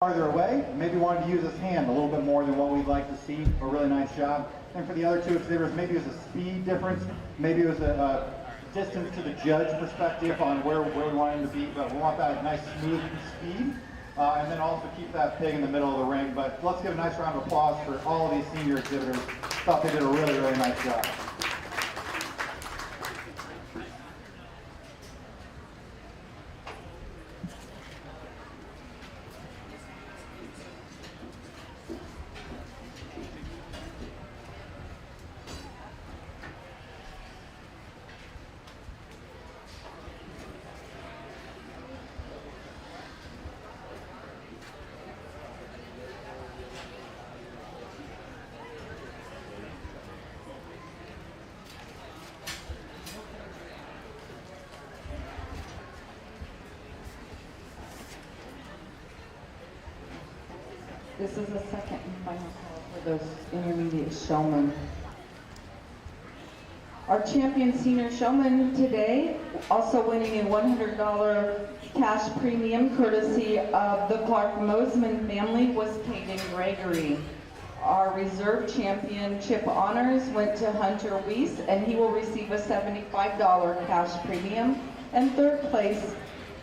farther away, maybe wanted to use his hand a little bit more than what we'd like to see. A really nice job. And for the other two exhibitors, maybe it was a speed difference, maybe it was a distance to the judge perspective on where we want him to be, but we want that nice smooth speed. And then also keep that pig in the middle of the ring. But let's give a nice round of applause for all of these senior exhibitors. Thought they did a really, really nice job. This is the second and final call for those intermediate showmen. Our champion senior showman today, also winning a $100 cash premium courtesy of the Clark Mosman family, was Caden Gregory. Our reserve championship honors went to Hunter Weiss, and he will receive a $75 cash premium. And third place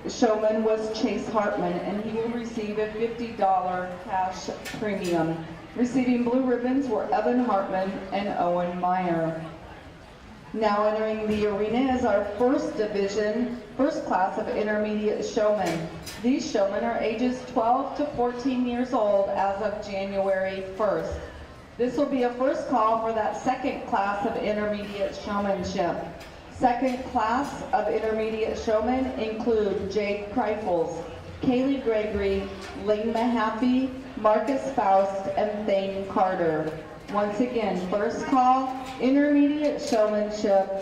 showman was Chase Hartman, and he will receive a $50 cash premium. Receiving blue ribbons were Evan Hartman and Owen Meyer. Now entering the arena is our first division, first class of intermediate showmen. These showmen are ages 12 to 14 years old as of January 1st. This will be a first call for that second class of intermediate showmanship. Second class of intermediate showmen include Jade Kreifels, Kaylee Gregory, Lane Mahaffey, Marcus Faust, and Thane Carter. Once again, first call, intermediate showmanship.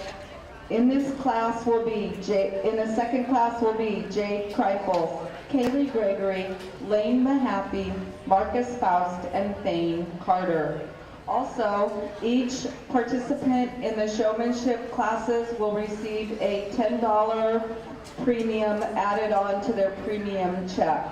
In this class will be in the second class will be Jade Kreifels, Kaylee Gregory, Lane Mahaffey, Marcus Faust, and Thane Carter. Also, each participant in the showmanship classes will receive a $10 premium added on to their premium check.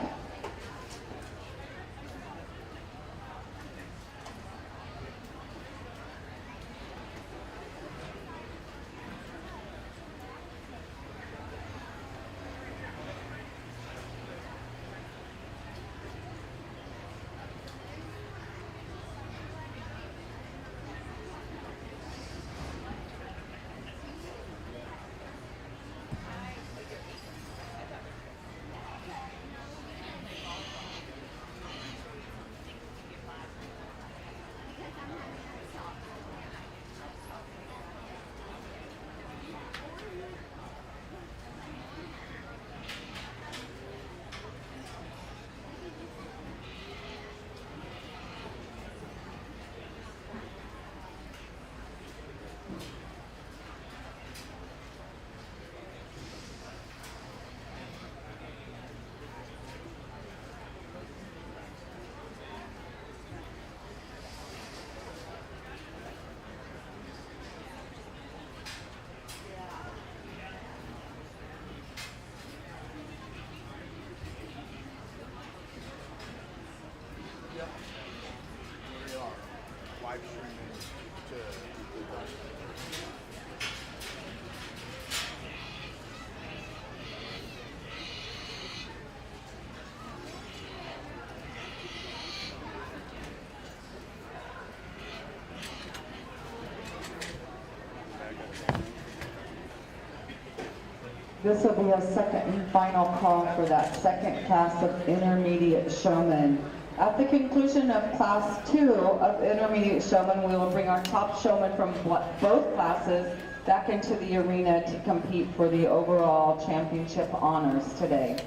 This will be a second and final call for that second class of intermediate showmen. At the conclusion of class 2 of intermediate showmen, we will bring our top showmen from both classes back into the arena to compete for the overall championship honors today.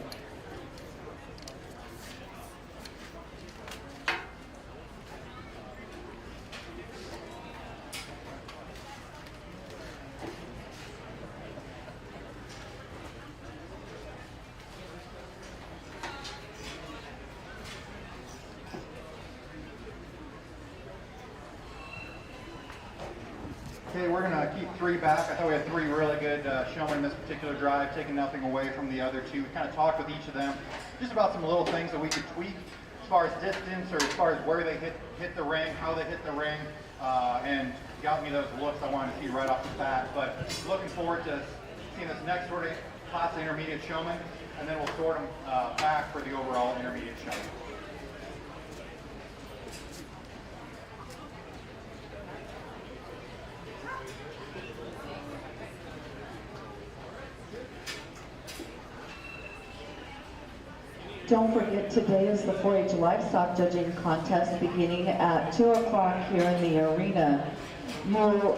Okay, we're going to keep 3 back. I thought we had 3 really good showmen in this particular drive, taking nothing away from the other 2. We kind of talked with each of them just about some little things that we could tweak. far as distance or as far as where they hit the ring, how they hit the ring, and got me those looks I wanted to see right off the bat. But looking forward to seeing this next sort of class of intermediate showmen, and then we'll sort them back for the overall intermediate showman. Don't forget, today is the 4-H livestock judging contest beginning at 2 o'clock here in the arena. You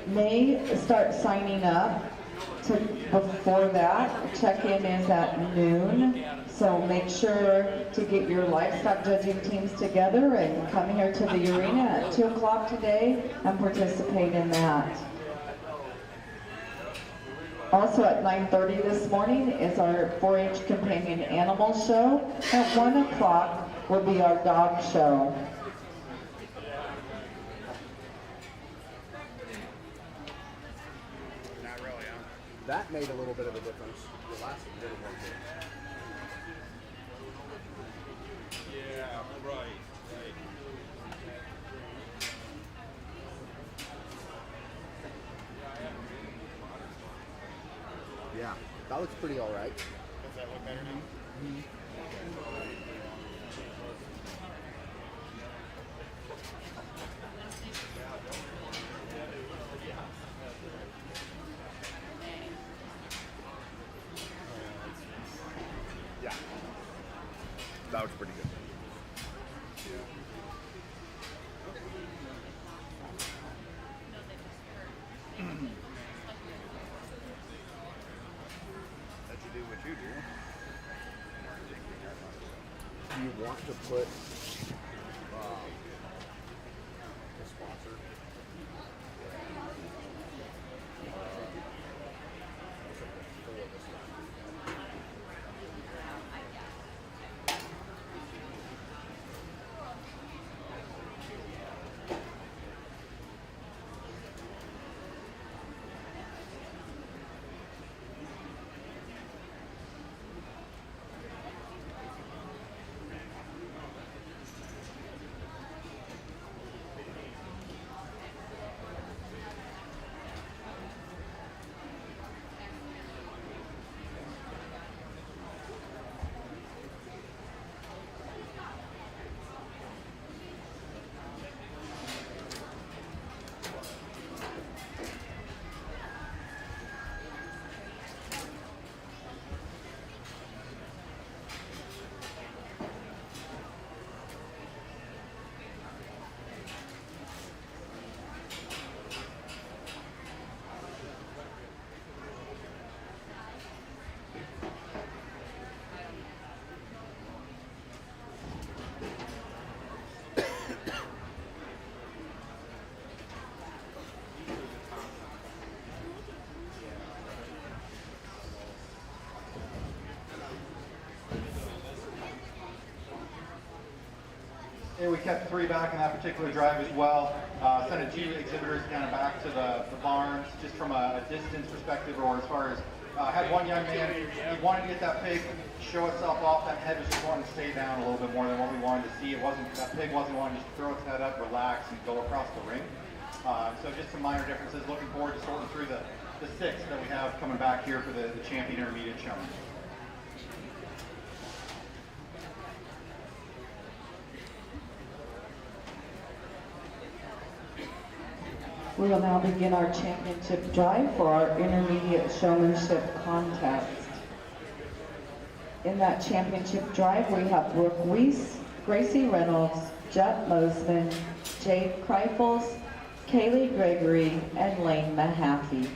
may start signing up before that. Check-in is at noon, so make sure to get your livestock judging teams together and come here to the arena at 2 o'clock today and participate in that. Also at 9:30 this morning is our 4-H companion animal show. At 1 o'clock will be our dog show. Not really, huh? That made a little bit of a difference. The last one didn't work good. Yeah, right. Yeah, that looks pretty all right. Does that look better now? Mm-hmm. Yeah, that looks pretty good. Do what you do. Do you want to put the sponsor? Yeah, we kept 3 back in that particular drive as well. Sent 2 exhibitors kind of back to the barns just from a distance perspective, or as far as had one young man, he wanted to get that pig show itself off. That head was just wanting to stay down a little bit more than what we wanted to see. That pig wasn't wanting to just throw its head up, relax, and go across the ring. So just some minor differences. Looking forward to sorting through the 6 that we have coming back here for the champion intermediate showman. We will now begin our championship drive for our intermediate showmanship contest. In that championship drive, we have Brooke Weiss, Gracie Reynolds, Jet Mosman, Jade Kreifels, Kaylee Gregory, and Lane Mahaffey.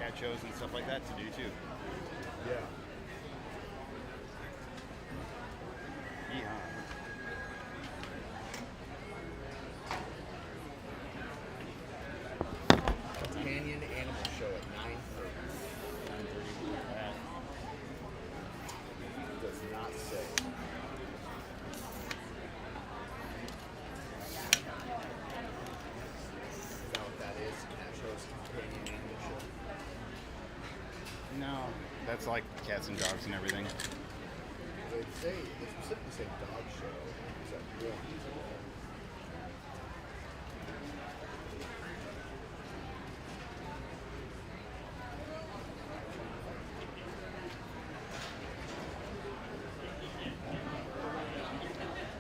cat shows and stuff like that to do too. Yeah. Yeehaw. Companion animal show at 9:30. Does not say. Is that what that is? Cat shows, companion animal show. No, that's like cats and dogs and everything. They specifically say dog show. Is that real?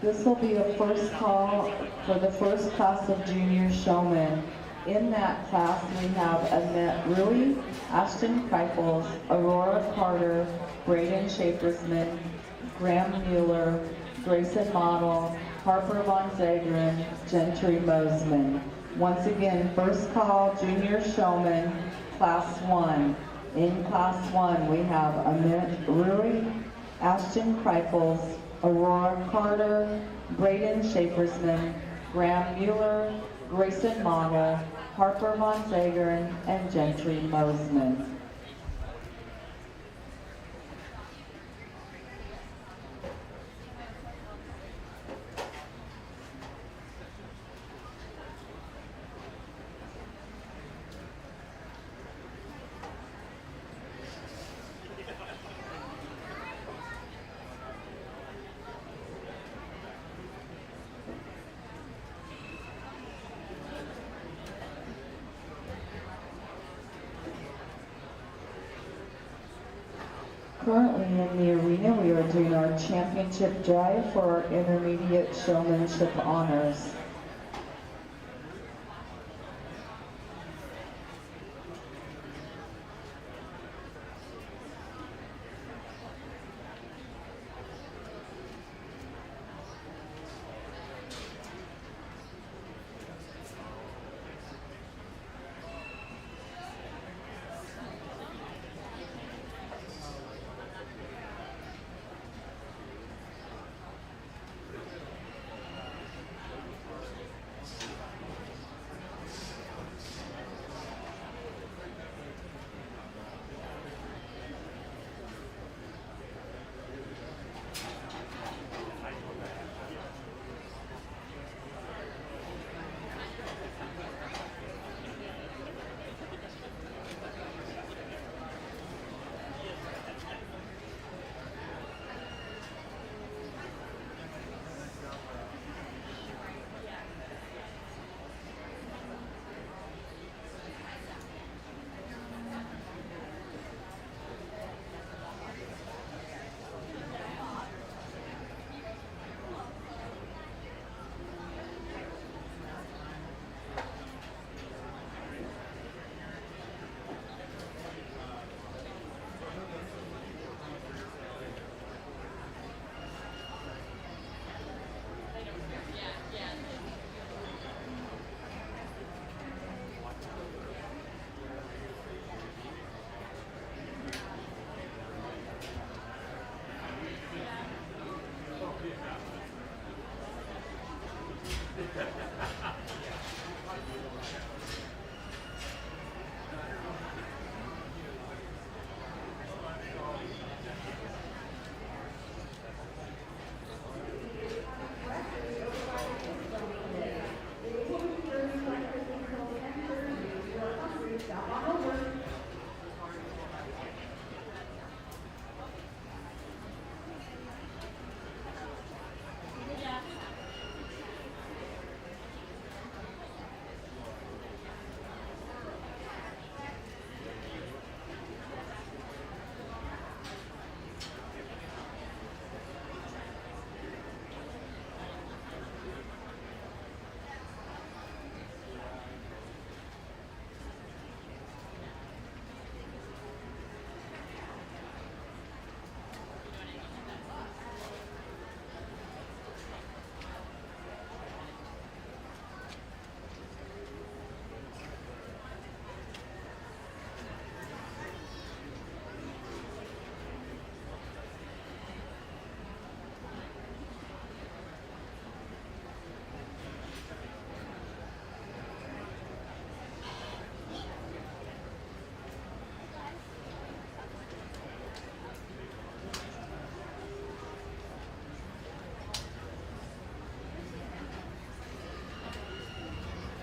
This will be a first call for the first class of junior showmen. In that class, we have Annette Ruey, Ashton Kreifels, Aurora Carter, Braden Shapersman, Graham Mueller, Grayson Model, Harper Von Zagren, Gentry Mosman. Once again, first call, junior showman, class 1. In class 1, we have Annette Ruey, Ashton Kreifels, Aurora Carter, Braden Shapersman, Graham Mueller, Grayson Model, Harper Von Zagren, and Gentry Mosman. Currently in the arena, we are doing our championship drive for our intermediate showmanship honors.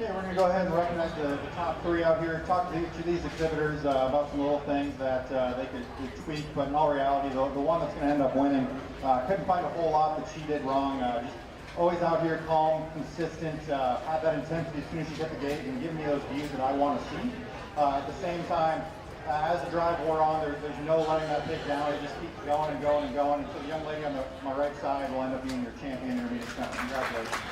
Okay, we're going to go ahead and recognize the top three out here. Talk to each of these exhibitors about some little things that they could tweak, but in all reality, the one that's going to end up winning, couldn't find a whole lot that she did wrong. Just always out here, calm, consistent, have that intensity as soon as she hit the gate and give me those views that I want to see. At the same time, as the drive wore on, there's no letting that pig down. It just keeps going and going and going. And so the young lady on my right side will end up being your champion intermediate center. Congratulations.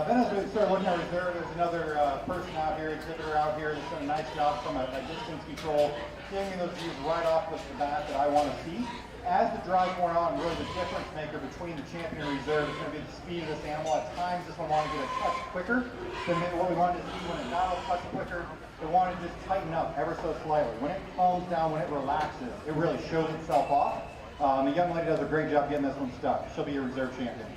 Then as we start looking at reserve, there's another person out here, exhibitor out here that's done a nice job from a distance control, giving me those views right off the bat that I want to see. As the drive wore on, really the difference maker between the champion and reserve is going to be the speed of this animal. At times, this one wanted to get a touch quicker than maybe what we wanted to see when it got a touch quicker. It wanted to just tighten up ever so slightly. When it calms down, when it relaxes, it really shows itself off. The young lady does a great job getting this one stuck. She'll be your reserve champion.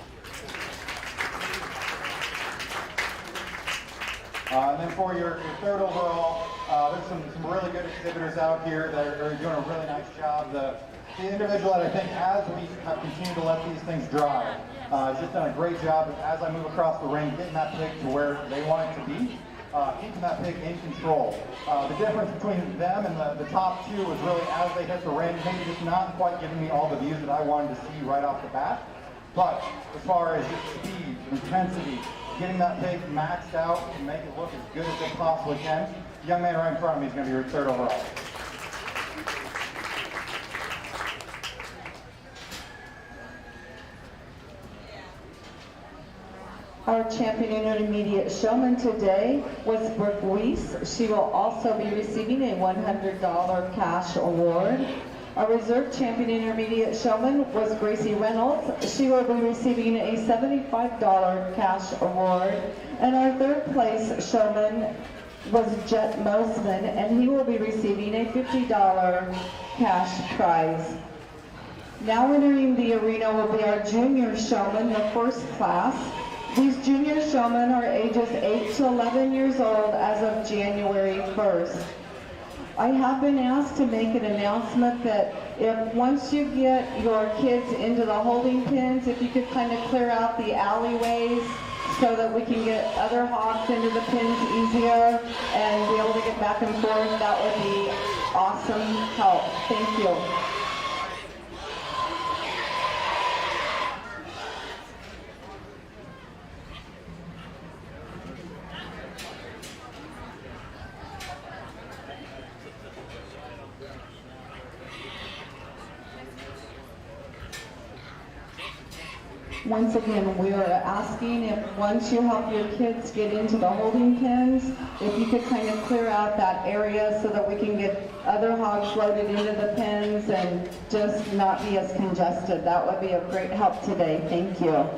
And then for your third overall, there's some really good exhibitors out here that are doing a really nice job. The individual that I think, as we have continued to let these things dry, has just done a great job of, as I move across the ring, getting that pig to where they want it to be, keeping that pig in control. The difference between them and the top two was really as they hit the ring, maybe just not quite giving me all the views that I wanted to see right off the bat. But as far as just speed, intensity, getting that pig maxed out to make it look as good as they possibly can, the young man right in front of me is going to be your third overall. Our champion intermediate showman today was Brooke Weiss. She will also be receiving a $100 cash award. Our reserve champion intermediate showman was Gracie Reynolds. She will be receiving a $75 cash award. And our third place showman was Jet Mosman, and he will be receiving a $50 cash prize. Now entering the arena will be our junior showman, the first class. These junior showmen are ages 8 to 11 years old as of January 1st. I have been asked to make an announcement that if once you get your kids into the holding pens, if you could kind of clear out the alleyways so that we can get other hogs into the pens easier and be able to get back and forth, that would be awesome help. Thank you. Once again, we are asking if once you help your kids get into the holding pens, if you could kind of clear out that area so that we can get other hogs loaded into the pens and just not be as congested. That would be of great help today. Thank you.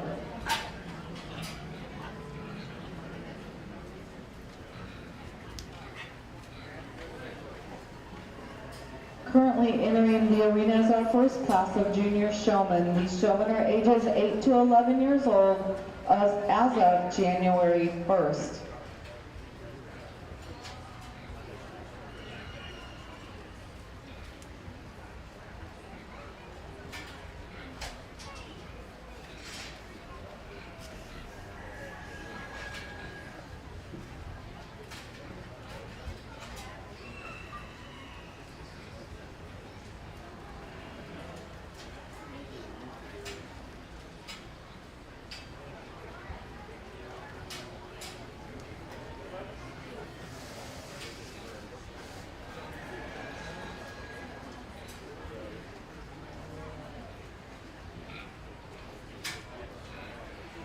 Currently entering the arena is our first class of junior showmen. These showmen are ages 8 to 11 years old as of January 1st.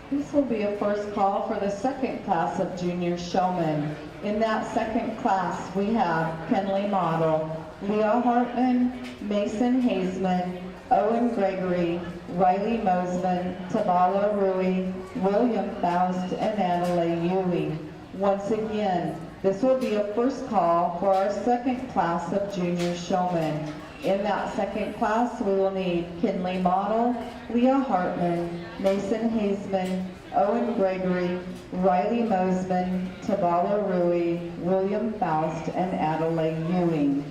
This will be a first call for the second class of junior showmen. In that second class, we have Kenley Model, Leah Hartman, Mason Hazeman, Owen Gregory, Riley Mosman, Tabala Rui, William Faust, and Adelaide Ewing. Once again, this will be a first call for our second class of junior showmen. In that second class, we will need Kinley Model, Leah Hartman, Mason Hazeman, Owen Gregory, Riley Mosman, Tabala Rui, William Faust, and Adelaide Ewing.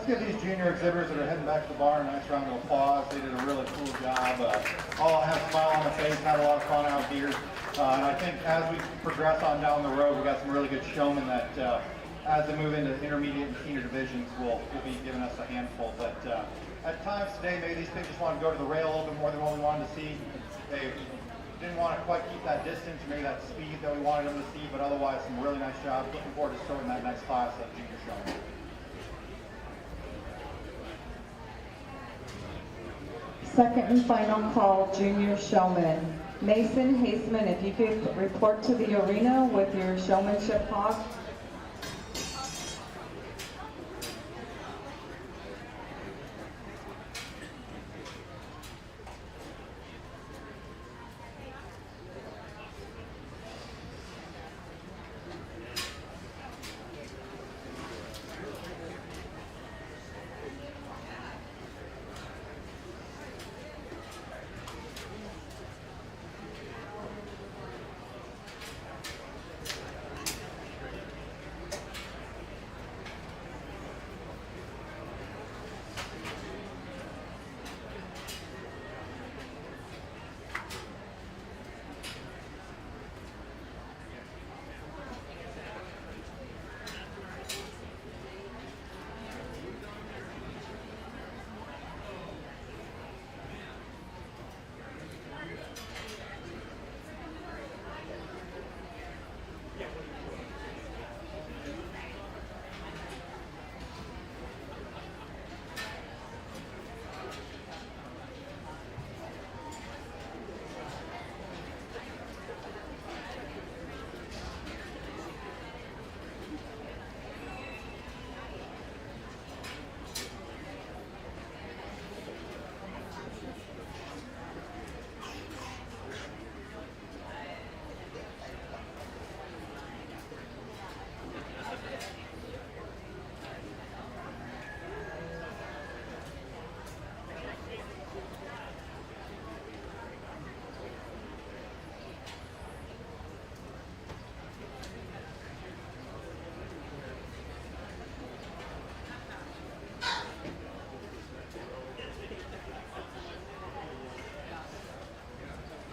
give these junior exhibitors that are heading back to the bar a nice round of applause. They did a really cool job. All have a smile on their face, had a lot of fun out here. And I think as we progress on down the road, we got some really good showmen that as they move into intermediate and senior divisions will be giving us a handful. But at times today, maybe these things just want to go to the rail a little bit more than what we wanted to see. They didn't want to quite keep that distance, maybe that speed that we wanted them to see, but otherwise some really nice jobs. Looking forward to starting that next class of junior showmen. Second and final call, junior showman. Mason Haseman, if you could report to the arena with your showmanship hawk.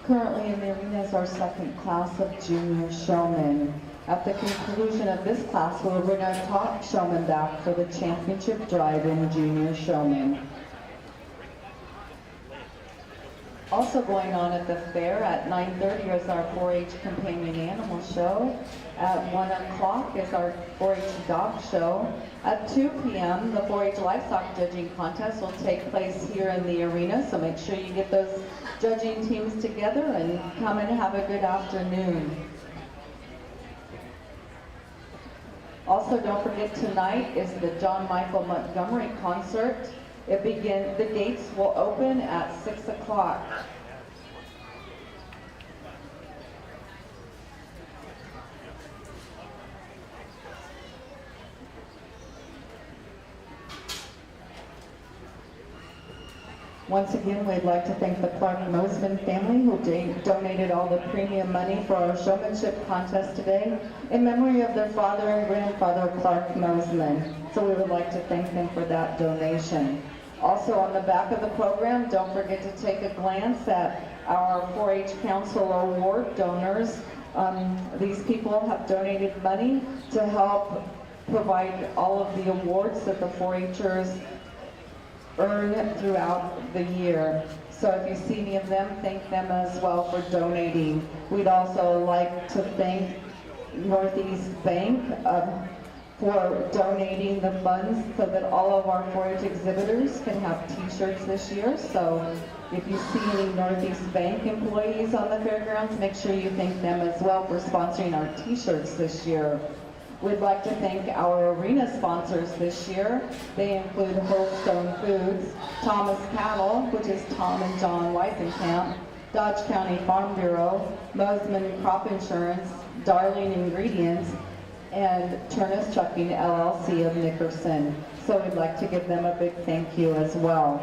Currently in the arena is our second class of junior showmen. At the conclusion of this class, we'll bring our top showman back for the championship drive-in junior showman. Also going on at the fair at 9:30 is our 4-H companion animal show. At 1 o'clock is our 4-H dog show. At 2 p.m., the 4-H livestock judging contest will take place here in the arena, so make sure you get those judging teams together and come and have a good afternoon. Also, don't forget tonight is the John Michael Montgomery concert. The gates will open at 6 o'clock. Once again, we'd like to thank the Clark Mosman family who donated all the premium money for our showmanship contest today in memory of their father and grandfather, Clark Mosman. So we would like to thank them for that donation. Also on the back of the program, don't forget to take a glance at our 4-H Council Award donors. These people have donated money to help provide all of the awards that the 4-Hers earn throughout the year. So if you see any of them, thank them as well for donating. We'd also like to thank Northeast Bank for donating the funds so that all of our 4-H exhibitors can have t-shirts this year. So if you see any Northeast Bank employees on the fairgrounds, make sure you thank them as well for sponsoring our t-shirts this year. We'd like to thank our arena sponsors this year. They include Holstone Foods, Thomas Cattle, which is Tom and John Weisenkamp, Dodge County Farm Bureau, Mosman Crop Insurance, Darling Ingredients, and Turnus Trucking LLC of Nickerson. So we'd like to give them a big thank you as well.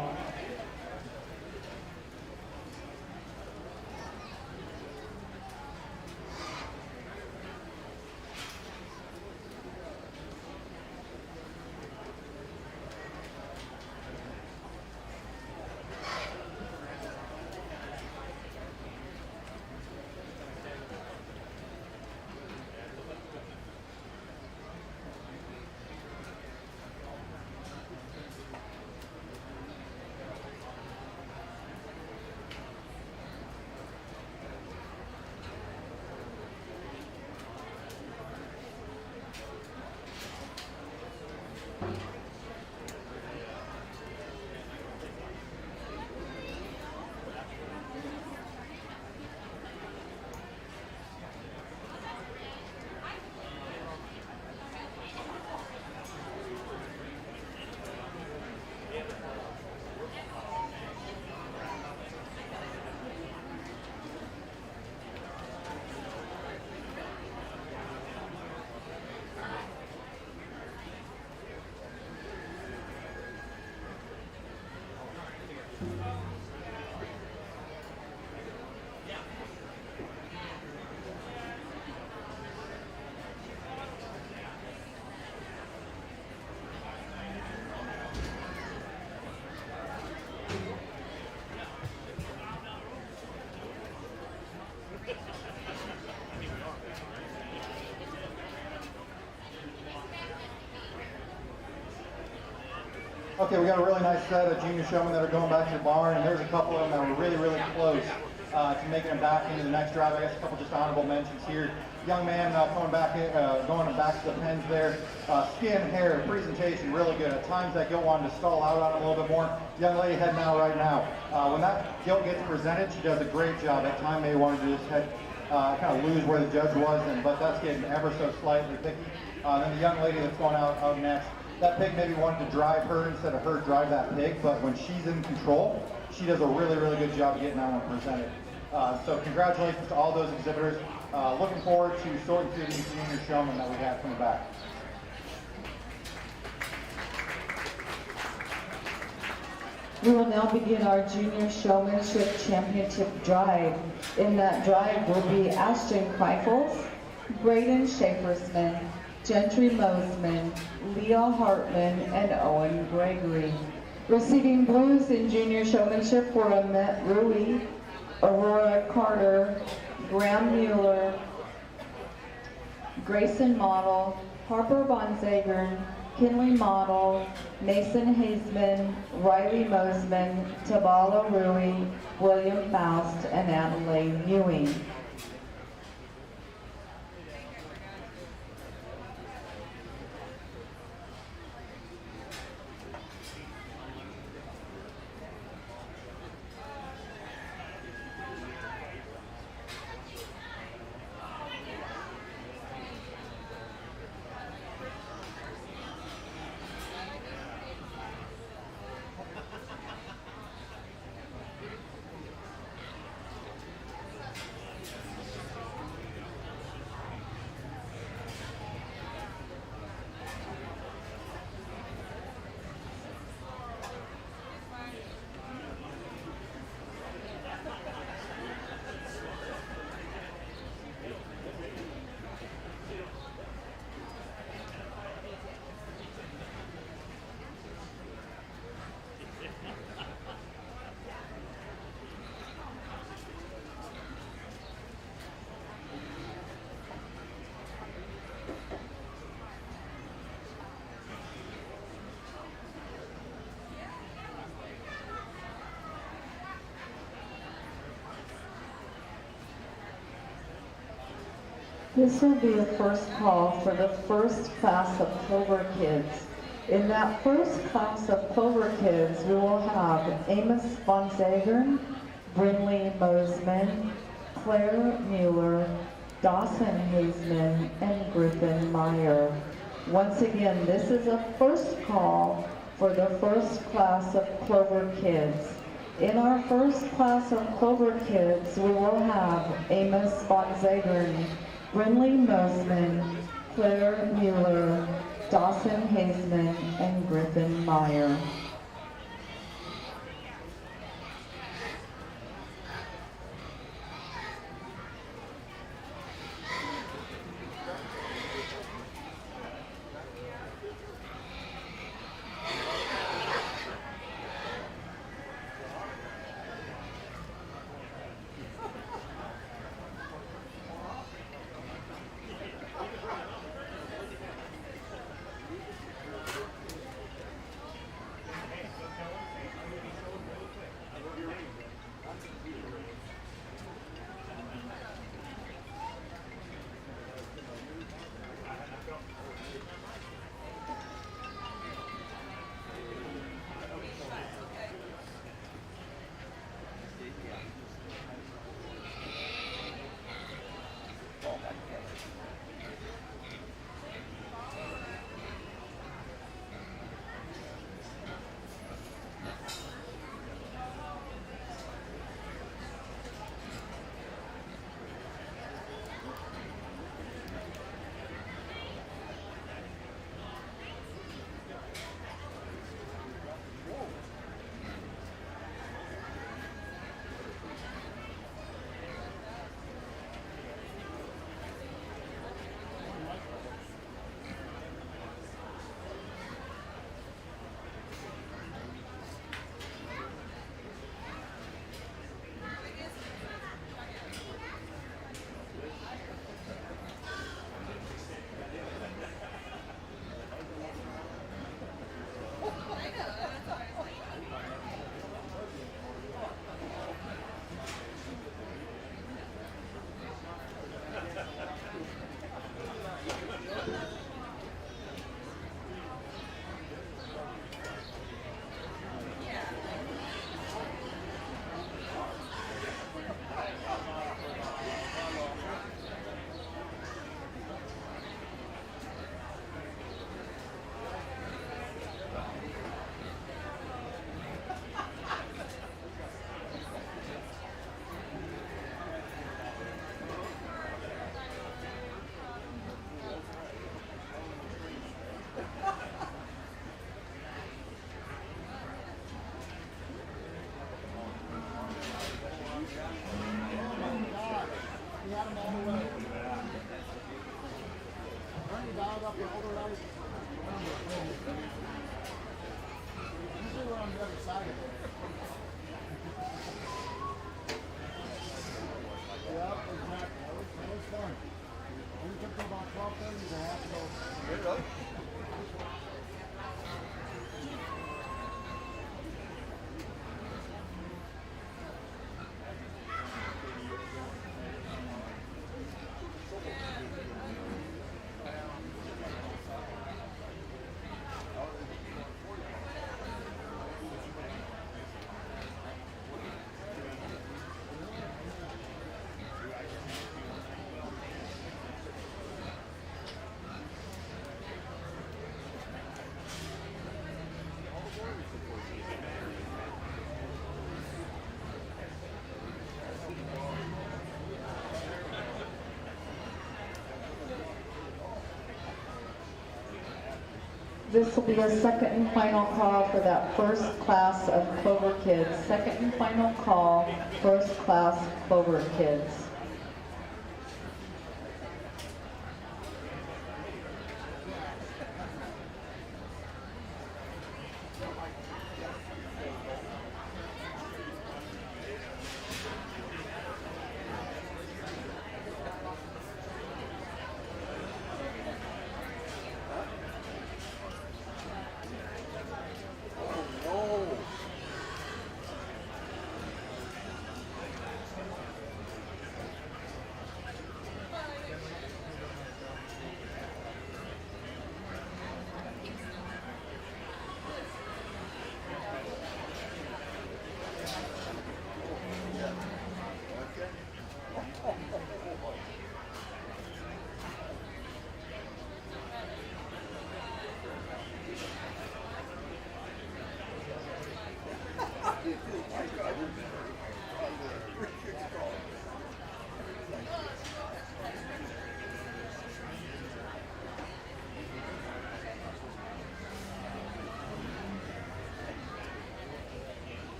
Okay, we got a really nice set of junior showmen that are going back to the barn, and there's a couple of them that were really, really close to making it back into the next drive. I guess a couple just honorable mentions here. Young man going back to the pens there. Skin, hair, presentation, really good. At times that gilt wanted to stall out on him a little bit more. Young lady heading out right now. When that gilt gets presented, she does a great job. At time maybe wanted to just head kind of lose where the judge was, but that's getting ever so slightly picky. Then the young lady that's going out next. That pig maybe wanted to drive her instead of her drive that pig, but when she's in control, she does a really, really good job of getting that one presented. So congratulations to all those exhibitors. Looking forward to sorting through these junior showmen that we have coming back. We will now begin our Junior Showmanship Championship drive. In that drive will be Ashton Kreifels, Braden Schaefersman, Gentry Mosman, Leah Hartman, and Owen Gregory. Receiving blues in Junior Showmanship were Annette Rui, Aurora Carter, Graham Mueller, Grayson Model, Harper Von Zagern, Kinley Model, Mason Hazeman, Riley Mosman, Tabala Rui, William Faust, and Adelaide Ewing. This will be a first call for the first class of Clover Kids. In that first class of Clover Kids, we will have Amos Von Zagern, Brinley Mosman, Claire Mueller, Dawson Hazeman, and Griffin Meyer. Once again, this is a first call for the first class of Clover Kids. In our first class of Clover Kids, we will have Amos Von Zagern, Brinley Mosman, Claire Mueller, Dawson Hazeman, and Griffin Meyer. This will be our second and final call for that first class of Clover kids. Second and final call, first class Clover kids.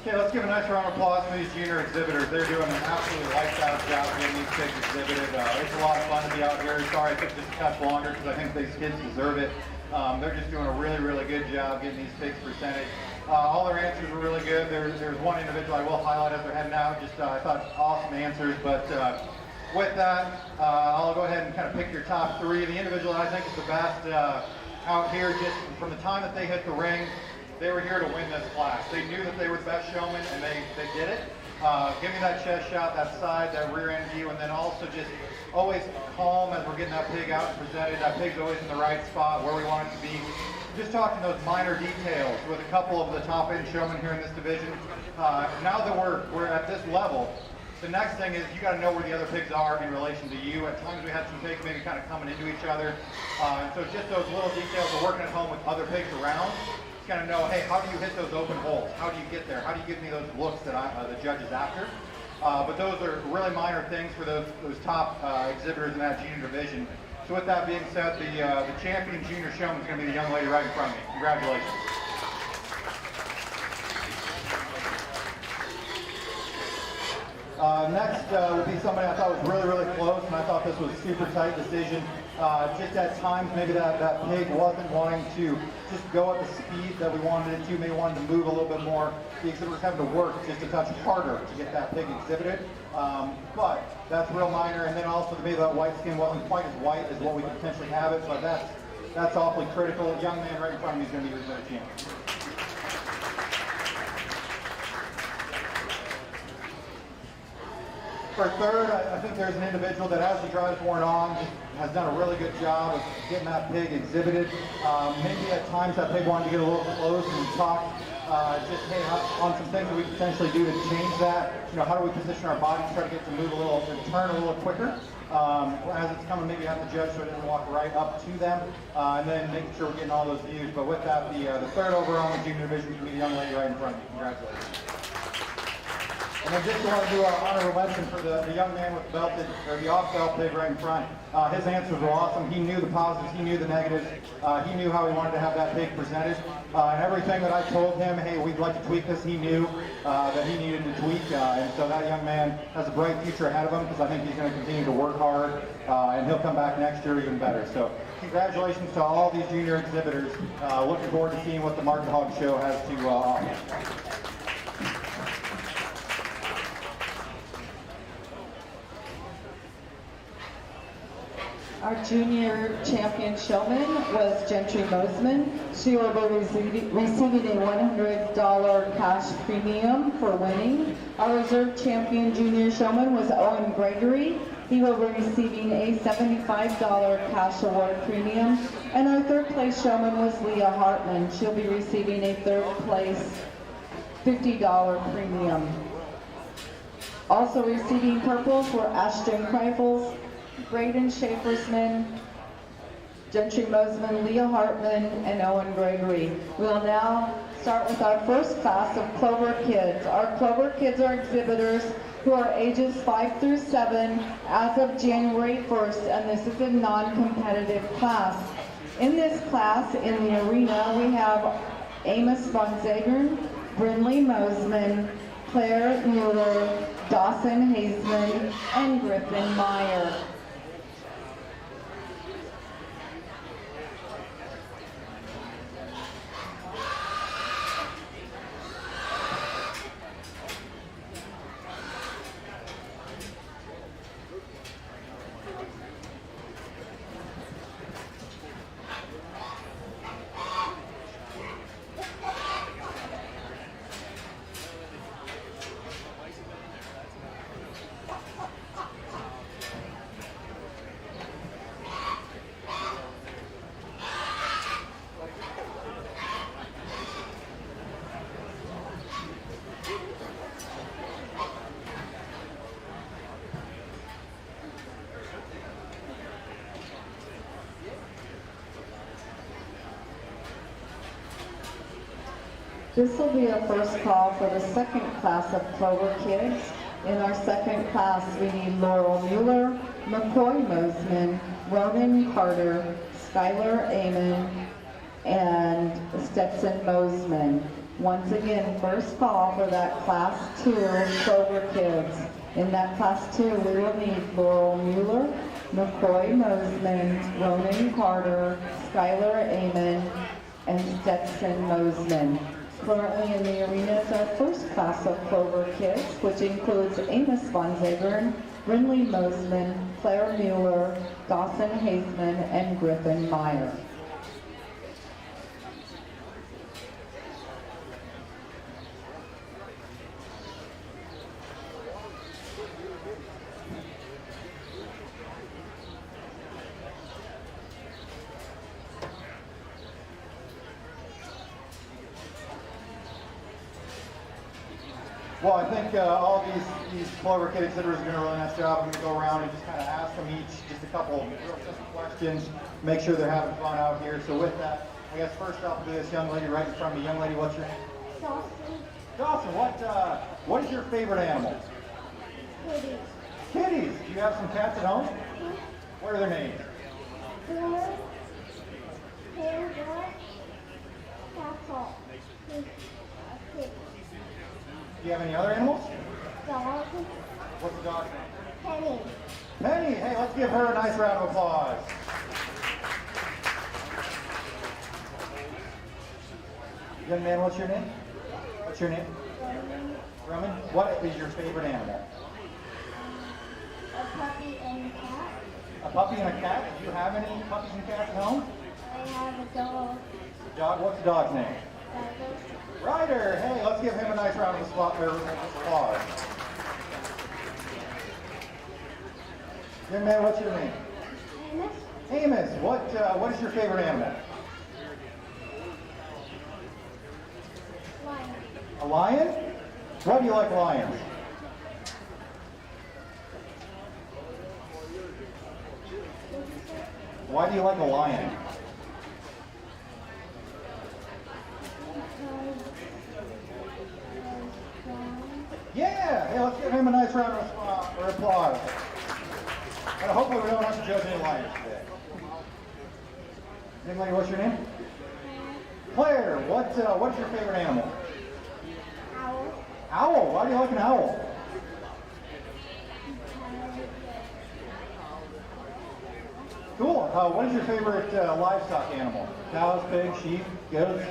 Okay, let's give a nice round of applause for these junior exhibitors. They're doing an absolutely lights out job getting these pigs exhibited. It's a lot of fun to be out here. Sorry it took just a touch longer because I think these kids deserve it. They're just doing a really, really good job getting these pigs presented. All their answers were really good. There's one individual I will highlight as they're heading out. Just I thought awesome answers. But with that, I'll go ahead and kind of pick your top three. The individual I think is the best out here, just from the time that they hit the ring, they were here to win this class. They knew that they were the best showmen, and they did it. Give me that chest shot, that side, that rear end view, and then also just always calm as we're getting that pig out and presented. That pig's always in the right spot where we want it to be. Just talking those minor details with a couple of the top end showmen here in this division. Now that we're at this level, the next thing is you got to know where the other pigs are in relation to you. At times we had some pigs maybe kind of coming into each other. And so just those little details of working at home with other pigs around. Kind of know, hey, how do you hit those open holes? How do you get there? How do you give me those looks that the judge is after? But those are really minor things for those top exhibitors in that junior division. So with that being said, the champion junior showman is going to be the young lady right in front of me. Congratulations. Next will be somebody I thought was really, really close, and I thought this was a super tight decision. Just at times, maybe that pig wasn't wanting to just go at the speed that we wanted it to, maybe wanted to move a little bit more. The exhibitor was having to work just a touch harder to get that pig exhibited. But that's real minor. And then also maybe that white skin wasn't quite as white as what we could potentially have it, but that's awfully critical. The young man right in front of me is going to be your better chance. For third, I think there's an individual that as the drive's worn on, has done a really good job of getting that pig exhibited. Maybe at times that pig wanted to get a little close and talk just hey, on some things that we can potentially do to change that. You know, how do we position our body to try to get to move a little, to turn a little quicker. As it's coming, maybe you have to judge so it doesn't walk right up to them, and then making sure we're getting all those views. But with that, the third overall in the junior division can be the young lady right in front of you. Congratulations. And then just want to do an honorable mention for the young man with the belted, or the off-belt pig right in front. His answers were awesome. He knew the positives, he knew the negatives, he knew how he wanted to have that pig presented. And everything that I told him, hey, we'd like to tweak this, he knew that he needed to tweak. And so that young man has a bright future ahead of him, because I think he's going to continue to work hard, and he'll come back next year even better. So congratulations to all these junior exhibitors. Looking forward to seeing what the Market Hog Show has to offer. Our junior champion showman was Gentry Mosman. She will be receiving a $100 cash premium for winning. Our reserve champion junior showman was Owen Gregory. He will be receiving a $75 cash award premium. And our third place showman was Leah Hartman. She'll be receiving a third place $50 premium. Also receiving purples were Ashton Kreifels, Braden Schaefersman, Gentry Mosman, Leah Hartman, and Owen Gregory. We'll now start with our first class of Clover Kids. Our Clover Kids are exhibitors who are ages 5 through 7 as of January 1st, and this is a non-competitive class. In this class, in the arena, we have Amos von Zagern, Brinley Mosman, Claire Mueller, Dawson Hazeman, and Griffin Meyer. This will be our first call for the second class of Clover Kids. In our second class, we need Laurel Mueller, McCoy Mosman, Ronan Carter, Skylar Amon, and Stetson Mosman. Once again, first call for that class 2 Clover Kids. In that class 2, we will need Laurel Mueller, McCoy Mosman, Ronan Carter, Skylar Amon, and Stetson Mosman. Currently in the arena is our first class of Clover Kids, which includes Amos von Zagern, Brinley Mosman, Claire Mueller, Dawson Hazeman, and Griffin Meyer. Well, I think all these Clover Kid exhibitors are doing a really nice job. I'm going to go around and just kind of ask them each just a couple real simple questions, make sure they're having fun out here. So with that, I guess first off, this young lady right in front of me. Young lady, what's your name? Dawson. Dawson, what is your favorite animal? Kitties. Kitties. Do you have some cats at home? What are their names? Boomer. Panda. Castle. Pig. Do you have any other animals? Dog. What's the dog's name? Penny. Penny. Hey, let's give her a nice round of applause. Young man, what's your name? What's your name? Roman. What is your favorite animal? A puppy and a cat. A puppy and a cat? Do you have any puppies and cats at home? I have a dog. Dog, what's the dog's name? Ryder. Hey, let's give him a nice round of applause. Young man, what's your name? Amos. Amos. What is your favorite animal? Lion. A lion? Why do you like lions? Why do you like a lion? Yeah! Hey, let's give him a nice round of applause. And hopefully we don't have to judge any lions today. Young lady, what's your name? Claire. What's your favorite animal? Owl. Owl. Why do you like an owl? Cool. What is your favorite livestock animal? Cows, pigs, sheep, goats?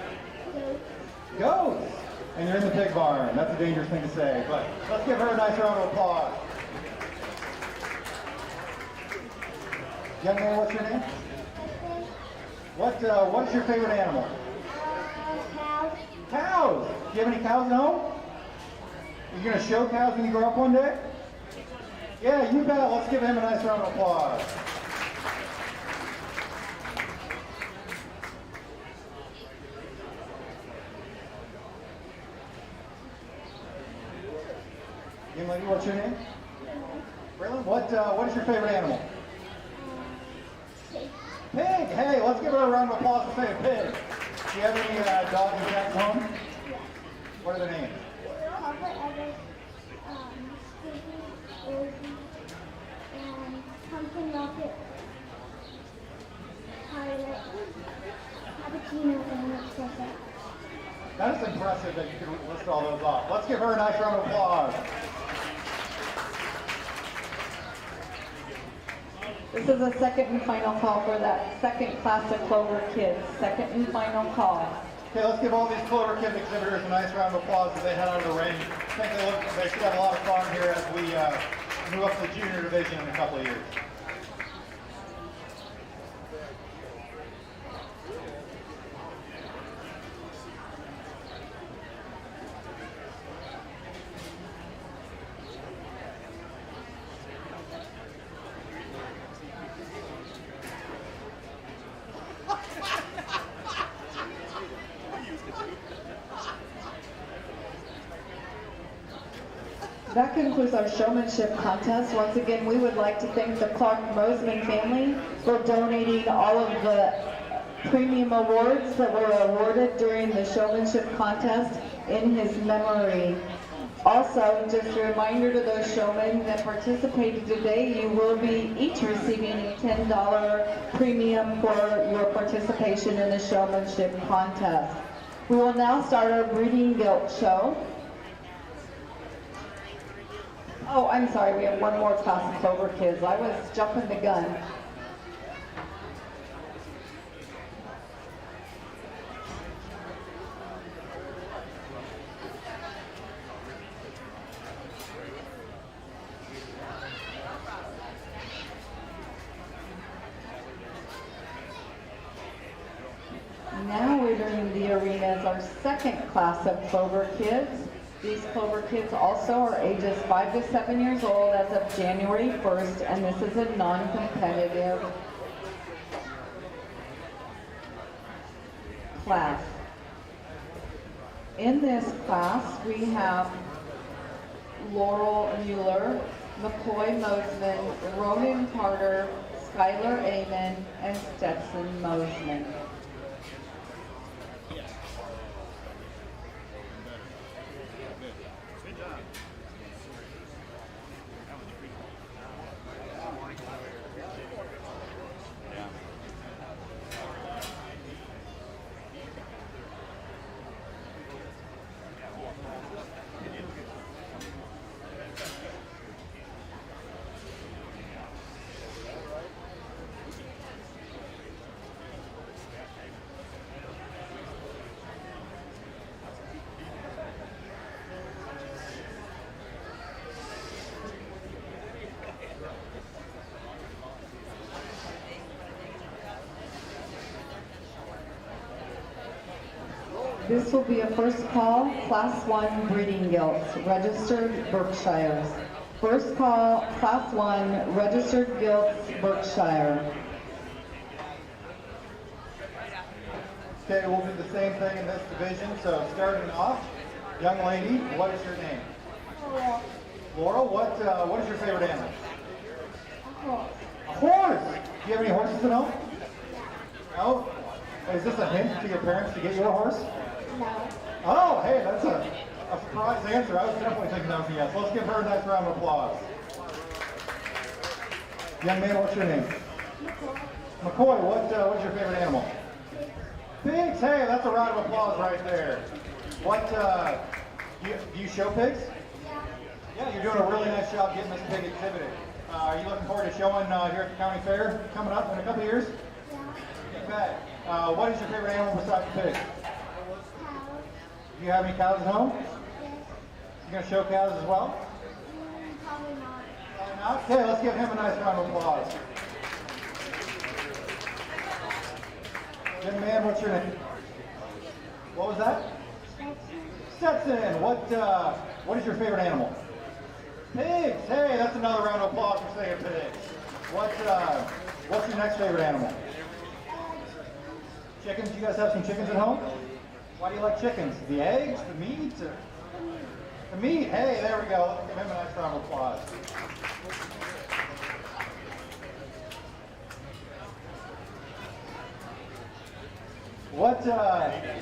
Goats. And you're in the pig barn. That's a dangerous thing to say, but let's give her a nice round of applause. Young man, what's your name? What's your favorite animal? Cows. Cows. Do you have any cows at home? You gonna show cows when you grow up one day? Yeah, you bet. Let's give him a nice round of applause. Young lady, what's your name? Braylon, what is your favorite animal? Pig. Pig. Hey, let's give her a round of applause for saying pig. Do you have any dogs and cats at home? What are their names? Papa Everett, Squeaky, Rosie, and Pumpkin Rocket, Pilot, Cappuccino, and Espresso. That is impressive that you can list all those off. Let's give her a nice round of applause. This is the second and final call for that second class of Clover Kids. Second and final call. Okay, let's give all these Clover Kid exhibitors a nice round of applause as they head out of the ring. I think they should have a lot of fun here as we move up to the junior division in a couple of years. That concludes our showmanship contest. Once again, we would like to thank the Clark Mosman family for donating all of the premium awards that were awarded during the showmanship contest in his memory. Also, just a reminder to those showmen that participated today, you will be each receiving a $10 premium for your participation in the showmanship contest. We will now start our breeding gilt show. Oh, I'm sorry, we have one more class of Clover Kids. I was jumping the gun. Now we're entering the arena as our second class of Clover Kids. These Clover Kids also are ages 5 to 7 years old as of January 1st, and this is a non-competitive class. In this class, we have Laurel Mueller, McCoy Mosman, Ronan Carter, Skylar Amon, and Stetson Mosman. This will be a first call, Class 1 breeding gilts, registered Berkshires. First call, Class 1, registered gilts, Berkshire. Okay, we'll do the same thing in this division. So starting off, young lady, what is your name? Cool. Laurel, what is your favorite animal? A horse. A horse! Do you have any horses at home? No? Is this a hint to your parents to get you a horse? No. Oh, hey, that's a surprise answer. I was definitely thinking that was a yes. Let's give her a nice round of applause. Young man, what's your name? McCoy, what's your favorite animal? Pigs. Hey, that's a round of applause right there. What, do you show pigs? Yeah, you're doing a really nice job getting this pig exhibited. Are you looking forward to showing here at the county fair coming up in a couple of years? Yeah. You bet. What is your favorite animal besides the pig? Cows. Do you have any cows at home? Yes. You gonna show cows as well? Probably not. Probably not. Okay, let's give him a nice round of applause. Young man, what's your name? What was that? Stetson. What is your favorite animal? Pigs. Hey, that's another round of applause for saying pigs. What's your next favorite animal? Chickens. You guys have some chickens at home? Why do you like chickens? The eggs, the meat, or the meat? Hey, there we go. Let's give him a nice round of applause.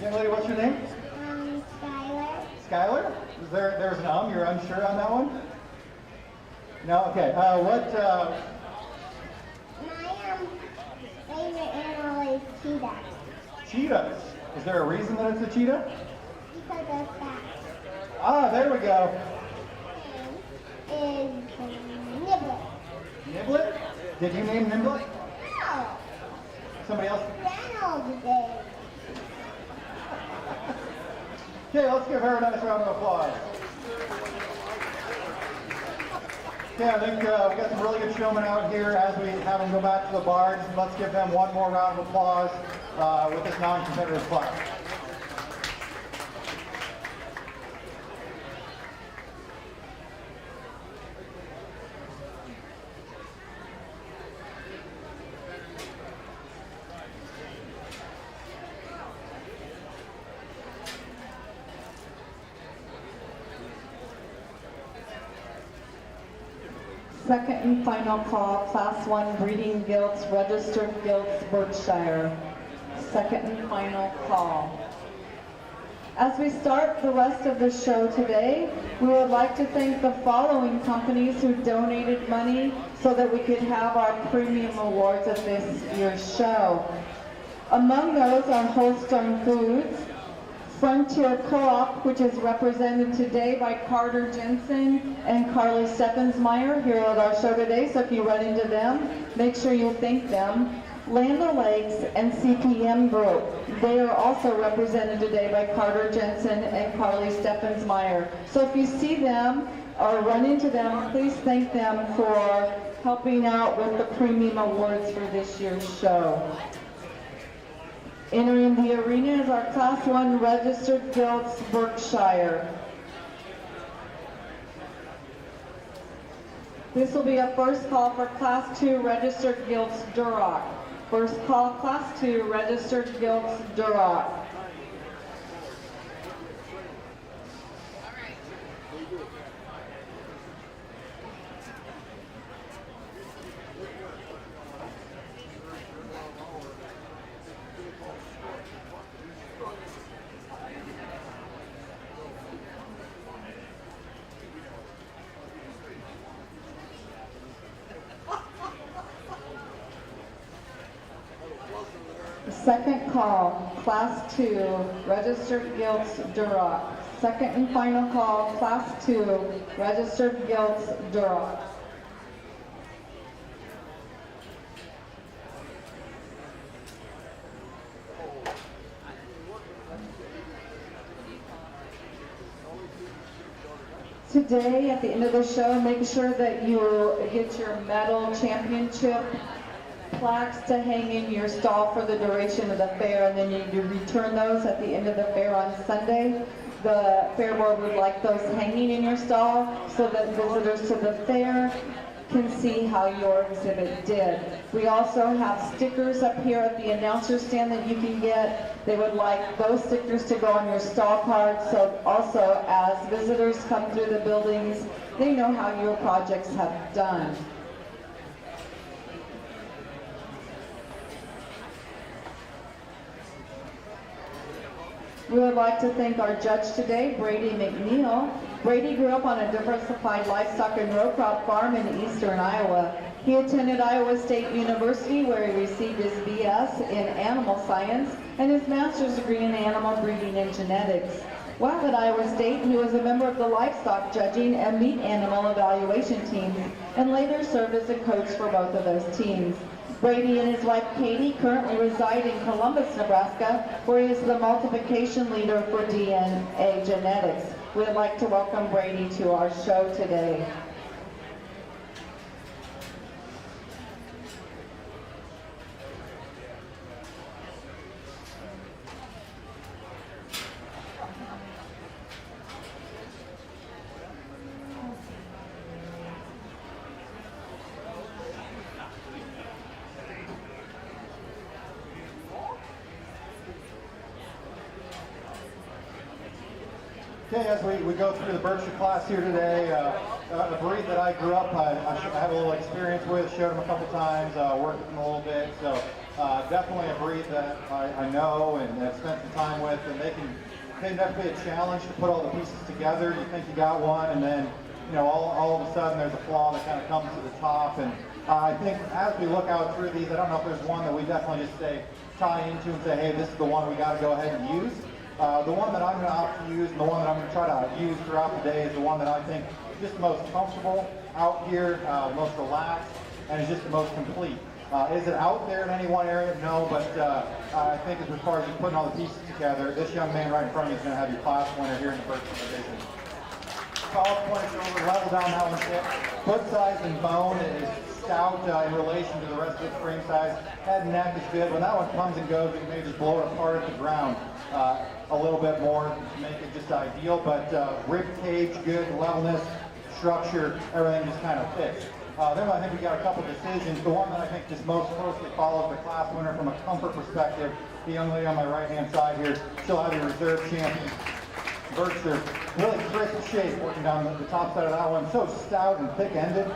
Young lady, what's your name? Skylar. Skylar? There's an you're unsure on that one? No? Okay. My favorite animal is cheetah. Cheetahs. Is there a reason that it's a cheetah? Because they're fast. Ah, there we go. And is Nibbler. Niblet? Did you name Niblet? No. Somebody else? Reynolds did. Okay, let's give her a nice round of applause. Okay, I think we've got some really good showmen out here as we have them go back to the barge. Let's give them one more round of applause with this non-competitive class. Second and final call, Class 1 breeding gilts, registered gilts, Berkshire. Second and final call. As we start the rest of the show today, we would like to thank the following companies who donated money so that we could have our premium awards at this year's show. Among those are Holstone Foods, Frontier Co-op, which is represented today by Carter Jensen and Carly Steffensmeyer here at our show today. So if you run into them, make sure you thank them. Land O'Lakes and CPM Group. They are also represented today by Carter Jensen and Carly Steffensmeyer. So if you see them or run into them, please thank them for helping out with the premium awards for this year's show. Entering the arena is our Class 1 registered gilts, Berkshire. This will be a first call for Class 2 registered gilts, Duroc. First call, Class 2 registered gilts, Duroc. Second call, Class 2, registered gilts, Duroc. Second and final call, Class 2, registered gilts, Duroc. Today, at the end of the show, make sure that you get your medal, championship, plaques to hang in your stall for the duration of the fair, and then you return those at the end of the fair on Sunday. The fair board would like those hanging in your stall so that visitors to the fair can see how your exhibit did. We also have stickers up here at the announcer stand that you can get. They would like those stickers to go on your stall card, so also as visitors come through the buildings, they know how your projects have done. We would like to thank our judge today, Brady McNeil. Brady grew up on a diversified livestock and row crop farm in eastern Iowa. He attended Iowa State University where he received his BS in animal science and his master's degree in animal breeding and genetics. While at Iowa State, he was a member of the livestock judging and meat animal evaluation teams and later served as a coach for both of those teams. Brady and his wife Katie currently reside in Columbus, Nebraska, where he is the multiplication leader for DNA genetics. We'd like to welcome Brady to our show today. Okay, as we go through the Berkshire class here today, a breed that I grew up, I have a little experience with, showed them a couple times, worked with them a little bit, so definitely a breed that I know and have spent some time with, and they can definitely be a challenge to put all the pieces together. You think you got one, and then all of a sudden there's a flaw that kind of comes to the top, and I think as we look out through these, I don't know if there's one that we definitely just tie into and say, hey, this is the one we got to go ahead and use. The one that I'm going to opt to use and the one that I'm going to try to use throughout the day is the one that I think is just the most comfortable out here, most relaxed, and is just the most complete. Is it out there in any one area? No, but I think as far as just putting all the pieces together, this young man right in front of you is going to have your class winner here in the first division. Tall, pointed shoulder, level down that one hip. Foot size and bone is stout in relation to the rest of its frame size. Head and neck is good. When that one comes and goes, you may just blow it apart at the ground a little bit more to make it just ideal, but rib cage, good levelness, structure, everything just kind of fits. Then I think we got a couple decisions. The one that I think just most closely follows the class winner from a comfort perspective, the young lady on my right-hand side here, she'll have your reserve champion. Berkshire, really crisp shape working down the top side of that one. So stout and thick-ended.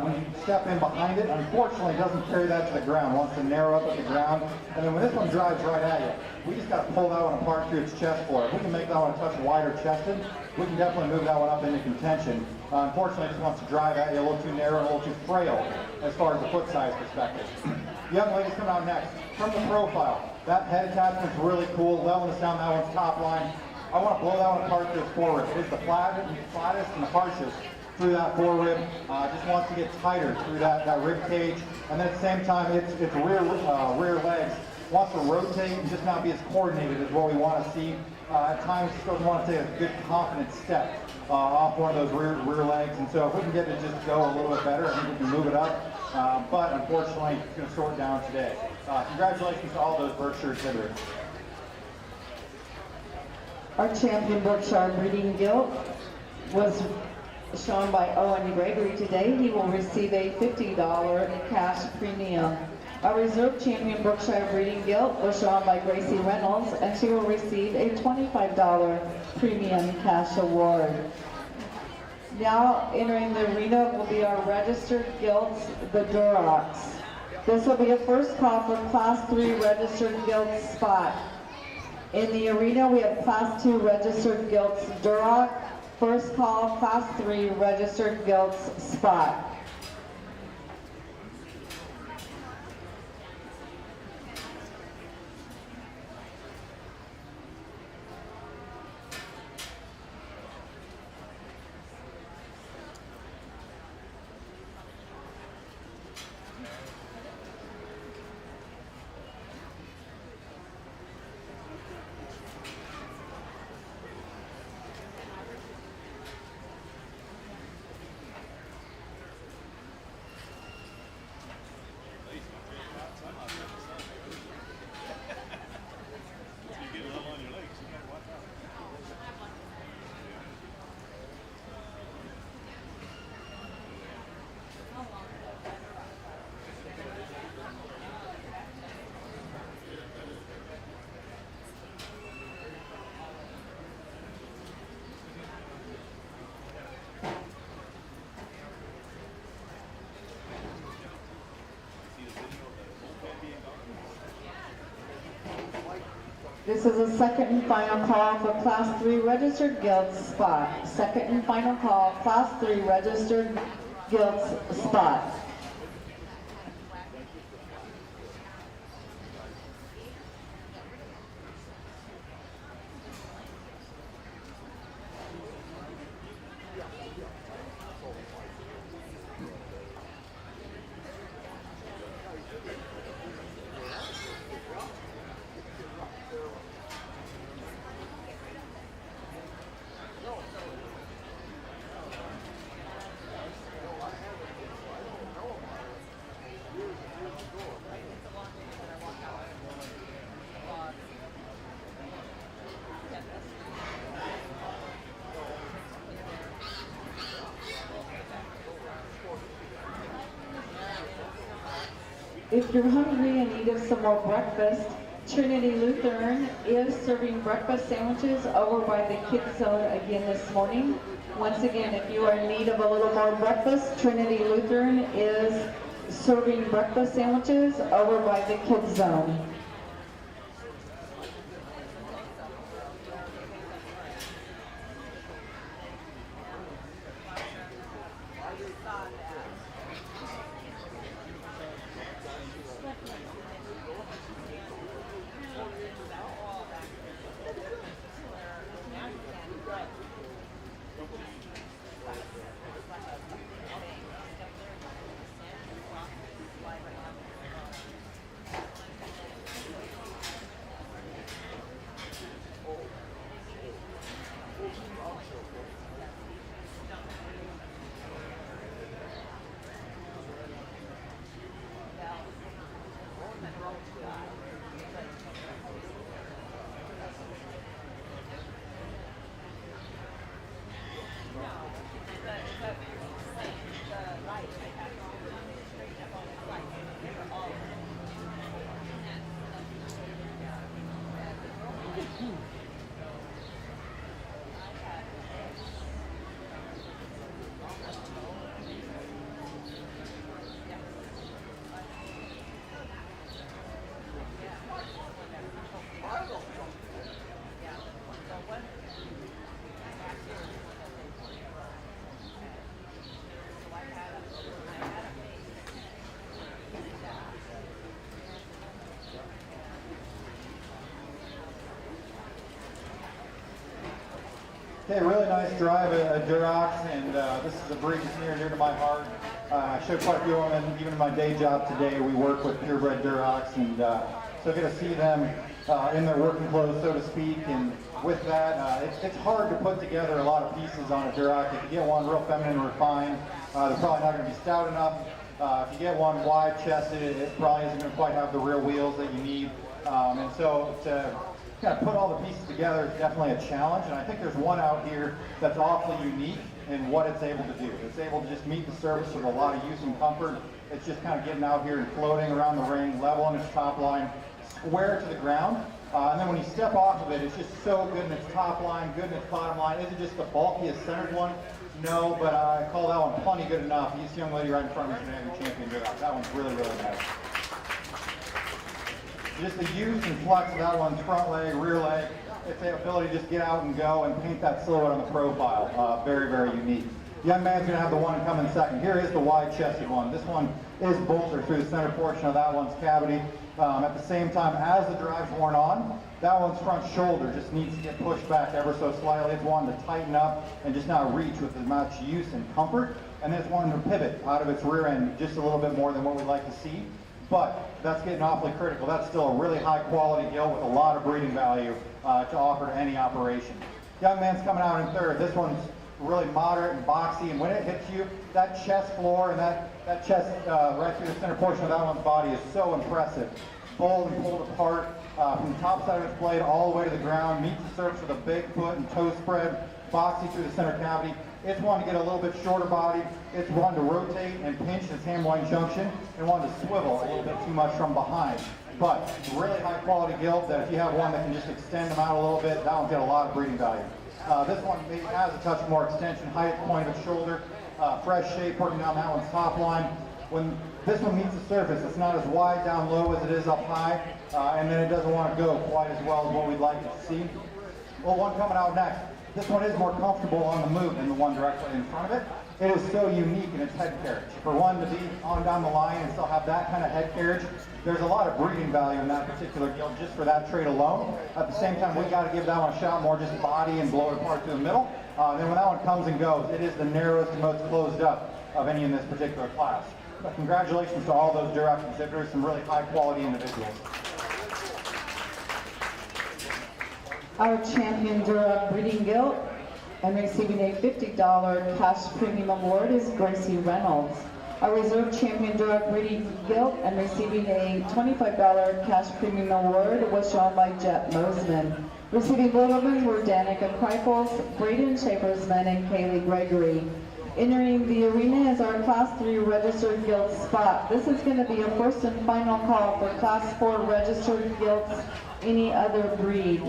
When you step in behind it, unfortunately, it doesn't carry that to the ground. It wants to narrow up at the ground. And then when this one drives right at you, we just got to pull that one apart through its chest for it. We can make that one a touch wider chested. We can definitely move that one up into contention. Unfortunately, it just wants to drive at you a little too narrow and a little too frail as far as the foot size perspective. The young lady's coming out next. From the profile, that head attachment's really cool. Levelness down that one's top line. I want to blow that one apart through its forerib. It's the flattest and the harshest through that forerib. Just wants to get tighter through that rib cage. And then at the same time, its rear legs wants to rotate and just not be as coordinated as what we want to see. At times, it doesn't want to take a good confident step off one of those rear legs. And so if we can get it to just go a little bit better, I think we can move it up. But unfortunately, it's going to sort down today. Congratulations to all those Berkshire exhibitors. Our champion Berkshire breeding gilt was shown by Owen Gregory today. He will receive a $50 cash premium. Our reserve champion Berkshire breeding gilt was shown by Gracie Reynolds, and she will receive a $25 premium cash award. Now entering the arena will be our registered gilts, the Durocs. This will be a first call for Class 3 registered gilt spot. In the arena, we have Class 2 registered gilts Duroc, first call, Class 3 registered gilts spot. This is a second and final call for Class 3 registered guild spot. Second and final call, Class 3 registered guild spot. If you're hungry and need of some more breakfast, Trinity Lutheran is serving breakfast sandwiches over by the kids zone again this morning. Once again, if you are in need of a little more breakfast, Trinity Lutheran is serving breakfast sandwiches over by the kids zone. Okay, really nice drive at Durox, and this is a breed that's near and dear to my heart. I showed quite a few of them, even in my day job today. We work with purebred Durox, and so I get to see them in their working clothes, so to speak. And with that, it's hard to put together a lot of pieces on a Durox. If you get one real feminine and refined, they're probably not going to be stout enough. If you get one wide-chested, it probably isn't going to quite have the rear wheels that you need. And so to kind of put all the pieces together is definitely a challenge, and I think there's one out here that's awfully unique in what it's able to do. It's able to just meet the surface with a lot of use and comfort. It's just kind of getting out here and floating around the ring, level on its top line, square to the ground. And then when you step off of it, it's just so good in its top line, good in its bottom line. Is it just the bulkiest centered one? No, but I call that one plenty good enough. This young lady right in front of me is going to have your champion Durox. That one's really, really nice. Just the use and flex of that one's front leg, rear leg, it's the ability to just get out and go and paint that silhouette on the profile. Very, very unique. Young man's going to have the one coming second. Here is the wide-chested one. This one is bolstered through the center portion of that one's cavity. At the same time, as the drive's worn on, that one's front shoulder just needs to get pushed back ever so slightly. It's one to tighten up and just not reach with as much use and comfort. And then it's one to pivot out of its rear end just a little bit more than what we'd like to see. But that's getting awfully critical. That's still a really high quality gill with a lot of breeding value to offer to any operation. Young man's coming out in third. This one's really moderate and boxy, and when it hits you, that chest floor and that chest right through the center portion of that one's body is so impressive. Fold and pulled apart from the top side of its blade all the way to the ground, meets the surface with a big foot and toe spread, boxy through the center cavity. It's one to get a little bit shorter body. It's one to rotate and pinch its ham-loin junction, and one to swivel a little bit too much from behind. But really high quality gilt that if you have one that can just extend them out a little bit, that one's got a lot of breeding value. This one maybe has a touch more extension, height at the point of its shoulder, fresh shape working down that one's top line. When This one meets the surface. It's not as wide down low as it is up high, and then it doesn't want to go quite as well as what we'd like it to see. Well, one coming out next. This one is more comfortable on the move than the one directly in front of it. It is so unique in its head carriage. For one to be on down the line and still have that kind of head carriage, there's a lot of breeding value in that particular gilt just for that trait alone. At the same time, we got to give that one a shot more just body and blow it apart to the middle. Then when that one comes and goes, it is the narrowest and most closed up of any in this particular class. But congratulations to all those direct exhibitors, some really high quality individuals. Our champion Dura breeding gilt and receiving a $50 cash premium award is Gracie Reynolds. Our reserve champion Dura breeding gilt and receiving a $25 cash premium award was shown by Jet Mosman. Receiving gold awards were Danica Kreifels, Braden Shapersman, and Kaylee Gregory. Entering the arena is our Class 3 registered gilt spot. This is going to be a first and final call for Class 4 registered gilts, any other breed.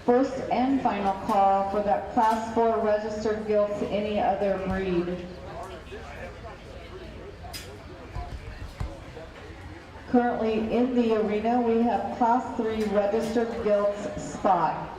First and final call for that Class 4 registered gilts, any other breed. Currently in the arena, we have Class 3 registered gilts spot.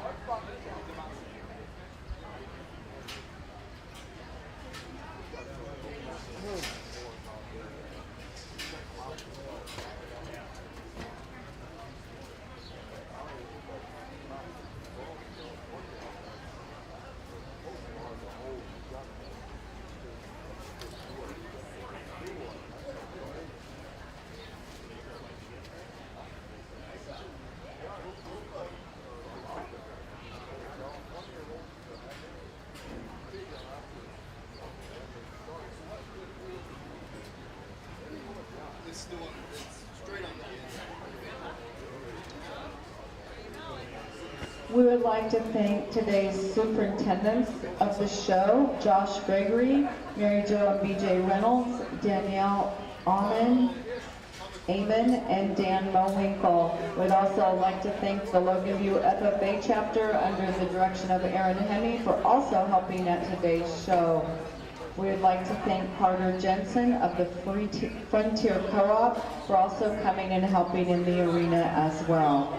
We would like to thank today's superintendents of the show, Josh Gregory, Mary Jo and BJ Reynolds, Danielle Amon, and Dan Mowinkle. We'd also like to thank the Logan View FFA chapter under the direction of Aaron Hemme for also helping at today's show. We would like to thank Carter Jensen of the Frontier Co-op for also coming and helping in the arena as well.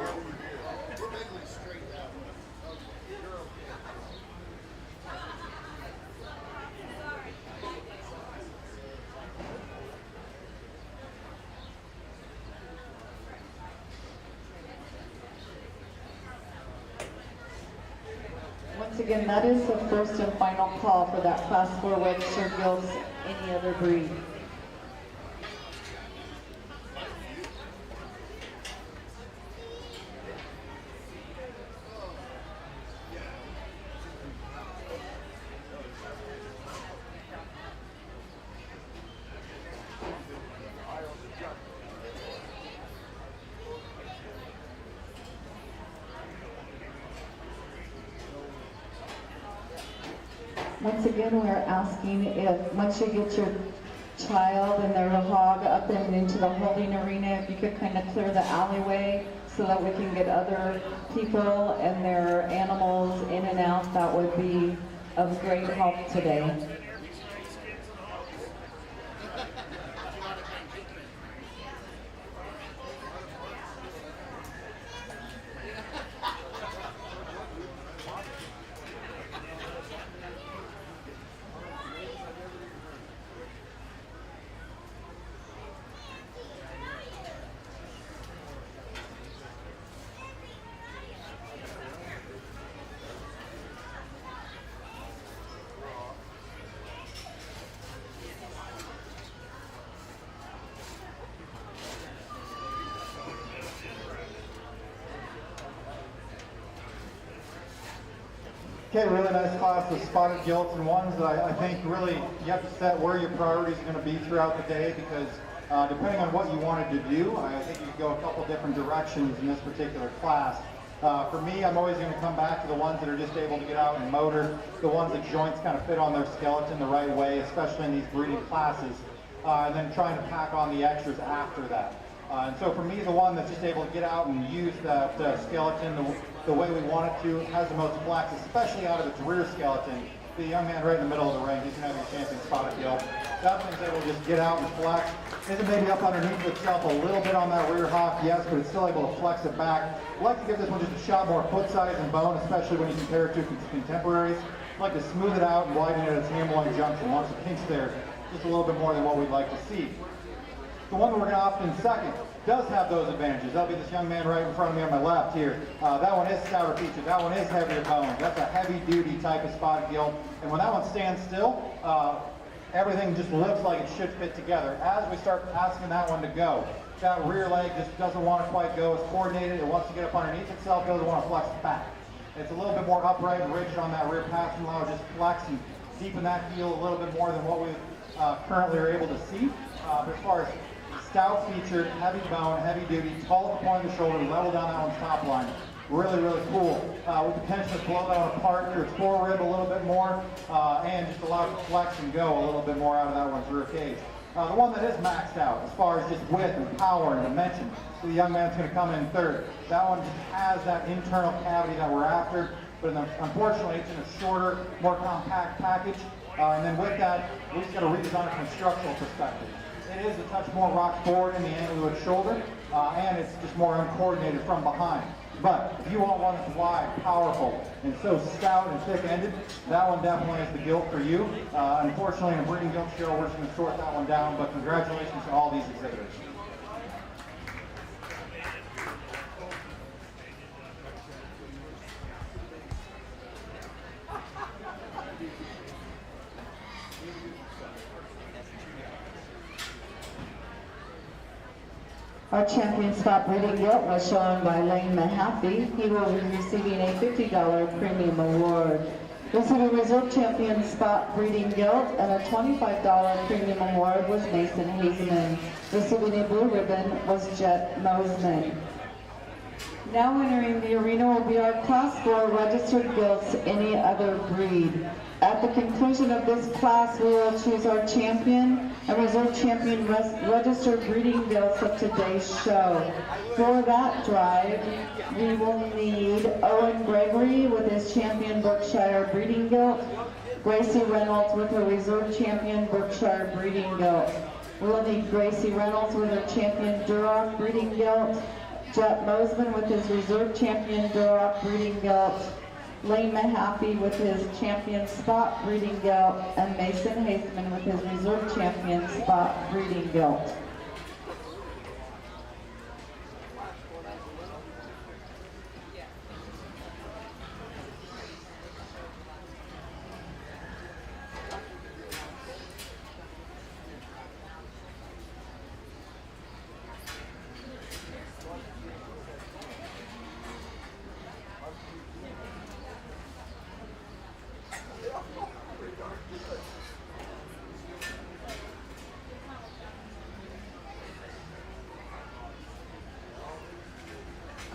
Once again, that is the first and final call for that Class 4 registered gilts, any other breed. Once again, we're asking if, once you get your child and their hog up and into the holding arena, if you could kind of clear the alleyway so that we can get other people and their animals in and out, that would be of great help today. Okay, really nice class of spotted gilts and ones that I think really you have to set where your priorities are going to be throughout the day, because depending on what you wanted to do, I think you could go a couple different directions in this particular class. For me, I'm always going to come back to the ones that are just able to get out and motor, the ones that joints kind of fit on their skeleton the right way, especially in these breeding classes, and then trying to pack on the extras after that. And so for me, the one that's just able to get out and use that skeleton the way we want it to, has the most flex, especially out of its rear skeleton, The young man right in the middle of the ring, he's going to have your champion spotted gill. That thing's able to just get out and flex. Isn't maybe up underneath itself a little bit on that rear hock, yes, but it's still able to flex it back. I'd like to give this one just a shot more foot size and bone, especially when you compare it to contemporaries. I'd like to smooth it out and widen it at its hammerline junction. Once it kinks there, just a little bit more than what we'd like to see. The one that we're going to opt in second does have those advantages. That'll be this young man right in front of me on my left here. That one is stouter featured. That one is heavier bone. That's a heavy-duty type of spotted gill. And when that one stands still, everything just looks like it should fit together. As we start asking that one to go, that rear leg just doesn't want to quite go as coordinated. It wants to get up underneath itself, doesn't want to flex back. It's a little bit more upright and rigid on that rear passing allow, just flex and deepen that heel a little bit more than what we currently are able to see. But as far as stout featured, heavy bone, heavy duty, tall at the point of the shoulder, level down that one's top line. Really, really cool. We potentially blow that one apart through its fore rib a little bit more and just allow it to flex and go a little bit more out of that one's rear cage. The one that is maxed out as far as just width and power and dimension, so the young man's going to come in third. That one just has that internal cavity that we're after, but unfortunately it's in a shorter, more compact package. And then with that, we just got to redesign it from a structural perspective. It is a touch more rock forward in the angle of its shoulder, and it's just more uncoordinated from behind. But if you want one that's wide, powerful, and so stout and thick-ended, that one definitely is the gilt for you. Unfortunately, in a breeding gilt show, we're just going to sort that one down, but congratulations to all these exhibitors. Our champion spot breeding gilt was shown by Lane Mahaffey. He will be receiving a $50 premium award. Receiving reserve champion spot breeding gilt and a $25 premium award was Mason Hazeman. Receiving a blue ribbon was Jet Mosman. Now entering the arena will be our Class 4 registered gilts, any other breed. At the conclusion of this class, we will choose our champion and reserve champion registered breeding gilts of today's show. For that drive, we will need Owen Gregory with his champion Berkshire breeding gilt, Gracie Reynolds with her reserve champion Berkshire breeding gilt. We will need Gracie Reynolds with her champion Duroc breeding gilt, Jet Mosman with his reserve champion Duroc breeding gilt, Lane Mahaffey with his champion spot breeding gilt, and Mason Haseman with his reserve champion spot breeding gilt.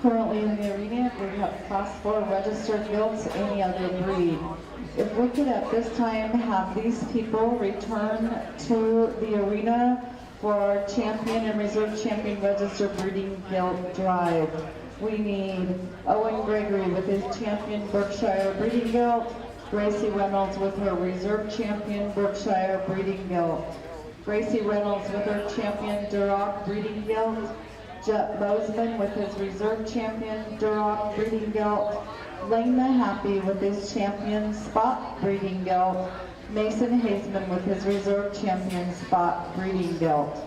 Currently in the arena, we have Class 4 registered gilts, any other breed. If we could at this time have these people return to the arena for our champion and reserve champion registered breeding gilt drive. We need Owen Gregory with his champion Berkshire breeding gilt, Gracie Reynolds with her reserve champion Berkshire breeding gilt, Gracie Reynolds with her champion Duroc breeding gilt, Jet Mosman with his reserve champion Duroc breeding gilt, Lane Mahaffey with his champion spot breeding gilt, Mason Haseman with his reserve champion spot breeding gilt.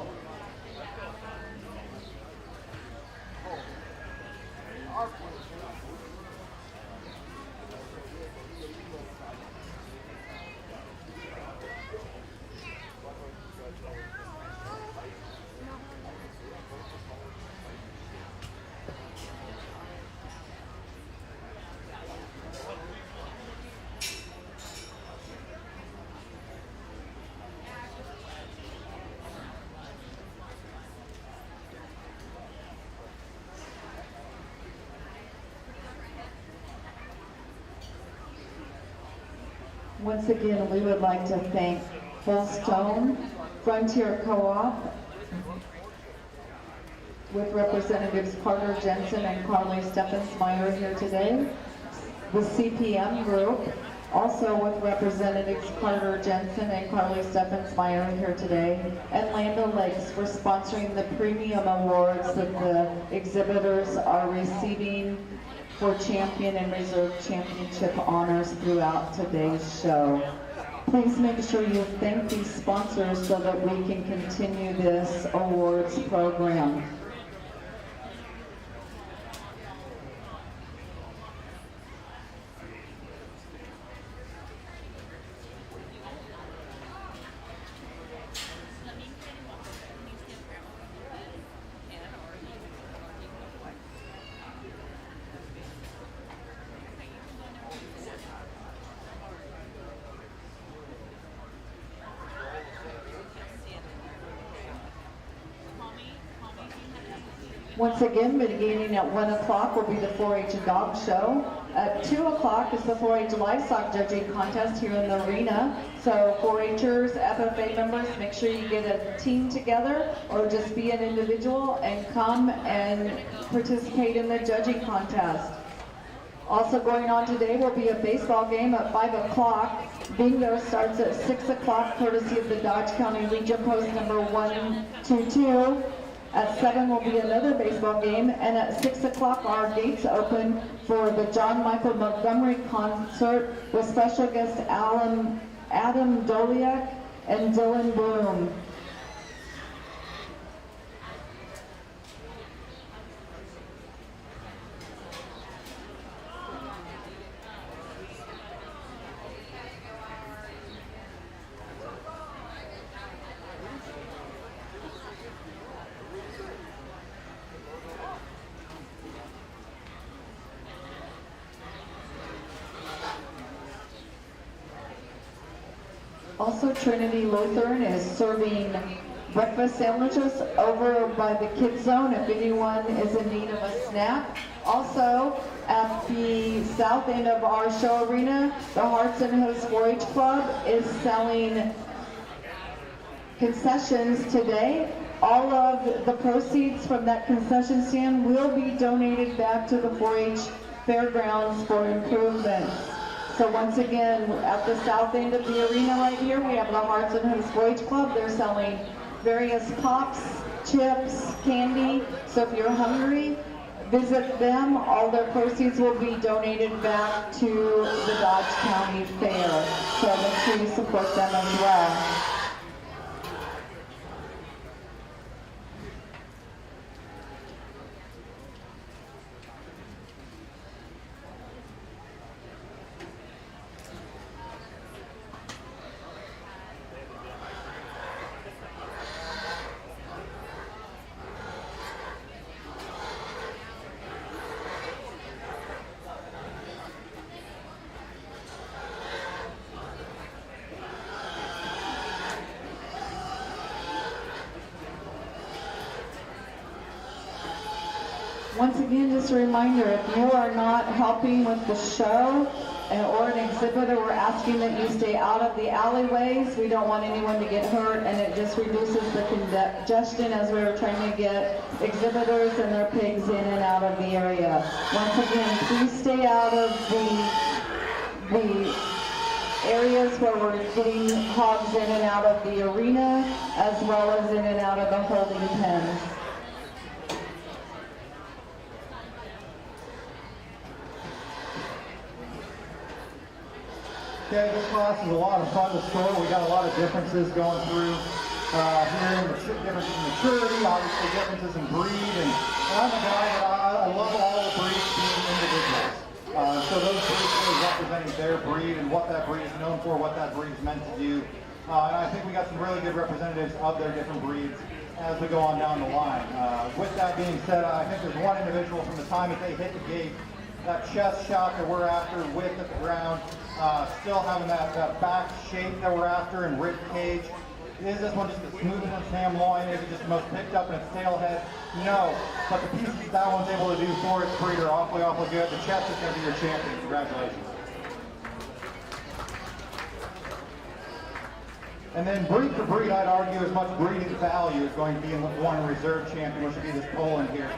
Once again, we would like to thank Full Stone, Frontier Co-op, with Representatives Carter Jensen and Carly Steffensmeyer here today, the CPM Group, Also with Representatives Carter Jensen and Carly Steffensmeyer here today, and Land O'Lakes for sponsoring the premium awards that the exhibitors are receiving for champion and reserve championship honors throughout today's show. Please make sure you thank these sponsors so that we can continue this awards program. Once again, beginning at 1 o'clock will be the 4-H dog show. At 2 o'clock is the 4-H livestock judging contest here in the arena. So 4-Hers, FFA members, make sure you get a team together or just be an individual and come and participate in the judging contest. Also going on today will be a baseball game at 5 o'clock. Bingo starts at 6 o'clock, courtesy of the Dodge County Legion Post number 122. At 7 will be another baseball game, and at 6 o'clock our gates open for the John Michael Montgomery concert with special guest Adam Doliak and Dylan Bloom. Also, Trinity Lutheran is serving breakfast sandwiches over by the kids zone if anyone is in need of a snack. Also, at the south end of our show arena, the Hearts and Hooves 4-H Club is selling concessions today. All of the proceeds from that concession stand will be donated back to the 4-H fairgrounds for improvements. So once again, at the south end of the arena right here, we have the Hearts and Hooves 4-H Club. They're selling various pops, chips, candy. So if you're hungry, visit them. All their proceeds will be donated back to the Dodge County Fair. So make sure you support them as well. Once again, just a reminder, if you are not helping with the show or an exhibitor, we're asking that you stay out of the alleyways. We don't want anyone to get hurt, and it just reduces the congestion as we were trying to get exhibitors and their pigs in and out of the area. Once again, please stay out of the areas where we're getting hogs in and out of the arena, as well as in and out of the holding pens. Okay, this class is a lot of fun to score. We got a lot of differences going through here, differences in maturity, obviously differences in breed, and I'm a guy that I love all the breeds being individuals. So those breeds really representing their breed and what that breed is known for, what that breed is meant to do. And I think we got some really good representatives of their different breeds as we go on down the line. With that being said, I think there's one individual from the time that they hit the gate, that chest shot that we're after, width at the ground, still having that back shape that we're after and rib cage. Is this one just the smoothest in its ham loin? Is it just the most picked up in its tail head? No, but the pieces that one's able to do for its breed are awfully good. The chest is going to be your champion. Congratulations. And then breed for breed, I'd argue as much breeding value is going to be in the one reserve champion, which would be this Poland here.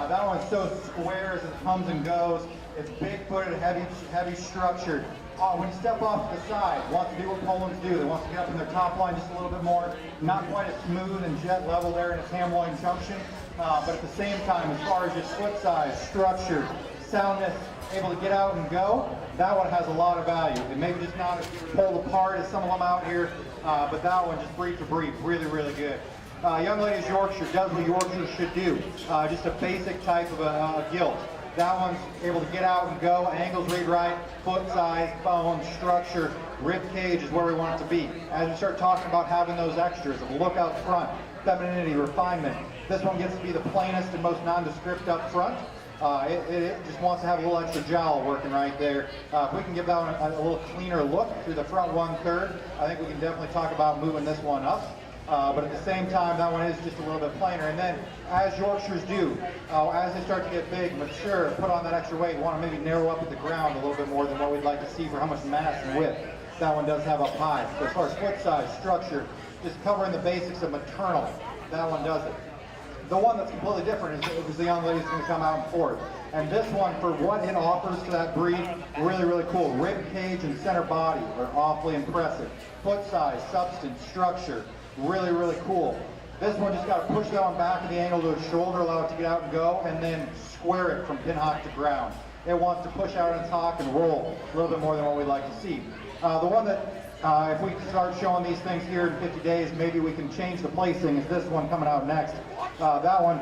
That one's so square as it comes and goes. It's big-footed, heavy structured. When you step off to the side, wants to do what Poland's do. They want to get up in their top line just a little bit more. Not quite as smooth and jet level there in its ham-loin junction, but at the same time, as far as just foot size, structure, soundness, able to get out and go, that one has a lot of value. It maybe just not as pulled apart as some of them out here, but that one just breed for breed, really, really good. Young lady's Yorkshire does what Yorkshire should do. Just a basic type of a gilt. That one's able to get out and go. Angles read right, foot size, bone, structure, rib cage is where we want it to be. As we start talking about having those extras of look out front, femininity, refinement, this one gets to be the plainest and most nondescript up front. It just wants to have a little extra jowl working right there. If we can give that one a little cleaner look through the front 1/3, I think we can definitely talk about moving this one up. But at the same time, that one is just a little bit plainer. And then, as Yorkshires do, as they start to get big, mature, put on that extra weight, want to maybe narrow up at the ground a little bit more than what we'd like to see for how much mass and width that one does have up high. So as far as foot size, structure, just covering the basics of maternal, that one does it. The one that's completely different is the young lady's going to come out in fourth. And this one, for what it offers to that breed, really, really cool. Rib cage and center body are awfully impressive. Foot size, substance, structure, really, really cool. This one just got to push that one back at the angle to its shoulder, allow it to get out and go, and then square it from pin hock to ground. It wants to push out on its hock and roll a little bit more than what we'd like to see. The one that, if we start showing these things here in 50 days, maybe we can change the placing, is this one coming out next. That one,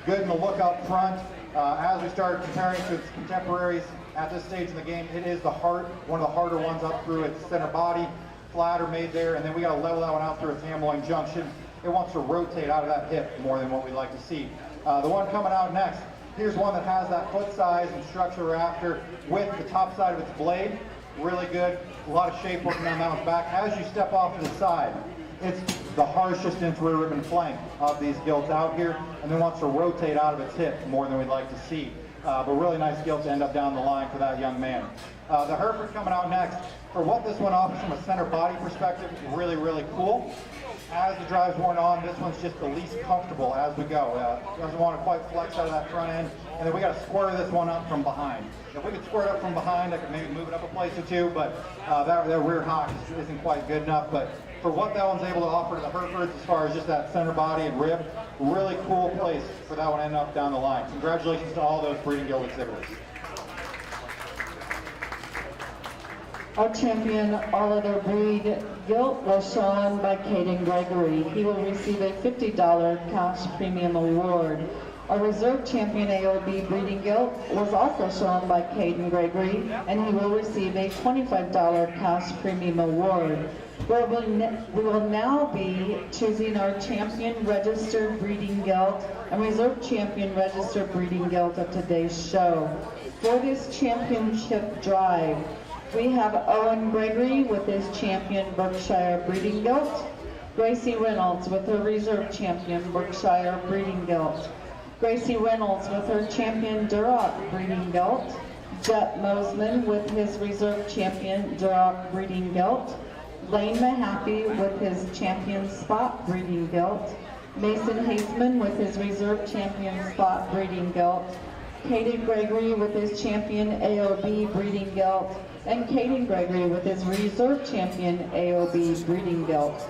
good in the look up front. As we start comparing to its contemporaries at this stage in the game, it is one of the harder ones up through its center body. Flatter made there, and then we got to level that one out through its ham-loin junction. It wants to rotate out of that hip more than what we'd like to see. The one coming out next, here's one that has that foot size and structure we're after with the top side of its blade. Really good. A lot of shape working on that one's back. As you step off to the side, it's the harshest interior ribbon flank of these gilts out here, and then wants to rotate out of its hip more than we'd like to see. But really nice gilt to end up down the line for that young man. The Hereford coming out next. For what this one offers from a center body perspective, really, really cool. As the drive's worn on, this one's just the least comfortable as we go. Doesn't want to quite flex out of that front end. And then we got to square this one up from behind. If we could square it up from behind, I could maybe move it up a place or two, but that rear hock isn't quite good enough. But for what that one's able to offer to the Herefords as far as just that center body and rib, really cool place for that one to end up down the line. Congratulations to all those breeding guild exhibitors. Our champion all other breed gilt was shown by Caden Gregory. He will receive a $50 cash premium award. Our reserve champion AOB breeding gilt was also shown by Caden Gregory, and he will receive a $25 cash premium award. We will now be choosing our champion registered breeding gilt and reserve champion registered breeding gilt of today's show. For this championship drive, we have Owen Gregory with his champion Berkshire breeding gilt, Gracie Reynolds with her reserve champion Berkshire breeding gilt, Gracie Reynolds with her champion Duroc breeding gilt, Jet Mosman with his reserve champion Duroc breeding gilt, Lane Mahaffey with his champion Spot breeding gilt, Mason Haseman with his reserve champion Spot breeding gilt, Caden Gregory with his champion AOB breeding gilt, and Caden Gregory with his reserve champion AOB breeding gilt.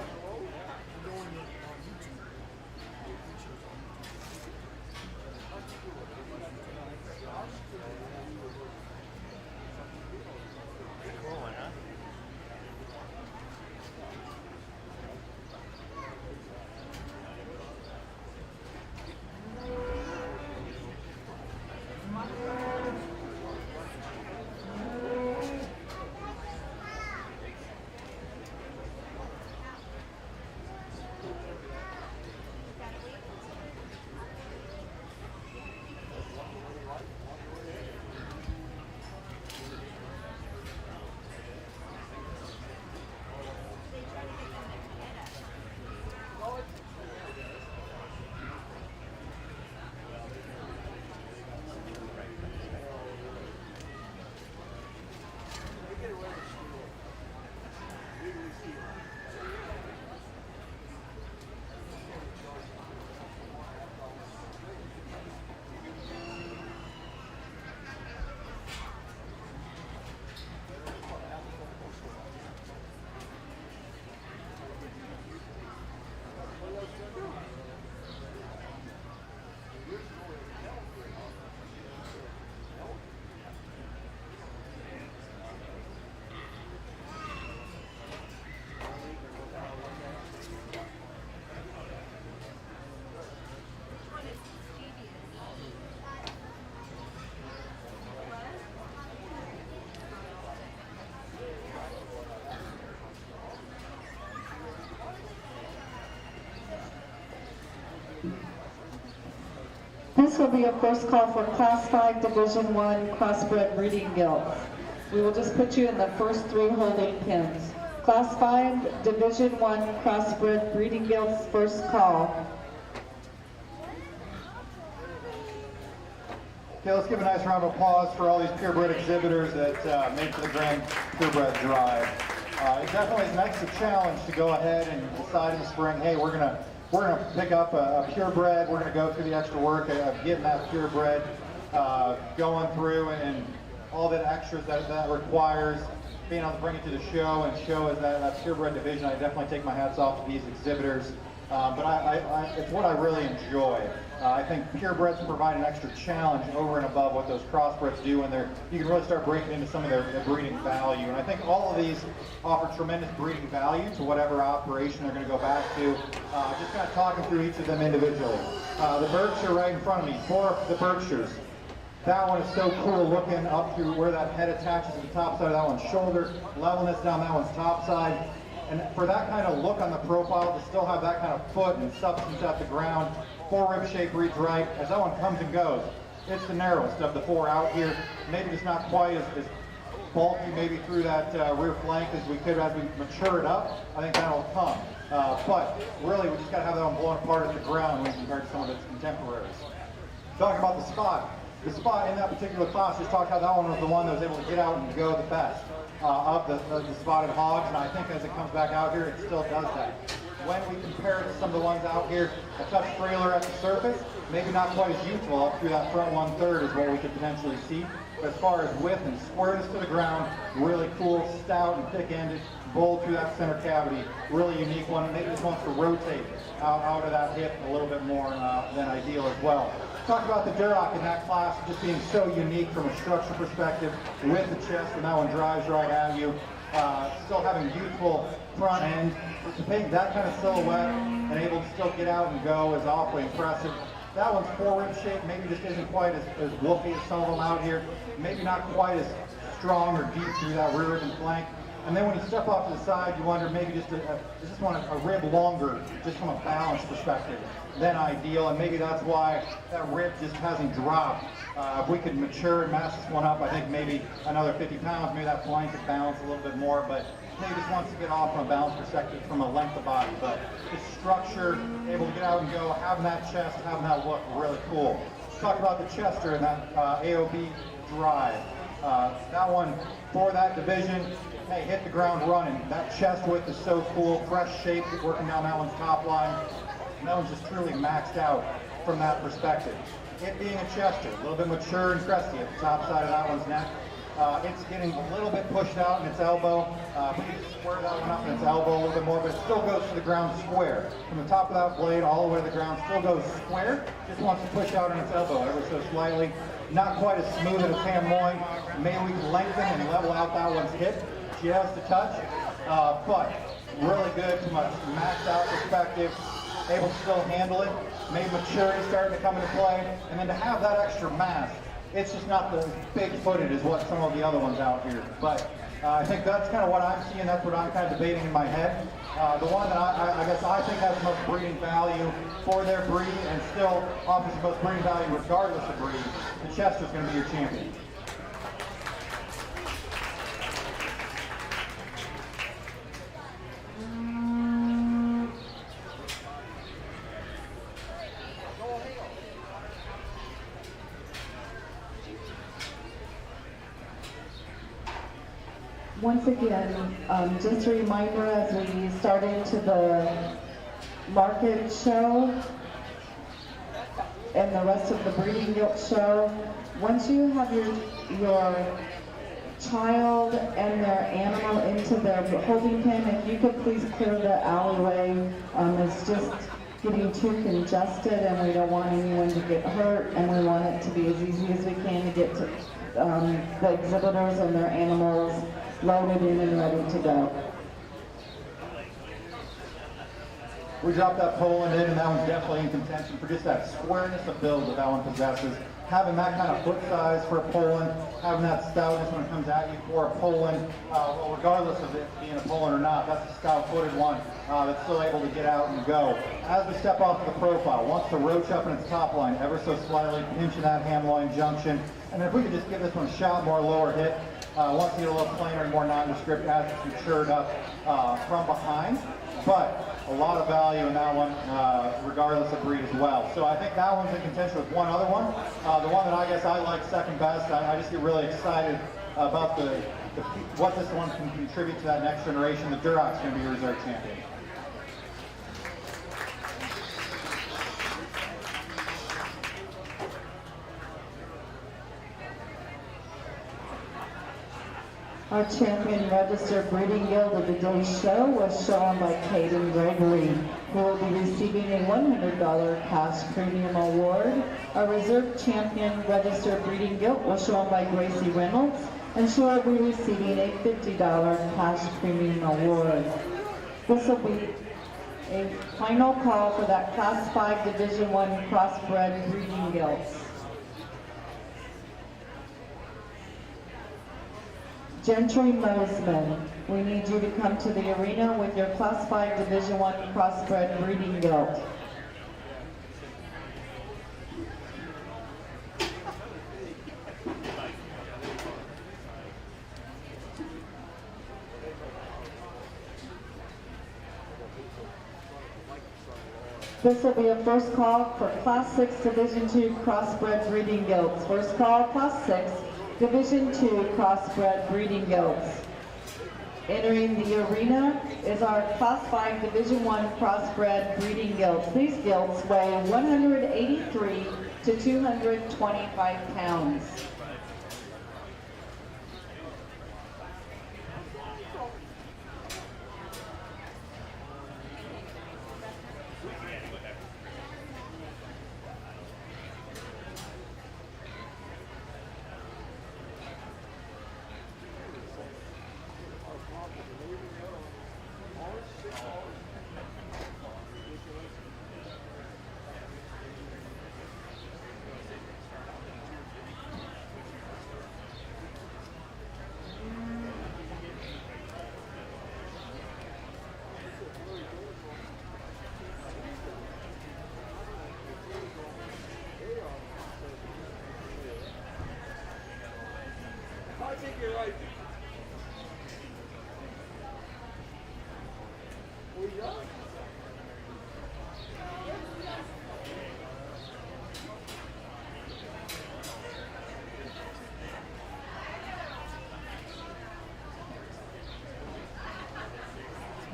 will be a first call for Class 5 Division 1 crossbred breeding gilts. We will just put you in the first 3 holding pins. Class 5 Division 1 crossbred breeding gilts, first call. Okay, let's give a nice round of applause for all these purebred exhibitors that made it to the Grand Purebred Drive. It definitely is an extra challenge to go ahead and decide in the spring, hey, we're gonna pick up a purebred. We're gonna go through the extra work of getting that purebred going through and all the extras that requires. Being able to bring it to the show and show as that purebred division, I definitely take my hats off to these exhibitors. But it's what I really enjoy. I think purebreds provide an extra challenge over and above what those crossbreds do, and you can really start breaking into some of their breeding value. And I think all of these offer tremendous breeding value to whatever operation they're going to go back to. Just kind of talking through each of them individually. The Berkshire right in front of me, 4 of the Berkshires. That one is so cool looking up through where that head attaches to the top side of that one's shoulder, levelness down that one's top side. And for that kind of look on the profile, to still have that kind of foot and substance at the ground, 4 rib shape reads right. As that one comes and goes, it's the narrowest of the 4 out here. Maybe just not quite as bulky maybe through that rear flank as we could as we mature it up. I think that'll come. But really, we just got to have that one blown apart at the ground when compared to some of its contemporaries. Talking about the spot. The spot in that particular class, just talked how that one was the one that was able to get out and go the best of the spotted hogs, and I think as it comes back out here, it still does that. When we compare it to some of the ones out here, a touch frailer at the surface, maybe not quite as youthful up through that front 1/3 is what we could potentially see. But as far as width and squareness to the ground, really cool, stout and thick-ended, bold through that center cavity, really unique one. Maybe just wants to rotate out of that hip a little bit more than ideal as well. Talk about the Duroc in that class just being so unique from a structure perspective with the chest, and that one drives right at you. Still having a youthful front end. To paint that kind of silhouette and able to still get out and go is awfully impressive. That one's 4 rib shape, maybe just isn't quite as woofy as some of them out here. Maybe not quite as strong or deep through that rear rib and flank. And then when you step off to the side, you wonder maybe just want a rib longer, just from a balance perspective, than ideal. And maybe that's why that rib just hasn't dropped. If we could mature and mass this one up, I think maybe another 50 pounds, maybe that flank could balance a little bit more. But maybe just wants to get off from a balance perspective from a length of body. But the structure, able to get out and go, having that chest, having that look, really cool. Let's talk about the Chester and that AOB drive. That one, for that division, hey, hit the ground running. That chest width is so cool, fresh shape working down that one's top line. And that one's just truly maxed out from that perspective. It being a Chester, a little bit mature and cresty at the top side of that one's neck. It's getting a little bit pushed out in its elbow. We need to square that one up in its elbow a little bit more, but it still goes to the ground square. From the top of that blade all the way to the ground, still goes square. Just wants to push out in its elbow ever so slightly. Not quite as smooth as ham loin. Maybe we can lengthen and level out that one's hip just a touch. But really good from a maxed out perspective. Able to still handle it. Maybe maturity starting to come into play. And then to have that extra mass, it's just not the big footed as what some of the other ones out here. But I think that's kind of what I'm seeing. That's what I'm kind of debating in my head. The one that I guess I think has the most breeding value for their breed and still offers the most breeding value regardless of breed, the Chester's going to be your champion. Once again, just a reminder as we start into the market show and the rest of the breeding gilt show, once you have your child and their animal into their holding pen, if you could please clear the alleyway. It's just getting too congested and we don't want anyone to get hurt, and we want it to be as easy as we can to get to the exhibitors and their animals loaded in and ready to go. We dropped that Poland in, and that one's definitely in contention for just that squareness of build that one possesses. having that kind of foot size for a Poland, having that stoutness when it comes at you for a Poland, well, regardless of it being a Poland or not, that's a stout-footed one that's still able to get out and go. As we step off of the profile, wants to roach up in its top line ever so slightly, pinching that ham-loin junction. And if we could just give this one a shot more lower hit, wants to get a little plainer and more nondescript as it's matured up from behind. But a lot of value in that one, regardless of breed as well. So I think that one's in contention with one other one. The one that I guess I like second best, I just get really excited about what this one can contribute to that next generation. The Duroc's going to be your reserve champion. Our champion registered breeding guild of the day show was shown by Caden Gregory, who will be receiving a $100 cash premium award. Our reserve champion registered breeding guild was shown by Gracie Reynolds, and she will be receiving a $50 cash premium award. This will be a final call for that Class 5 Division I crossbred breeding guilds. Gentry Mosman, we need you to come to the arena with your Class 5 Division I crossbred breeding guild. This will be a first call for Class 6 Division II crossbred breeding guilds. First call, Class 6 Division II crossbred breeding guilds. Entering the arena is our Class 5 Division I crossbred breeding guilds. These guilds weigh 183 to 225 pounds.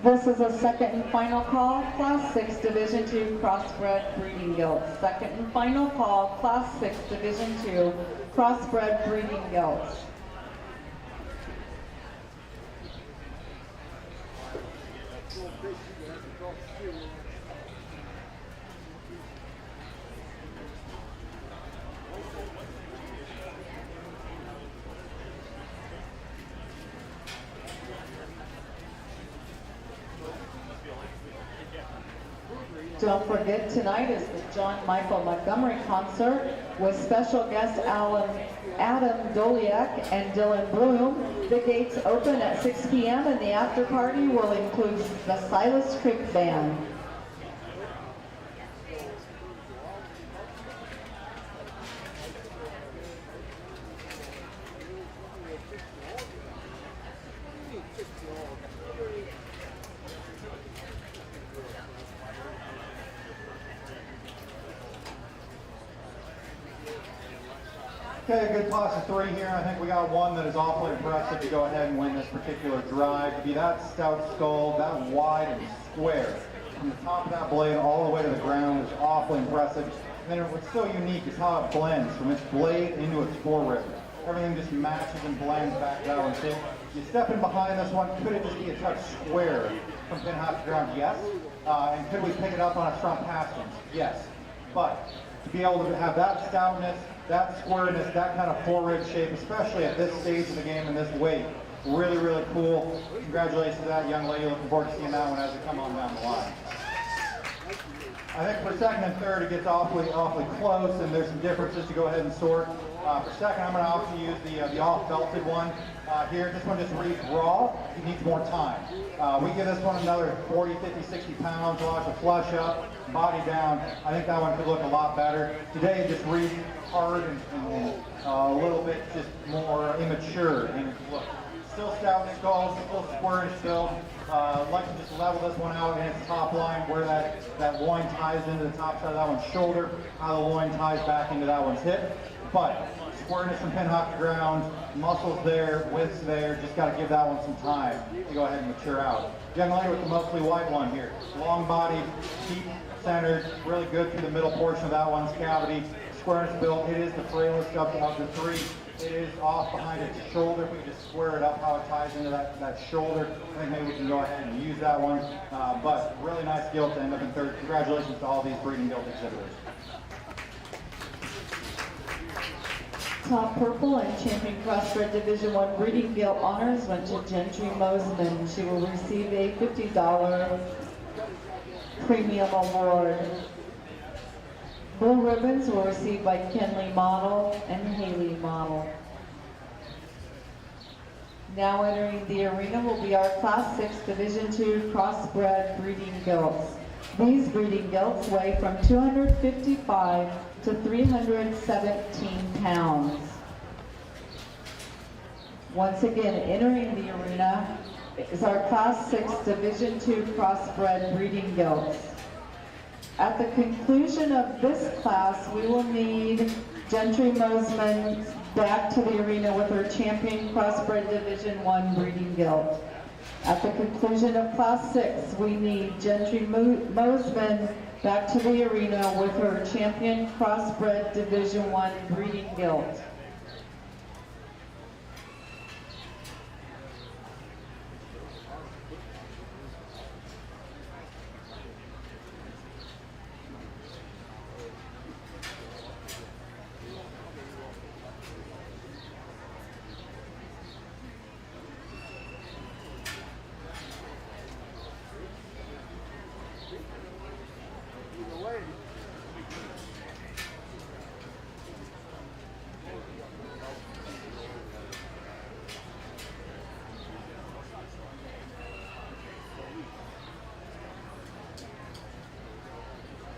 This is a second and final call, Class 6 Division II crossbred breeding guild. Second and final call, Class 6 Division II crossbred breeding guilds. Don't forget, tonight is the John Michael Montgomery concert with special guests Adam Doliak and Dylan Bloom. The gates open at 6 p.m. and the after party will include the Silas Creek Band. Okay, a good class of three here. I think we got one that is awfully impressive to go ahead and win this particular drive. To be that stout skull, that wide and square, from the top of that blade all the way to the ground is awfully impressive. And then what's so unique is how it blends from its blade into its forerib. Everything just matches and blends back down. So you step in behind this one, could it just be a touch square from pin half to ground? Yes. And could we pick it up on a strong pass one? Yes. But to be able to have that stoutness, that squareness, that kind of four-rib shape, especially at this stage of the game and this weight, really, really cool. Congratulations to that young lady. Looking forward to seeing that one as it comes on down the line. I think for second and third, it gets awfully close, and there's some differences to go ahead and sort. For second, I'm going to opt to use the off-belted one. Here, this one just reads raw. It needs more time. We give this one another 40, 50, 60 pounds. We'll have to flush up, body down. I think that one could look a lot better. Today, it just reads hard and a little bit just more immature in its look. Still stout in skull, still square in still. I'd like to just level this one out in its top line where that loin ties into the top side of that one's shoulder, how the loin ties back into that one's hip. But squareness from pin hock to ground, muscles there, width's there, just got to give that one some time to go ahead and mature out. Generally with the mostly white one here, long body, deep centered, really good through the middle portion of that one's cavity. Squareness built, it is the frailest of the three. It is off behind its shoulder. If we can just square it up how it ties into that shoulder, I think maybe we can go ahead and use that one. But really nice gilt to end up in third. Congratulations to all these breeding gilt exhibitors. Top purple and champion crossbred Division I breeding gilt honors went to Gentry Mosman. She will receive a $50 premium award. Blue ribbons were received by Kenley Model and Haley Model. Now entering the arena will be our Class 6 Division II crossbred breeding gilts. These breeding gilts weigh from 255 to 317 pounds. Once again, entering the arena is our Class 6 Division II crossbred breeding gilts. At the conclusion of this class, we will need Gentry Mosman back to the arena with her champion crossbred Division I breeding gilt. At the conclusion of Class 6, we need Gentry Mosman back to the arena with her champion crossbred Division I breeding gilt.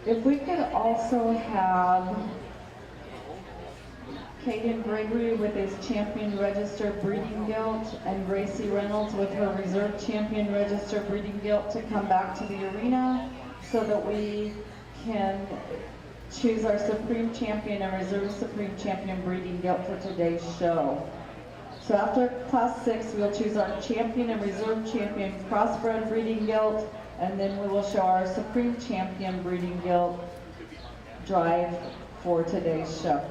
If we could also have Caden Gregory with his champion registered breeding gilt and Gracie Reynolds with her reserve champion registered breeding gilt to come back to the arena so that we can choose our supreme champion and reserve supreme champion breeding gilt for today's show. So after Class 6, we'll choose our champion and reserve champion crossbred breeding gilt, and then we will show our supreme champion breeding gilt drive for today's show.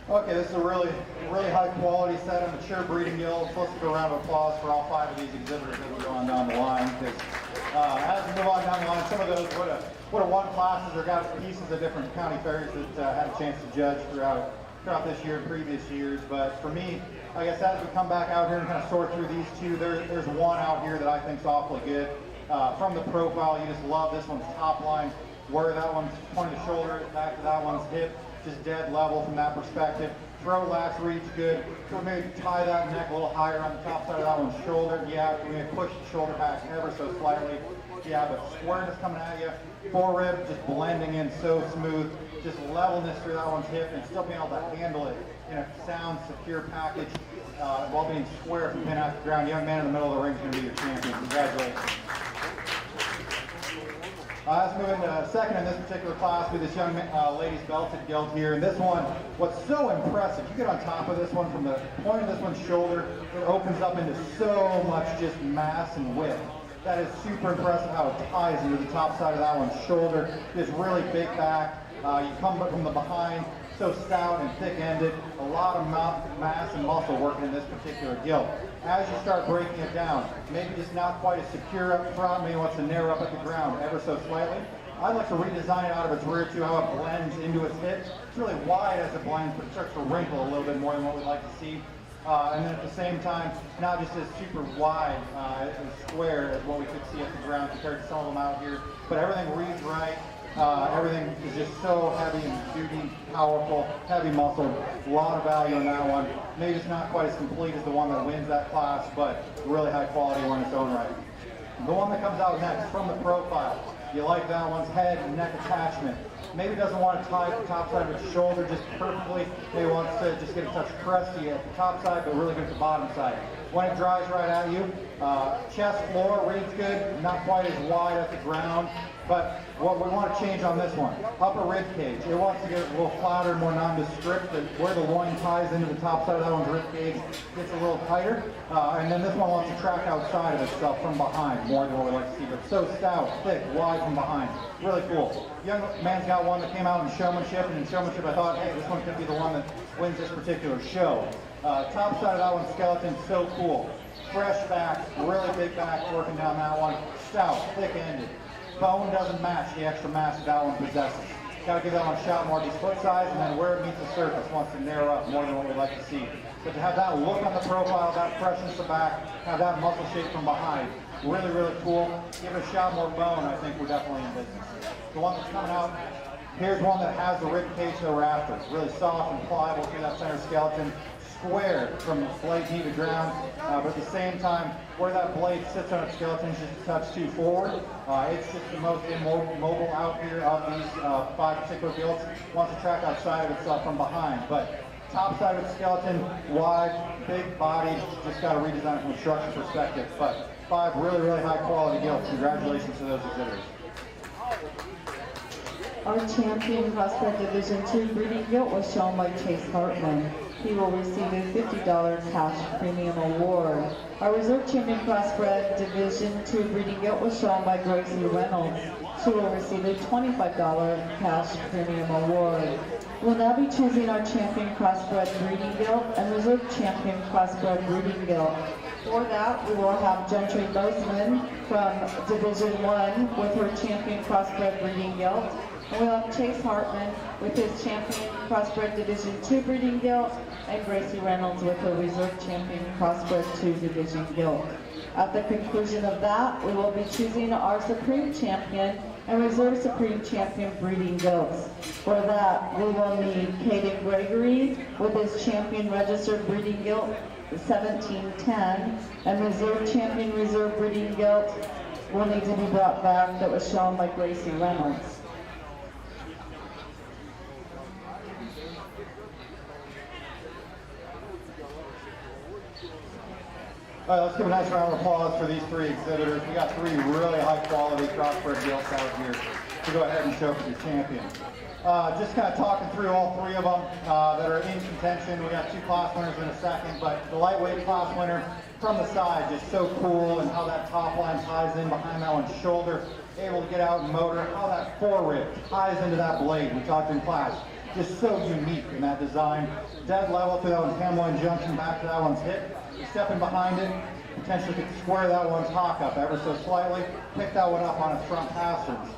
Okay, this is a really high quality set of mature breeding gills. Let's give a round of applause for all 5 of these exhibitors that we go on down the line. Because as we move on down the line, some of those would have won classes or got pieces of different county fairs that had a chance to judge throughout this year and previous years. But for me, like I said, as we come back out here and kind of sort through these two, there's one out here that I think is awfully good. From the profile, you just love this one's top line, where that one's pointing the shoulder back to that one's hip. Just dead level from that perspective. Throw last reach good. So maybe tie that neck a little higher on the top side of that one's shoulder. Yeah, we may push the shoulder back ever so slightly. Yeah, but squareness coming at you. Forerib just blending in so smooth. Just levelness through that one's hip and still being able to handle it in a sound, secure package while being square from pin out to ground. Young man in the middle of the ring is going to be your champion. Congratulations. Let's move into second in this particular class with this young lady's belted gilt here. And this one, what's so impressive, you get on top of this one from the point of this one's shoulder, it opens up into so much just mass and width. That is super impressive how it ties into the top side of that one's shoulder. This really big back. You come from the behind, so stout and thick-ended. A lot of mass and muscle working in this particular gilt. As you start breaking it down, maybe just not quite as secure up front, maybe wants to narrow up at the ground ever so slightly. I'd like to redesign it out of its rear too, how it blends into its hips. It's really wide as it blends, but it starts to wrinkle a little bit more than what we'd like to see. And then at the same time, not just as super wide and square as what we could see at the ground compared to some of them out here, but everything reads right. Everything is just so heavy and duty, powerful, heavy muscle. A lot of value in that one. Maybe it's not quite as complete as the one that wins that class, but really high quality one in its own right. The one that comes out next from the profile. You like that one's head and neck attachment. Maybe doesn't want to tie the top side of its shoulder just perfectly. Maybe wants to just get a touch crusty at the top side, but really good at the bottom side. When it drives right at you, chest floor reads good, not quite as wide at the ground. But what we want to change on this one, upper rib cage. It wants to get a little flatter, more nondescript. Where the loin ties into the top side of that one's rib cage gets a little tighter. And then this one wants to track outside of itself from behind, more than what we like to see. But so stout, thick, wide from behind. Really cool. Young man's got one that came out in showmanship, and in showmanship I thought, hey, this one could be the one that wins this particular show. Top side of that one's skeleton, so cool. Fresh back, really big back working down that one. Stout, thick-ended. Bone doesn't match the extra mass that one possesses. Got to give that one a shot more at these foot size, and then where it meets the surface wants to narrow up more than what we'd like to see. But to have that look on the profile, that freshness of back, have that muscle shape from behind, really, really cool. Give it a shot more bone, I think we're definitely in business. The one that's coming out, here's one that has the rib cage to the rafters. Really soft and pliable through that center skeleton. Square from blade knee to ground, but at the same time, where that blade sits on its skeleton is just a touch too forward. It's just the most immobile out here of these 5 particular gilts. Wants to track outside of itself from behind, but top side of its skeleton, wide, big body, just got to redesign it from a structure perspective. But 5 really, really high quality gilts. Congratulations to those exhibitors. Our champion prospect Division II breeding gilt was shown by Chase Hartman. He will receive a $50 cash premium award. Our reserve champion crossbred Division II breeding gilt was shown by Gracie Reynolds. She will receive a $25 cash premium award. We'll now be choosing our champion crossbred breeding gilt and reserve champion crossbred breeding gilt. For that, we will have Gentry Bozeman from Division I with her champion crossbred breeding gilt. And we'll have Chase Hartman with his champion crossbred Division II breeding gilt, and Gracie Reynolds with her reserve champion crossbred II division gilt. At the conclusion of that, we will be choosing our supreme champion and reserve supreme champion breeding gilts. For that, we will need Caden Gregory with his champion registered breeding gilt 1710, and reserve champion reserve breeding gilt will need to be brought back that was shown by Gracie Reynolds. All right, let's give a nice round of applause for these 3 exhibitors. We got 3 really high quality crossbred gilts out here to go ahead and show for your champion. Just kind of talking through all 3 of them that are in contention. We got 2 class winners in a second, but the lightweight class winner from the side, just so cool, and how that top line ties in behind that one's shoulder, able to get out and motor, how that forerib ties into that blade we talked in class. just so unique in that design. Dead level to that one's hamline junction, back to that one's hip. Stepping behind it, potentially could square that one's hock up ever so slightly, pick that one up on its front pasterns.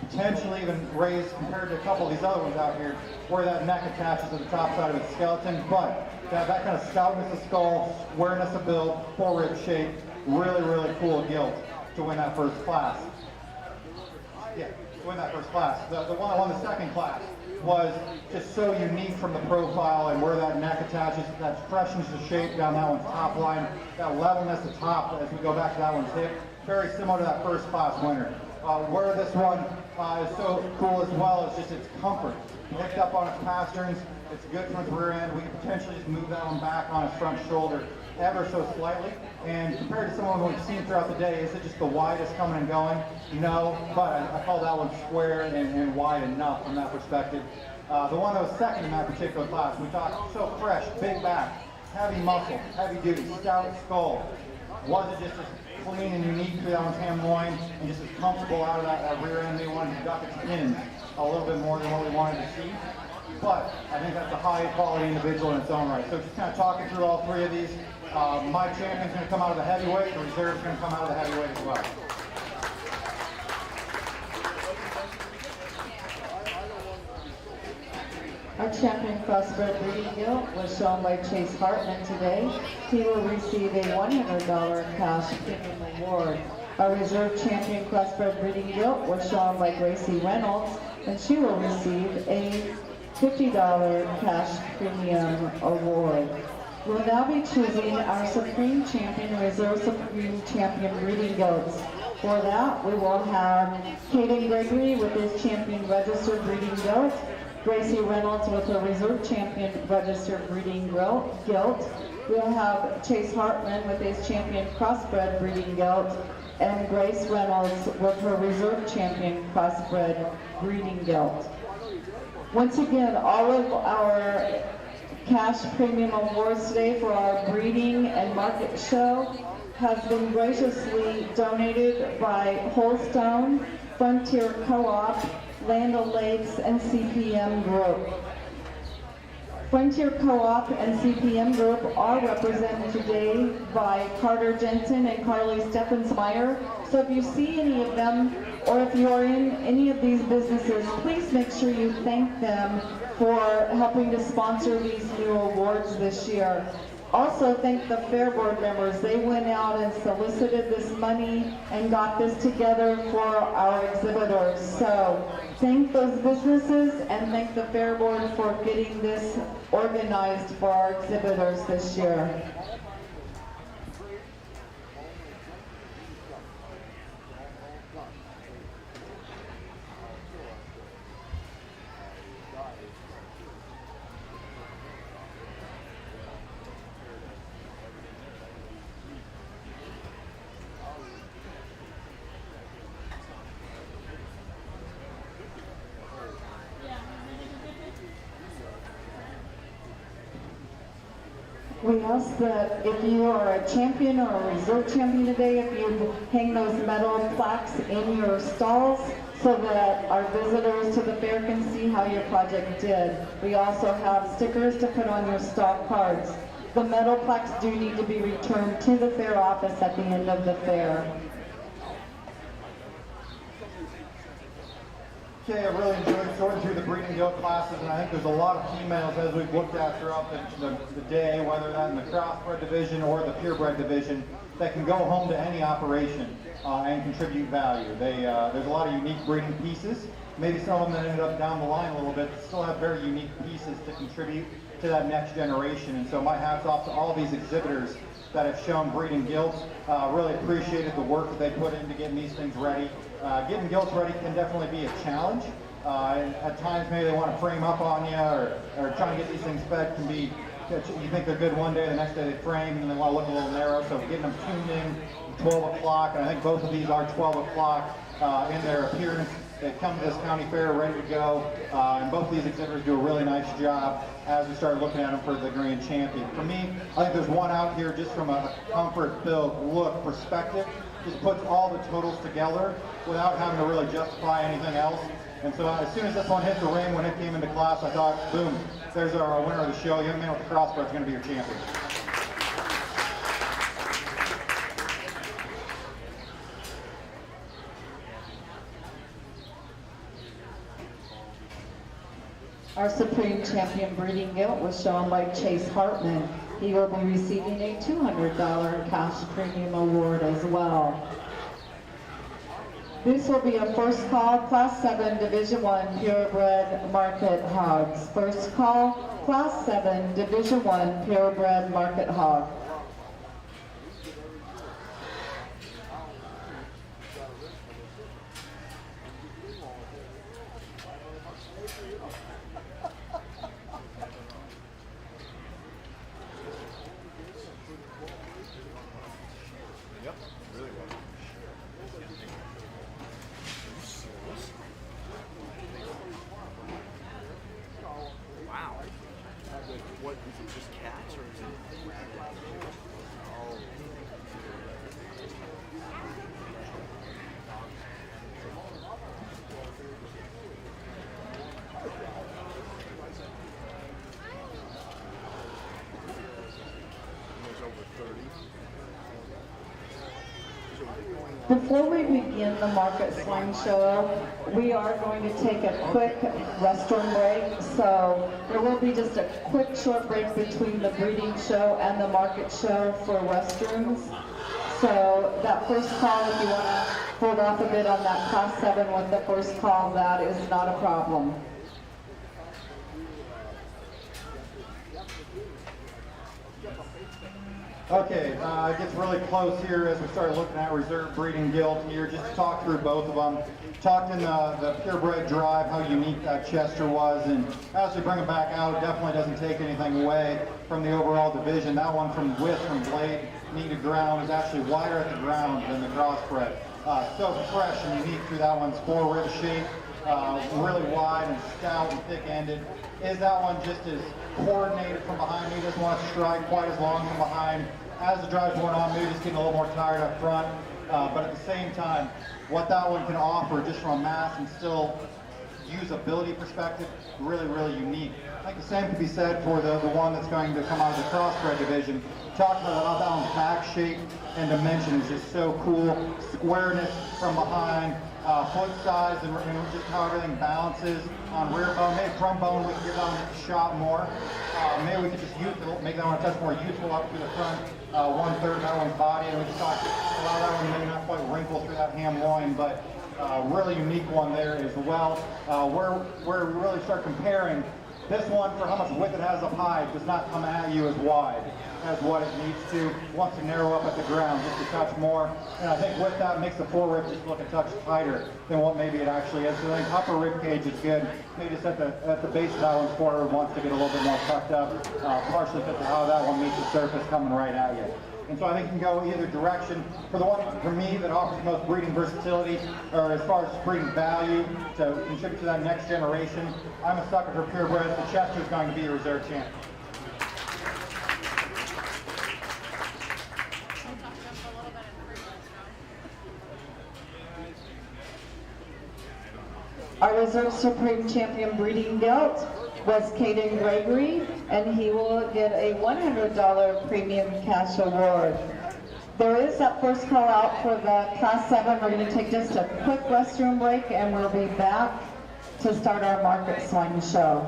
Potentially even raise compared to a couple of these other ones out here where that neck attaches to the top side of its skeleton, but that kind of stoutness of skull, squareness of build, full rib shape, really, really cool gilt to win that first class. Yeah, to win that first class. The one that won the second class was just so unique from the profile and where that neck attaches, that freshness of shape down that one's top line, that levelness at top as we go back to that one's hip, very similar to that first class winner. Where this one is so cool as well is just its comfort. Picked up on its pasterns, it's good from its rear end. We can potentially just move that one back on its front shoulder ever so slightly. And compared to some of them we've seen throughout the day, is it just the widest coming and going? No, but I call that one square and wide enough from that perspective. The one that was second in that particular class, we talked so fresh, big back, heavy muscle, heavy duty, stout skull. Was it just as clean and unique to that one's ham loin and just as comfortable out of that rear end? They wanted to duck its in a little bit more than what we wanted to see. But I think that's a high quality individual in its own right. So just kind of talking through all three of these. My champion's going to come out of the heavyweight. The reserve's going to come out of the heavyweight as well. Our champion crossbred breeding gilt was shown by Chase Hartman today. He will receive a $100 cash premium award. Our reserve champion crossbred breeding gilt was shown by Gracie Reynolds, and she will receive a $50 cash premium award. We'll now be choosing our Supreme Champion and Reserve Supreme Champion breeding gilts. For that, we will have Caden Gregory with his Champion Registered breeding gilt, Gracie Reynolds with her Reserve Champion Registered breeding gilt. We'll have Chase Hartman with his Champion Crossbred breeding gilt, and Grace Reynolds with her Reserve Champion Crossbred breeding gilt. Once again, all of our cash premium awards today for our breeding and market show has been graciously donated by Holstone, Frontier Co-op, Land O'Lakes, and CPM Group. Frontier Co-op and CPM Group are represented today by Carter Jensen and Carly Steffensmeyer. So if you see any of them, or if you are in any of these businesses, please make sure you thank them for helping to sponsor these new awards this year. Also thank the Fair Board members. They went out and solicited this money and got this together for our exhibitors. So thank those businesses and thank the Fair Board for getting this organized for our exhibitors this year. We ask that if you are a champion or a reserve champion today, if you hang those metal plaques in your stalls so that our visitors to the fair can see how your project did. We also have stickers to put on your stall cards. The metal plaques do need to be returned to the fair office at the end of the fair. Okay, I really enjoyed sorting through the breeding gilt classes, and I think there's a lot of females as we've looked at throughout the day, whether that in the crossbred division or the purebred division, that can go home to any operation and contribute value. There's a lot of unique breeding pieces. Maybe some of them that ended up down the line a little bit still have very unique pieces to contribute to that next generation. And so my hat's off to all these exhibitors that have shown breeding gilts. Really appreciated the work that they put into getting these things ready. Getting gilts ready can definitely be a challenge. At times maybe they want to frame up on you or trying to get these things fed can be, you think they're good one day, the next day they frame and they want to look a little narrow. So getting them tuned in 12 o'clock, and I think both of these are 12 o'clock in their appearance. They come to this county fair ready to go, and both of these exhibitors do a really nice job as we start looking at them for the grand champion. For me, I think there's one out here just from a comfort, build, look perspective. Just puts all the totals together without having to really justify anything else. And so as soon as this one hit the ring, when it came into class, I thought, boom, there's our winner of the show. Young man with the crossbar is going to be your champion. Our Supreme Champion Breeding Gilt was shown by Chase Hartman. He will be receiving a $200 cash premium award as well. This will be a first call, Class 7, Division 1 Purebred Market Hogs. First call, Class 7, Division 1 Purebred Market Hog. Yep, really well. Wow. What is it? Just cats or is it? Oh. There's over 30. Before we begin the Market Swine Show, we are going to take a quick restroom break. So there will be just a quick short break between the breeding show and the market show for restrooms. So that first call, if you want to hold off a bit on that Class 7 with the first call, that is not a problem. Okay, it gets really close here as we start looking at reserve breeding guild here. Just to talk through both of them. Talked in the purebred drive how unique that Chester was, and as we bring it back out, it definitely doesn't take anything away from the overall division. That one from width, from blade, knee to ground, is actually wider at the ground than the crossbred. So fresh and unique through that one's four-rib shape, really wide and stout and thick-ended. Is that one just as coordinated from behind me? Doesn't want to stride quite as long from behind. As the drive's going on, maybe just getting a little more tired up front. But at the same time, what that one can offer just from a mass and still usability perspective, really, really unique. I think the same could be said for the one that's going to come out of the crossbred division. Talking about that one's back shape and dimension is just so cool. Squareness from behind, foot size, and just how everything balances on rear bone. Maybe front bone, we can give that one a shot more. Maybe we could just make that one a touch more youthful up through the front, 1/3 of that one's body, and we just talk allow that one maybe not quite wrinkle through that ham loin, but really unique one there as well. Where we really start comparing, this one, for how much width it has up high, does not come at you as wide as what it needs to. Wants to narrow up at the ground just a touch more. And I think with that, makes the forerib just look a touch tighter than what maybe it actually is. So I think upper rib cage is good. Maybe just at the base of that one's forerib wants to get a little bit more tucked up, partially because of how that one meets the surface coming right at you. And so I think you can go either direction. For the one, for me, that offers the most breeding versatility, or as far as breeding value to contribute to that next generation, I'm a sucker for purebreds. The Chester's going to be a reserve champ. Our Reserve Supreme Champion Breeding Gilt was Caden Gregory, and he will get a $100 premium cash award. There is that first call out for the Class 7. We're going to take just a quick restroom break, and we'll be back to start our Market Swine Show.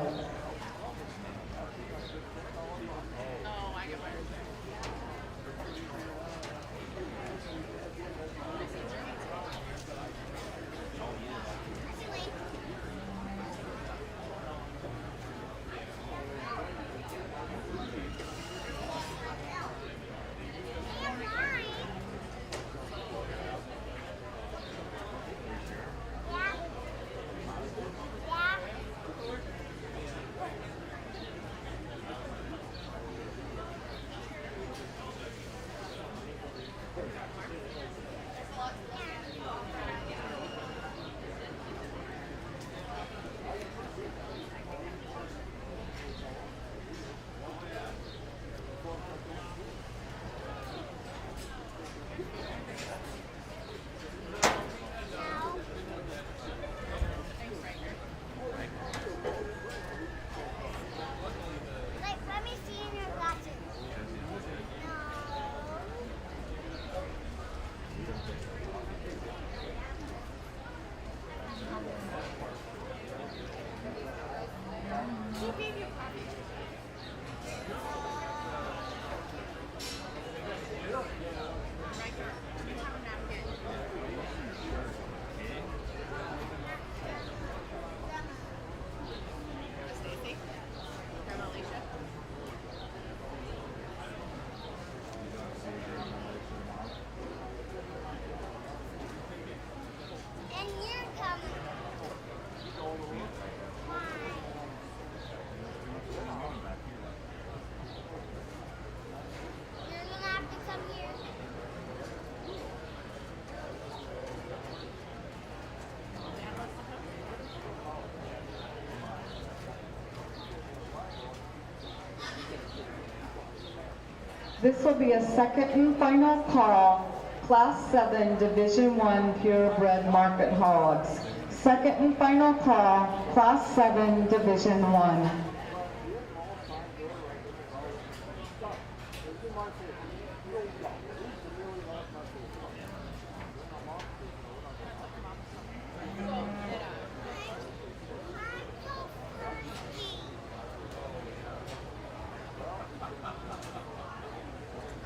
This will be a second and final call, Class 7, Division 1 purebred market hogs. Second and final call, Class 7, Division 1.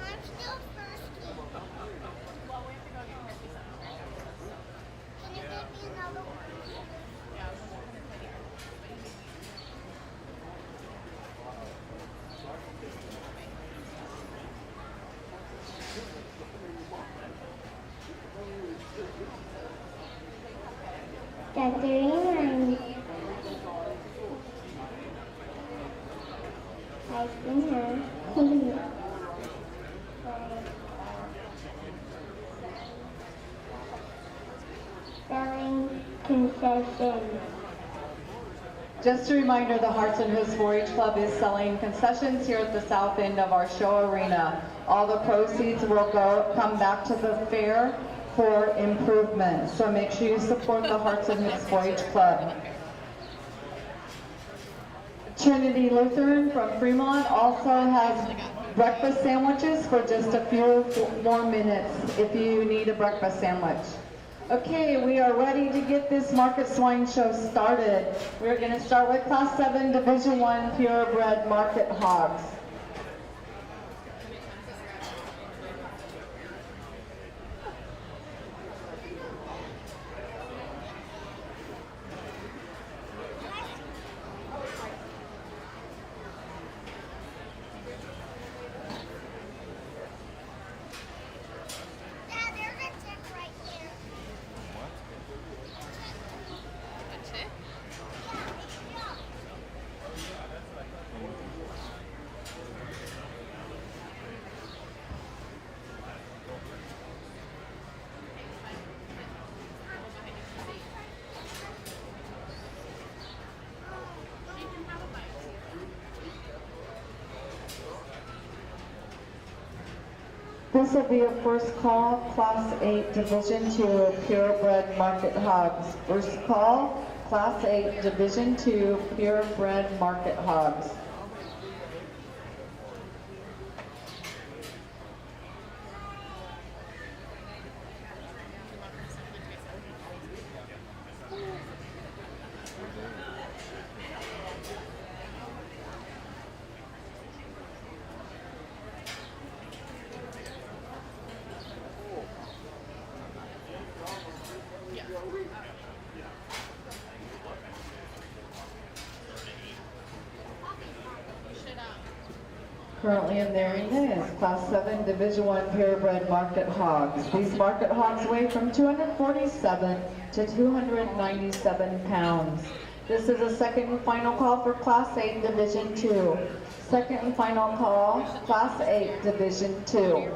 I'm still thirsty. Can you get me another one? Got 39. I see her. Selling concessions. Just a reminder, the Hearts and Hooves 4-H Club is selling concessions here at the south end of our show arena. All the proceeds will come back to the fair for improvement. So make sure you support the Hearts and Hooves 4-H Club. Trinity Lutheran from Fremont also has breakfast sandwiches for just a few more minutes if you need a breakfast sandwich. Okay, we are ready to get this Market Swine Show started. We're going to start with Class 7 Division 1 purebred market hogs. Dad, there's a tick right here. This will be a first call, Class 8 Division 2 purebred market hogs. First call, Class 8 Division 2 purebred market hogs. Currently in the arena is Class 7 Division 1 purebred market hogs. These market hogs weigh from 247 to 297 pounds. This is a second and final call for Class 8 Division 2. Second and final call, Class 8 Division 2.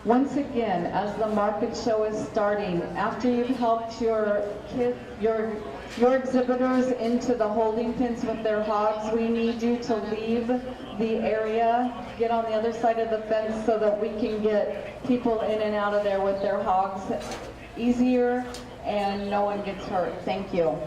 Once again, as the market show is starting, after you've helped your exhibitors into the holding pens with their hogs, we need you to leave the area, get on the other side of the fence so that we can get people in and out of there with their hogs easier and no one gets hurt. Thank you.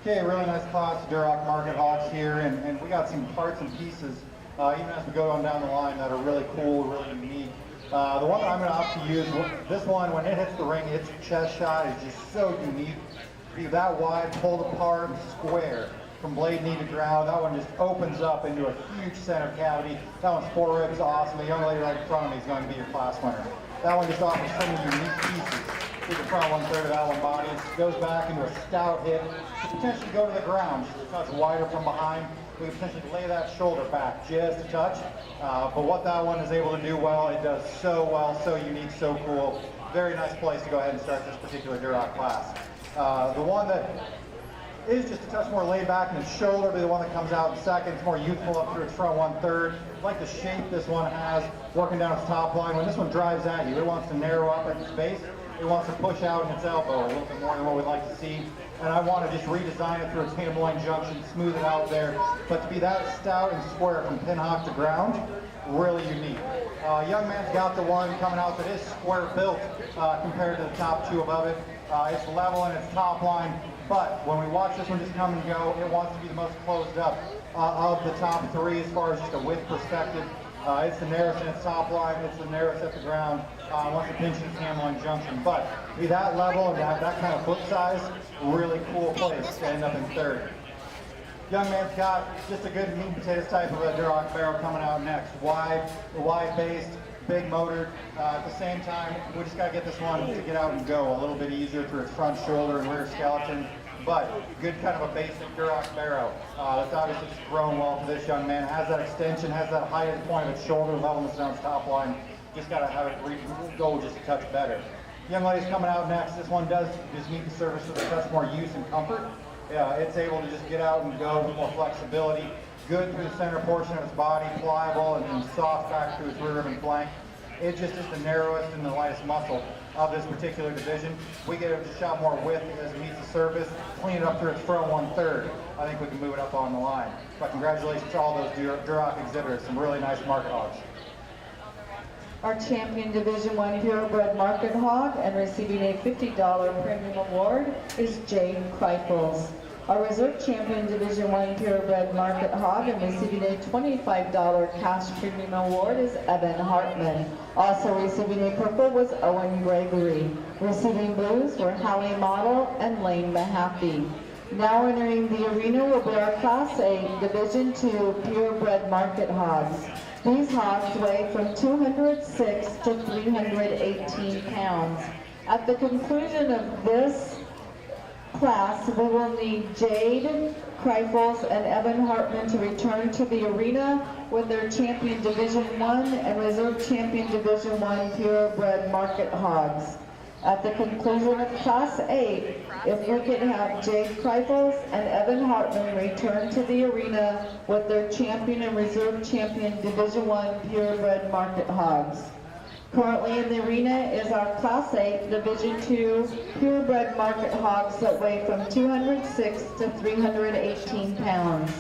Okay, really nice class of Duroc Market Hogs here, and we got some parts and pieces, even as we go on down the line, that are really cool, really unique. The one that I'm going to opt to use, this one, when it hits the ring, its chest shot is just so unique. Be that wide, pulled apart, and square from blade knee to ground. That one just opens up into a huge center cavity. That one's 4 ribs, awesome. The young lady right in front of me is going to be your class winner. That one just offers so many unique pieces. Through the front 1/3 of that one body. It goes back into a stout hip. Could potentially go to the ground just a touch wider from behind. We could potentially lay that shoulder back just a touch. But what that one is able to do well, it does so well, so unique, so cool. Very nice place to go ahead and start this particular Duroc class. The one that is just a touch more laid back in its shoulder will be the one that comes out in second. It's more youthful up through its front 1/3. I like the shape this one has, working down its top line. When this one drives at you, it wants to narrow up at its base. It wants to push out in its elbow a little bit more than what we'd like to see. And I want to just redesign it through its ham loin junction, smooth it out there. But to be that stout and square from pin hock to ground, really unique. Young man's got the one coming out that is square built compared to the top 2 above it. It's level in its top line, but when we watch this one just come and go, it wants to be the most closed up of the top 3 as far as just a width perspective. It's the narrowest in its top line, it's the narrowest at the ground, once it pinches its ham line junction. But to be that level and have that kind of foot size, really cool place to end up in 3rd. Young man's got just a good meat and potatoes type of a Duroc barrel coming out next. Wide based, big motored. At the same time, we just got to get this one to get out and go a little bit easier through its front shoulder and rear skeleton. But good kind of a basic Duroc barrow. That's obviously just grown well for this young man. It has that extension, has that height at the point of its shoulder, levelness down its top line. Just got to have it go just a touch better. Young lady's coming out next. This one does just meet the surface with a touch more use and comfort. It's able to just get out and go with more flexibility. Good through the center portion of its body, pliable and soft back through its rear rib and flank. It just is the narrowest and the lightest muscle of this particular division. We get it to shot more width as it meets the surface, clean it up through its front 1/3. I think we can move it up on the line. But congratulations to all those Duroc exhibitors, some really nice market hogs. Our champion Division 1 purebred market hog and receiving a $50 premium award is Jade Kreifels. Our reserve champion Division 1 purebred market hog and receiving a $25 cash premium award is Evan Hartman. Also receiving a purple was Owen Gregory. Receiving blues were Hallie Model and Lane Mahaffey. Now entering the arena will be our Class A Division 2 purebred market hogs. These hogs weigh from 206 to 318 pounds. At the conclusion of this class, we will need Jade Kreifels and Evan Hartman to return to the arena with their champion Division 1 and reserve champion Division 1 purebred market hogs. At the conclusion of Class 8, if we could have Jade Kreifels and Evan Hartman return to the arena with their champion and reserve champion Division 1 purebred market hogs. Currently in the arena is our Class 8 Division 2 purebred market hogs that weigh from 206 to 318 pounds.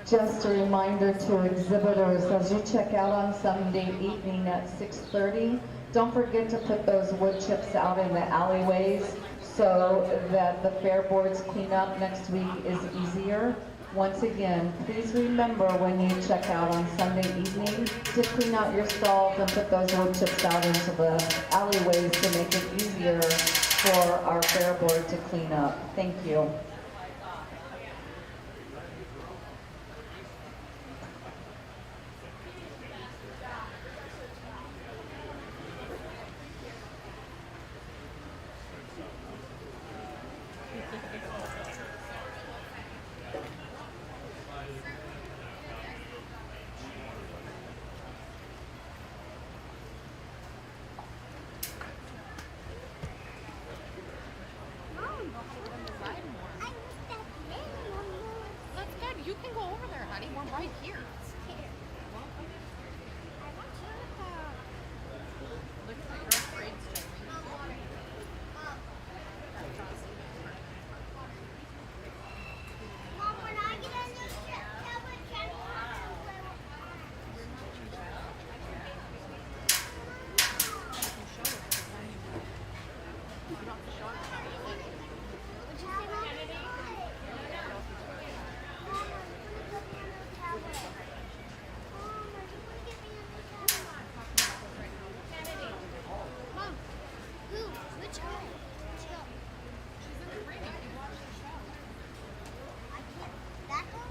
Just a reminder to exhibitors, as you check out on Sunday evening at 6:30, don't forget to put those wood chips out in the alleyways so that the fair board's cleanup next week is easier. Once again, please remember when you check out on Sunday evening to clean out your stalls and put those wood chips out into the alleyways to make it easier for our fair board to clean up. Thank you. That's good. You can go over there, honey. We're right here. Look at your upgrades, Jamie. Mom, when I get on this ship, tell me Jenny Mom, Who? Which one? she's in the ring. You watch the show. I can't. That one?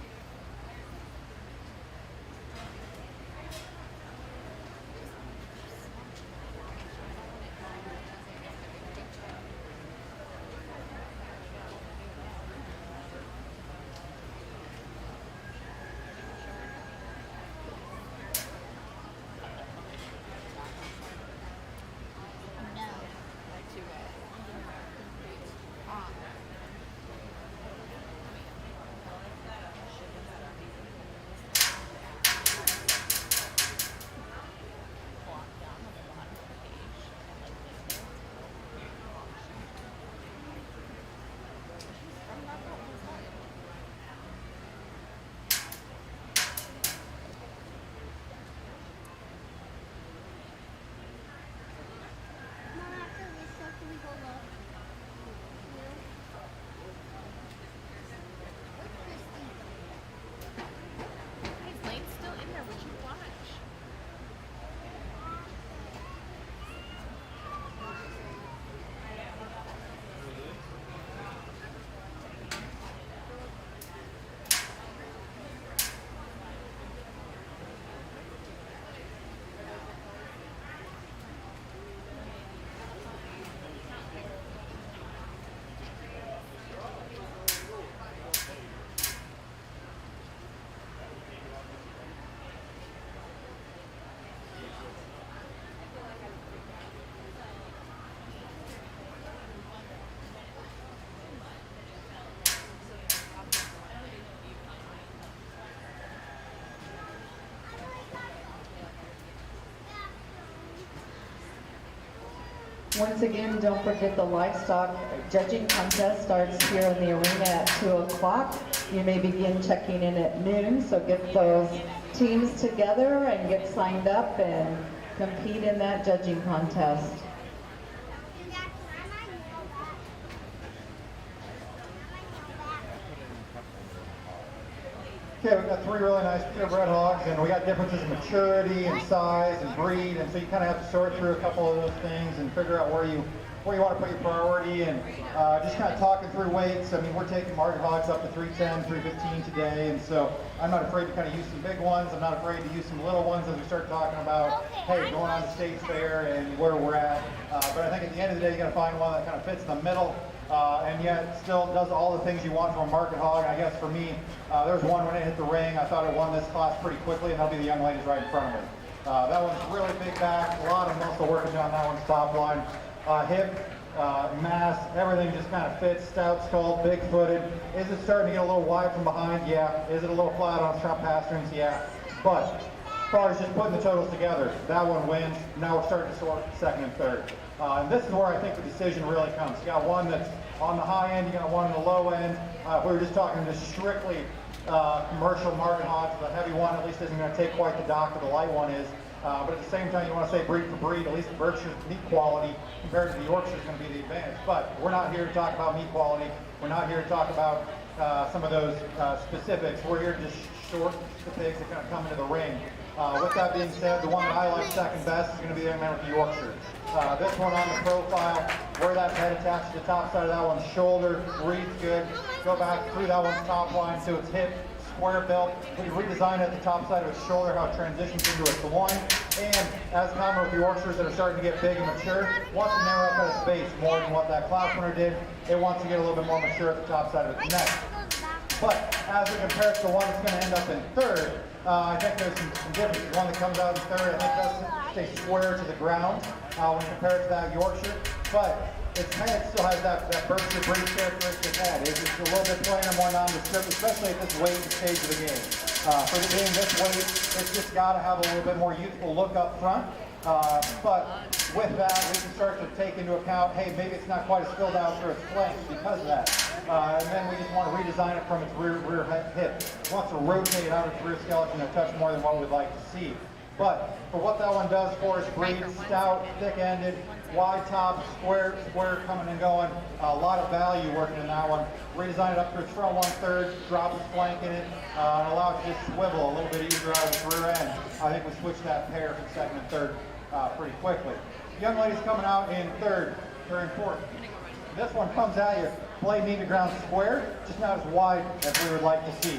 Mom, after this show, can we go look? Where's Christy? Hey, Lane's still in there. We should watch. Once again, don't forget the livestock judging contest starts here in the arena at 2 o'clock. You may begin checking in at noon, so get those teams together and get signed up and compete in that judging contest. And Dad, can I might know that? I might know that. Okay, we've got 3 really nice purebred hogs, and we got differences in maturity and size and breed, and so you kind of have to sort through a couple of those things and figure out where you want to put your priority, and just kind of talking through weights. I mean, we're taking market hogs up to 310, 315 today, and so I'm not afraid to kind of use some big ones. I'm not afraid to use some little ones as we start talking about, hey, going on to state fair and where we're at. But I think at the end of the day, you got to find one that kind of fits in the middle. And yet still does all the things you want from a market hog. And I guess for me, there was one when it hit the ring. I thought it won this class pretty quickly, and that'll be the young ladies right in front of me. That one's really big back, a lot of muscle working down that one's top line. Hip, mass, everything just kind of fits. Stout skull, big footed. Is it starting to get a little wide from behind? Yeah. Is it a little flat on front pasterns? Yeah. But as far as just putting the totals together, that one wins. Now we're starting to sort second and third. And this is where I think the decision really comes. You got one that's on the high end, you got one on the low end. If we were just talking just strictly commercial market hogs, the heavy one at least isn't going to take quite the dock that the light one is. But at the same time, you want to say breed for breed, at least the Berkshire's meat quality compared to the Yorkshire is going to be the advantage. But we're not here to talk about meat quality. We're not here to talk about some of those specifics. We're here to just short the pigs that kind of come into the ring. With that being said, the one that I like second best is going to be the young man with the Yorkshire. This one on the profile, where that head attached to the top side of that one's shoulder, reads good. Go back through that one's top line to its hip, square built. We redesign it at the top side of its shoulder, how it transitions into its loin. And as common with the Yorkshires that are starting to get big and mature, wants to narrow up at its base more than what that class winner did. It wants to get a little bit more mature at the top side of its neck. But as it compares to the one that's going to end up in third, I think there's some differences. The one that comes out in third, I think does stay square to the ground when compared to that Yorkshire. But its head still has that Berkshire breed characteristic head. It's a little bit plainer, more nondescript, especially at this weight and stage of the game. For it being this weight, it's just got to have a little bit more youthful look up front. But with that, we can start to take into account, hey, maybe it's not quite as filled out for its flanks because of that. And then we just want to redesign it from its rear hip. It wants to rotate out its rear skeleton a touch more than what we'd like to see. But for what that one does for us, breed, stout, thick-ended, wide top, square coming and going, a lot of value working in that one. Redesign it up to its front 1/3, drop its flank in it, and allow it to just swivel a little bit easier out of its rear end. I think we switched that pair from second and third pretty quickly. Young ladies coming out in third, very important. This one comes at you, blade knee to ground square, just not as wide as we would like to see.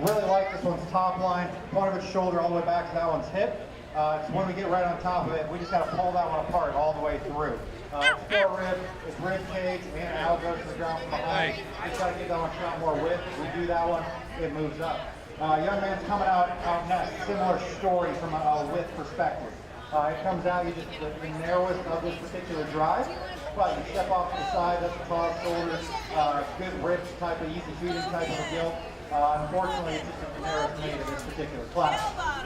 Really like this one's top line, point of its shoulder all the way back to that one's hip. So when we get right on top of it, we just got to pull that one apart all the way through. It's forerib, it's rib cage, and elbow to the ground from behind. Just got to get that one shot more width. If we do that one, it moves up. Young man's coming out next. Similar story from a width perspective. It comes out, you just the narrowest of this particular drive. But you step off to the side, that's the cross shoulders, good ribs type of easy feeding type of a gilt. Unfortunately, it's just the narrowest made of this particular class.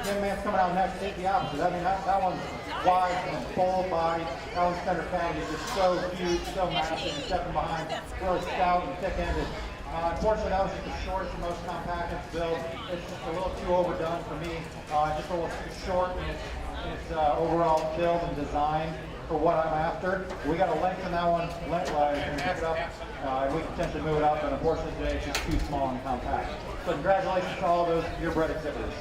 Young man's coming out next, take the opposite. I mean, that one's wide and full body. That one's center cavity is just so huge, so massive, and stepping behind, really stout and thick-ended. Unfortunately, that was just the shortest and most compact build. It's just a little too overdone for me. Just a little too short in its overall build and design for what I'm after. We got to lengthen that one, and pick it up, and we can potentially move it up, but unfortunately today it's just too small and compact. So congratulations to all those purebred exhibitors.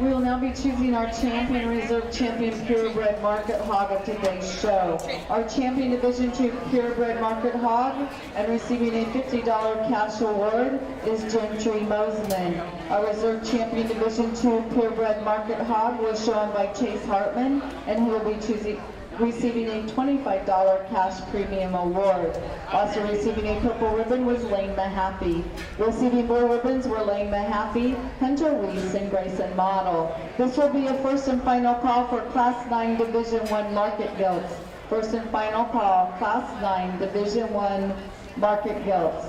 We will now be choosing our champion reserve champion purebred market hog of today's show. Our champion Division II purebred market hog and receiving a $50 cash award is Gentry Mosman. Our reserve champion Division II purebred market hog was shown by Chase Hartman, and he will be receiving a $25 cash premium award. Also receiving a purple ribbon was Lane Mahaffey. Receiving blue ribbons were Lane Mahaffey, Hunter Weiss, and Grayson Model. This will be a first and final call for Class 9 Division I market gilts. First and final call, Class 9 Division I market gilts.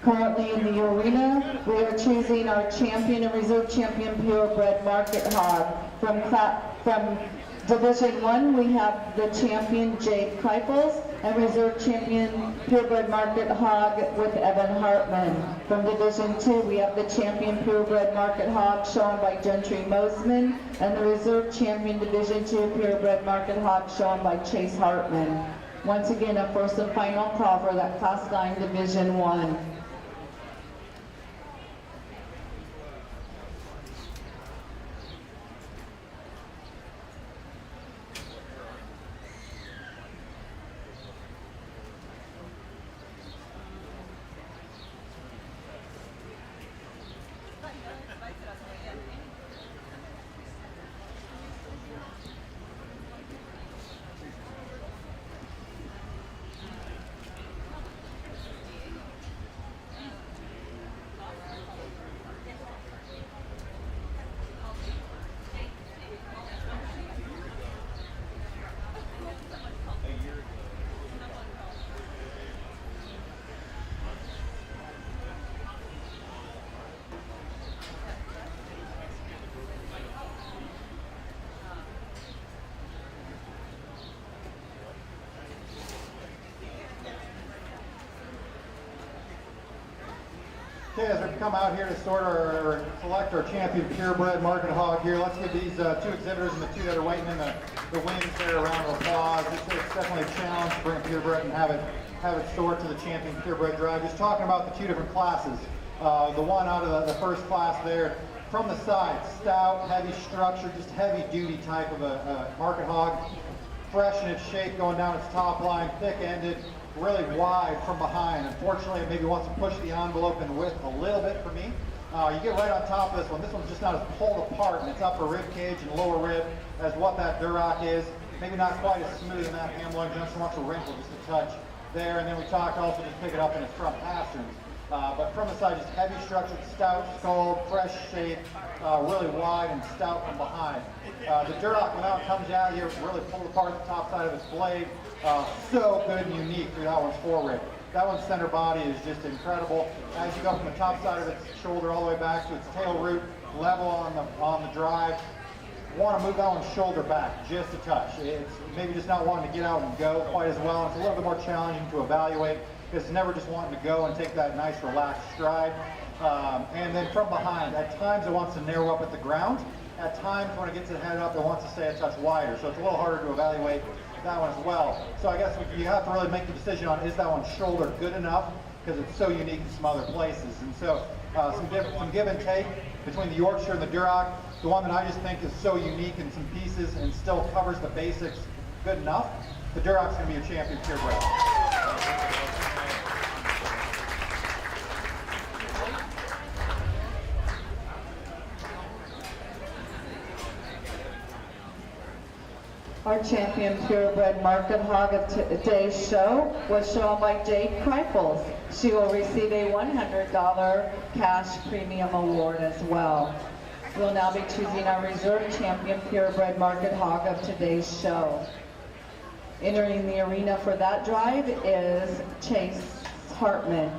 Currently in the arena, we are choosing our champion and reserve champion purebred market hog. From Division 1, we have the champion Jade Kreifels and reserve champion purebred market hog with Evan Hartman. From Division 2, we have the champion purebred market hog shown by Gentry Mosman and the reserve champion Division 2 purebred market hog shown by Chase Hartman. Once again, a first and final call for that Class 9 Division 1. Okay, as we come out here to sort or select our champion purebred market hog here, let's give these two exhibitors and the two that are waiting in the wings there a round of applause. It's definitely a challenge to bring a purebred and have it sort to the champion purebred drive. Just talking about the two different classes. The one out of the first class there, from the side, stout, heavy structure, just heavy duty type of a market hog. Fresh in its shape, going down its top line, thick-ended, really wide from behind. Unfortunately, it maybe wants to push the envelope in width a little bit for me. You get right on top of this one. This one's just not as pulled apart in its upper rib cage and lower rib as what that Duroc is. Maybe not quite as smooth in that ham loin junction. Wants to wrinkle just a touch there. And then we talked also just pick it up in its front pasterns. But from the side, just heavy structured, stout, skull, fresh shape, really wide and stout from behind. The Duroc, when that one comes out here, really pulled apart the top side of its blade. So good and unique through that one's forerib. That one's center body is just incredible. As you go from the top side of its shoulder all the way back to its tail root, level on the drive, want to move that one's shoulder back just a touch. It's maybe just not wanting to get out and go quite as well. It's a little bit more challenging to evaluate. It's never just wanting to go and take that nice relaxed stride. And then from behind, at times it wants to narrow up at the ground. At times when it gets its head up, it wants to stay a touch wider. So it's a little harder to evaluate that one as well. So I guess you have to really make the decision on, is that one's shoulder good enough? Because it's so unique in some other places. And so some give and take between the Yorkshire and the Duroc. The one that I just think is so unique in some pieces and still covers the basics good enough, the Duroc's going to be your champion purebred. Our champion purebred market hog of today's show was shown by Jade Kreifels. She will receive a $100 cash premium award as well. We'll now be choosing our reserve champion purebred market hog of today's show. Entering the arena for that drive is Chase Hartman.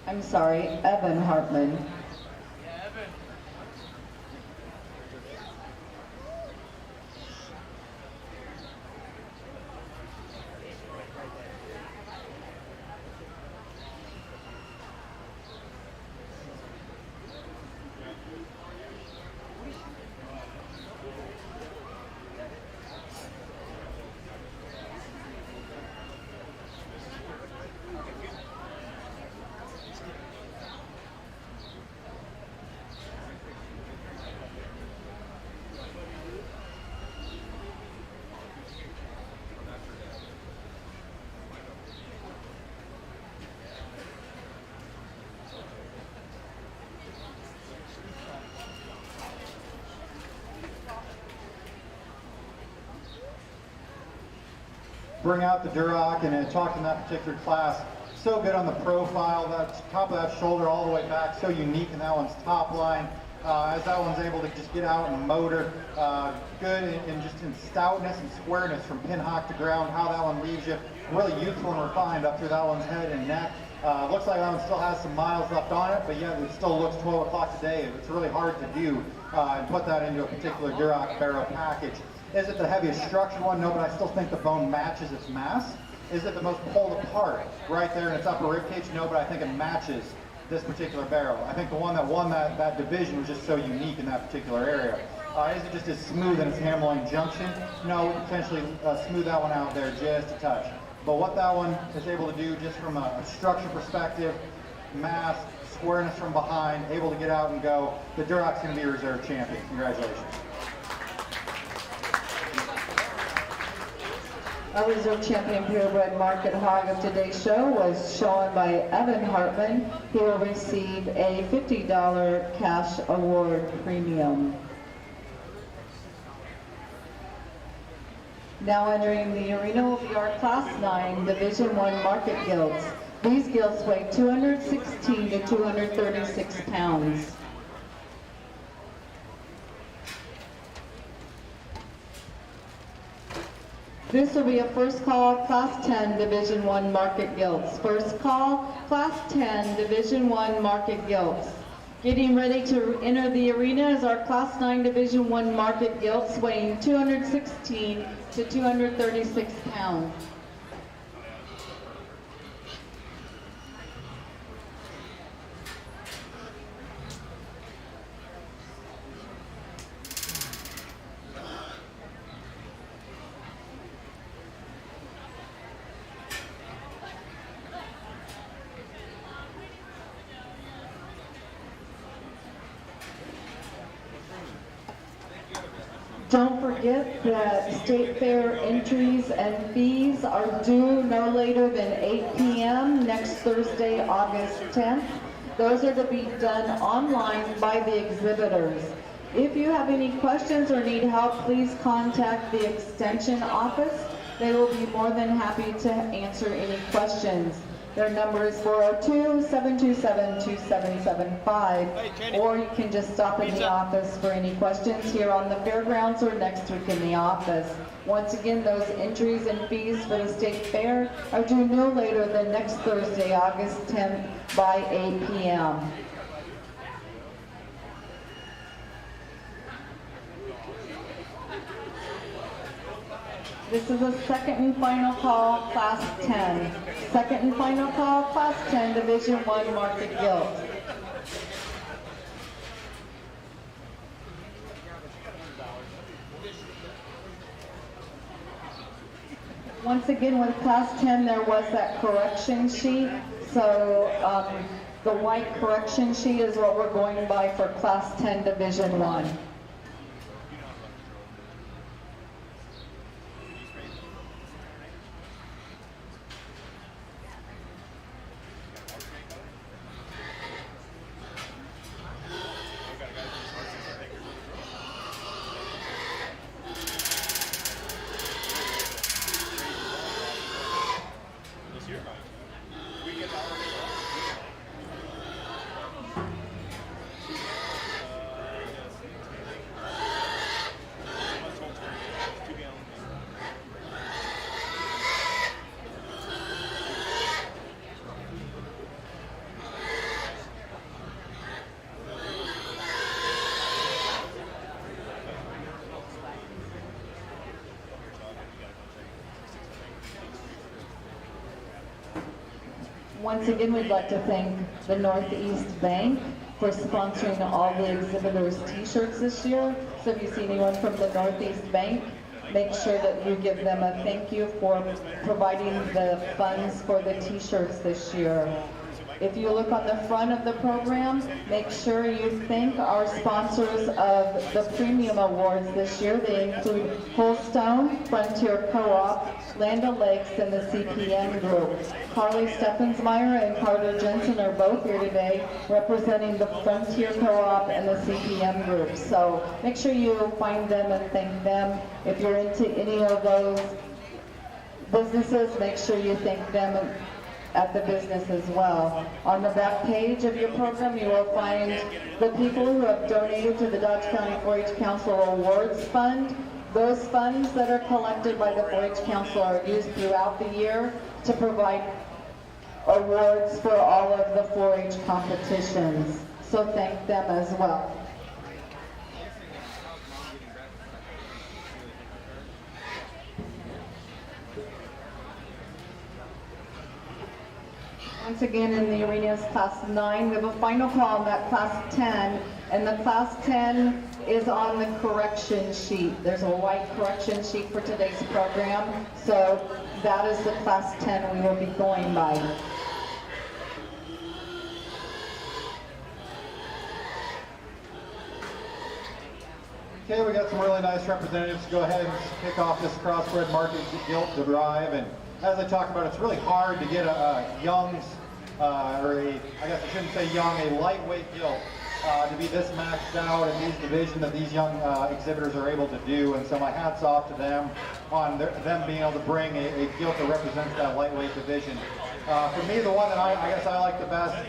I'm sorry, Evan Hartman. Bring out the Duroc and talk in that particular class. So good on the profile, that top of that shoulder all the way back, so unique in that one's top line. As that one's able to just get out and motor, good in just in stoutness and squareness from pin hock to ground, how that one leaves you. Really youthful and refined up through that one's head and neck. Looks like that one still has some miles left on it, but yet it still looks 12 o'clock today. It's really hard to do and put that into a particular Duroc barrow package. Is it the heaviest structured one? No, but I still think the bone matches its mass. Is it the most pulled apart right there in its upper rib cage? No, but I think it matches this particular barrel. I think the one that won that division was just so unique in that particular area. Is it just as smooth in its hammerline junction? No, we can potentially smooth that one out there just a touch. But what that one is able to do just from a structure perspective, mass, squareness from behind, able to get out and go, the Duroc's going to be a reserve champion. Congratulations. Our reserve champion purebred market hog of today's show was shown by Evan Hartman. He will receive a $50 cash award premium. Now entering the arena will be our Class 9 Division 1 market gilts. These gilts weigh 216 to 236 pounds. This will be a first call Class 10 Division 1 market gilts. First call Class 10 Division 1 market gilts. Getting ready to enter the arena is our Class 9 Division 1 market gilts weighing 216 to 236 pounds. Don't forget that state fair entries and fees are due no later than 8 p.m. next Thursday, August 10th. Those are to be done online by the exhibitors. If you have any questions or need help, please contact the extension office. They will be more than happy to answer any questions. Their number is 402-727-2775, or you can just stop in the office for any questions here on the fairgrounds or next week in the office. Once again, those entries and fees for the state fair are due no later than next Thursday, August 10th by 8 p.m. This is a second and final call, Class 10. Second and final call, Class 10, Division 1 market gilt. Once again, with Class 10, there was that correction sheet. So the white correction sheet is what we're going by for Class 10, Division 1. Once again, we'd like to thank the Northeast Bank for sponsoring all the exhibitors' t-shirts this year. So if you see anyone from the Northeast Bank, make sure that you give them a thank you for providing the funds for the t-shirts this year. If you look on the front of the program, make sure you thank our sponsors of the Premium Awards this year. They include Holstone, Frontier Co-op, Land O'Lakes, and the CPN Group. Carly Steffensmeyer and Carter Jensen are both here today representing the Frontier Co-op and the CPM Group. So make sure you find them and thank them. If you're into any of those businesses, make sure you thank them at the business as well. On the back page of your program, you will find the people who have donated to the Dodge County 4-H Council Awards Fund. Those funds that are collected by the 4-H Council are used throughout the year to provide awards for all of the 4-H competitions. So thank them as well. Once again, in the arena is class 9. We have a final call on that class 10, and the class 10 is on the correction sheet. There's a white correction sheet for today's program, so that is the class 10 we will be going by. Okay, we got some really nice representatives to go ahead and kick off this crossbred market gilt drive. And as I talked about, it's really hard to get a young, I guess I shouldn't say young, a lightweight gilt to be this maxed out in these divisions that these young exhibitors are able to do. And so my hat's off to them on them being able to bring a gilt that represents that lightweight division. For me, the one that I guess I like the best,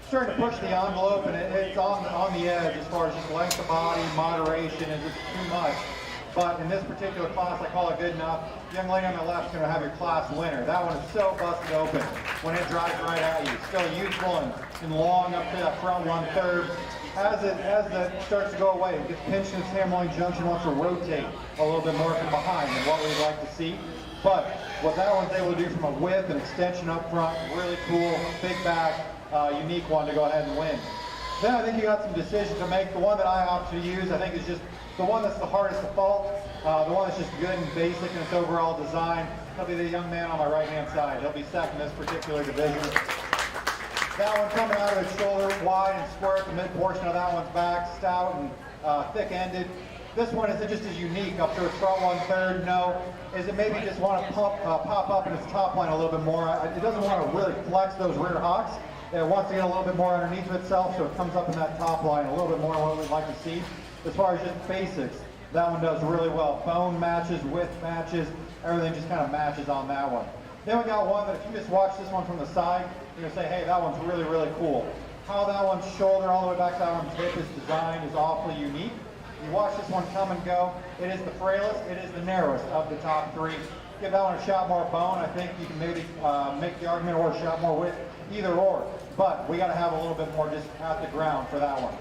starting to push the envelope, and it's on the edge as far as just length of body, moderation, and just too much. But in this particular class, I call it good enough. Young lady on the left is going to have your class winner. That one is so busted open when it drives right at you. Still useful and long up to that front 1/3. As it starts to go away, it gets pinched in its hairline junction, wants to rotate a little bit more from behind than what we'd like to see. But what that one's able to do from a width and extension up front, really cool, big back, unique one to go ahead and win. Then I think you got some decisions to make. The one that I opt to use, I think, is just the one that's the hardest to fault, the one that's just good and basic in its overall design. He'll be the young man on my right-hand side. He'll be second in this particular division. That one coming out of his shoulder, wide and square at the mid portion of that one's back, stout and thick-ended. This one is just as unique up to its front 1/3. No, is it maybe just want to pop up in its top line a little bit more. It doesn't want to really flex those rear hocks. It wants to get a little bit more underneath of itself, so it comes up in that top line a little bit more than what we'd like to see. As far as just basics, that one does really well. Bone matches, width matches, everything just kind of matches on that one. Then we got one that if you just watch this one from the side, you're going to say, hey, that one's really, really cool. How that one's shoulder all the way back to that one's hip is designed is awfully unique. You watch this one come and go. It is the frailest, it is the narrowest of the top 3. Give that one a shot more bone. I think you can maybe make the argument, or a shot more width, either or. But we got to have a little bit more just at the ground for that one.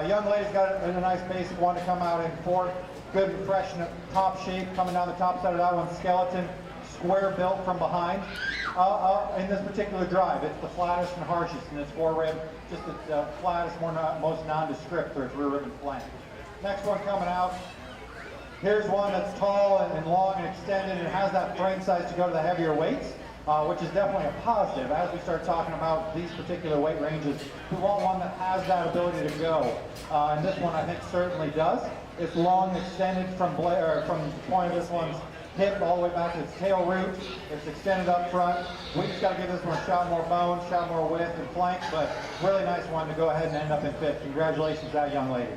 Young lady's got a nice basic one to come out in 4th. Good, fresh top shape coming down the top side of that one. Skeleton, square built from behind. In this particular drive, it's the flattest and harshest in its forerib. Just the flattest, most nondescript for its rear rib and flank. Next one coming out. Here's one that's tall and long and extended, and has that frame size to go to the heavier weights, which is definitely a positive. As we start talking about these particular weight ranges, we want one that has that ability to go. And this one I think certainly does. It's long, extended from the point of this one's hip all the way back to its tail root. It's extended up front. We just got to give this one a shot more bone, shot more width and flank, but really nice one to go ahead and end up in 5th. Congratulations to that young lady.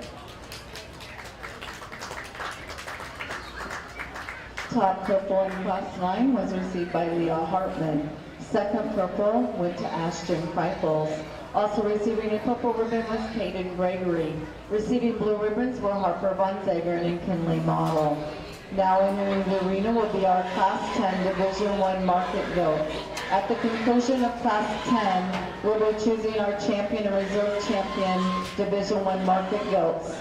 Top purple in class 9 was received by Leah Hartman. Second purple went to Ashton Feifels. Also receiving a purple ribbon was Caden Gregory. Receiving blue ribbons were Harper Von Zagern and Kinley Model. Now entering the arena will be our Class 10 Division I Market Goat. At the conclusion of Class 10, we'll be choosing our champion and reserve champion Division I Market Goats.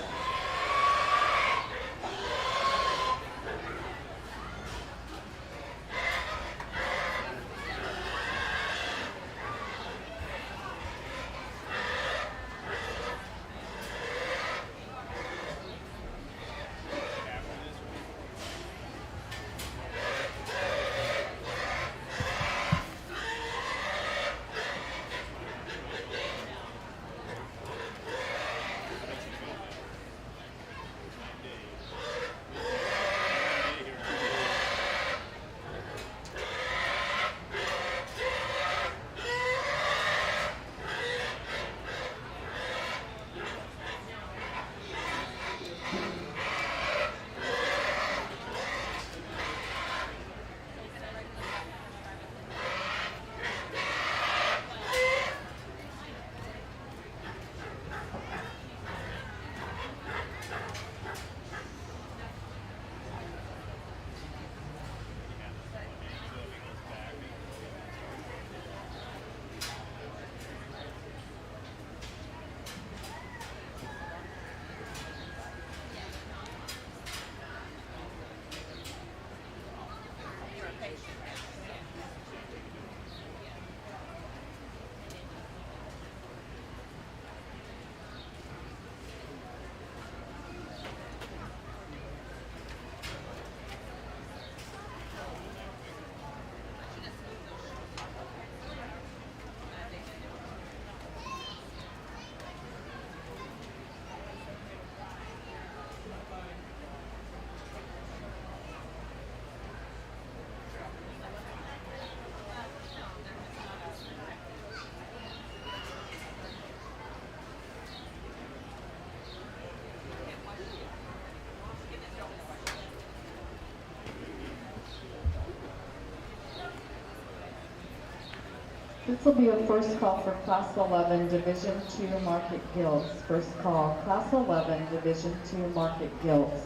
This will be a first call for Class 11 Division II Market Guilds. First call, Class 11 Division II Market Guilds.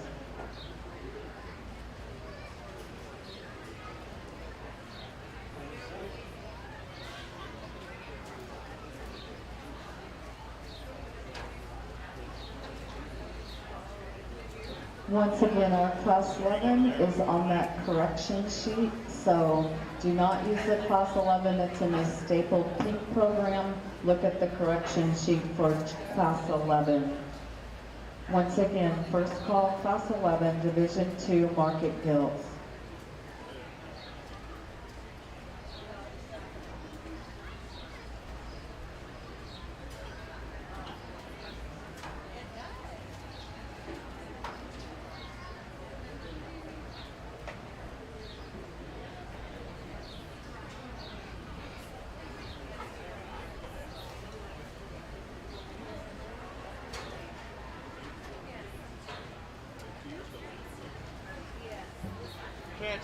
Once again, our Class 11 is on that correction sheet, so do not use the Class 11 that's in the stapled pink program. Look at the correction sheet for Class 11. Once again, first call, Class 11, Division II Market Guilds. Can't.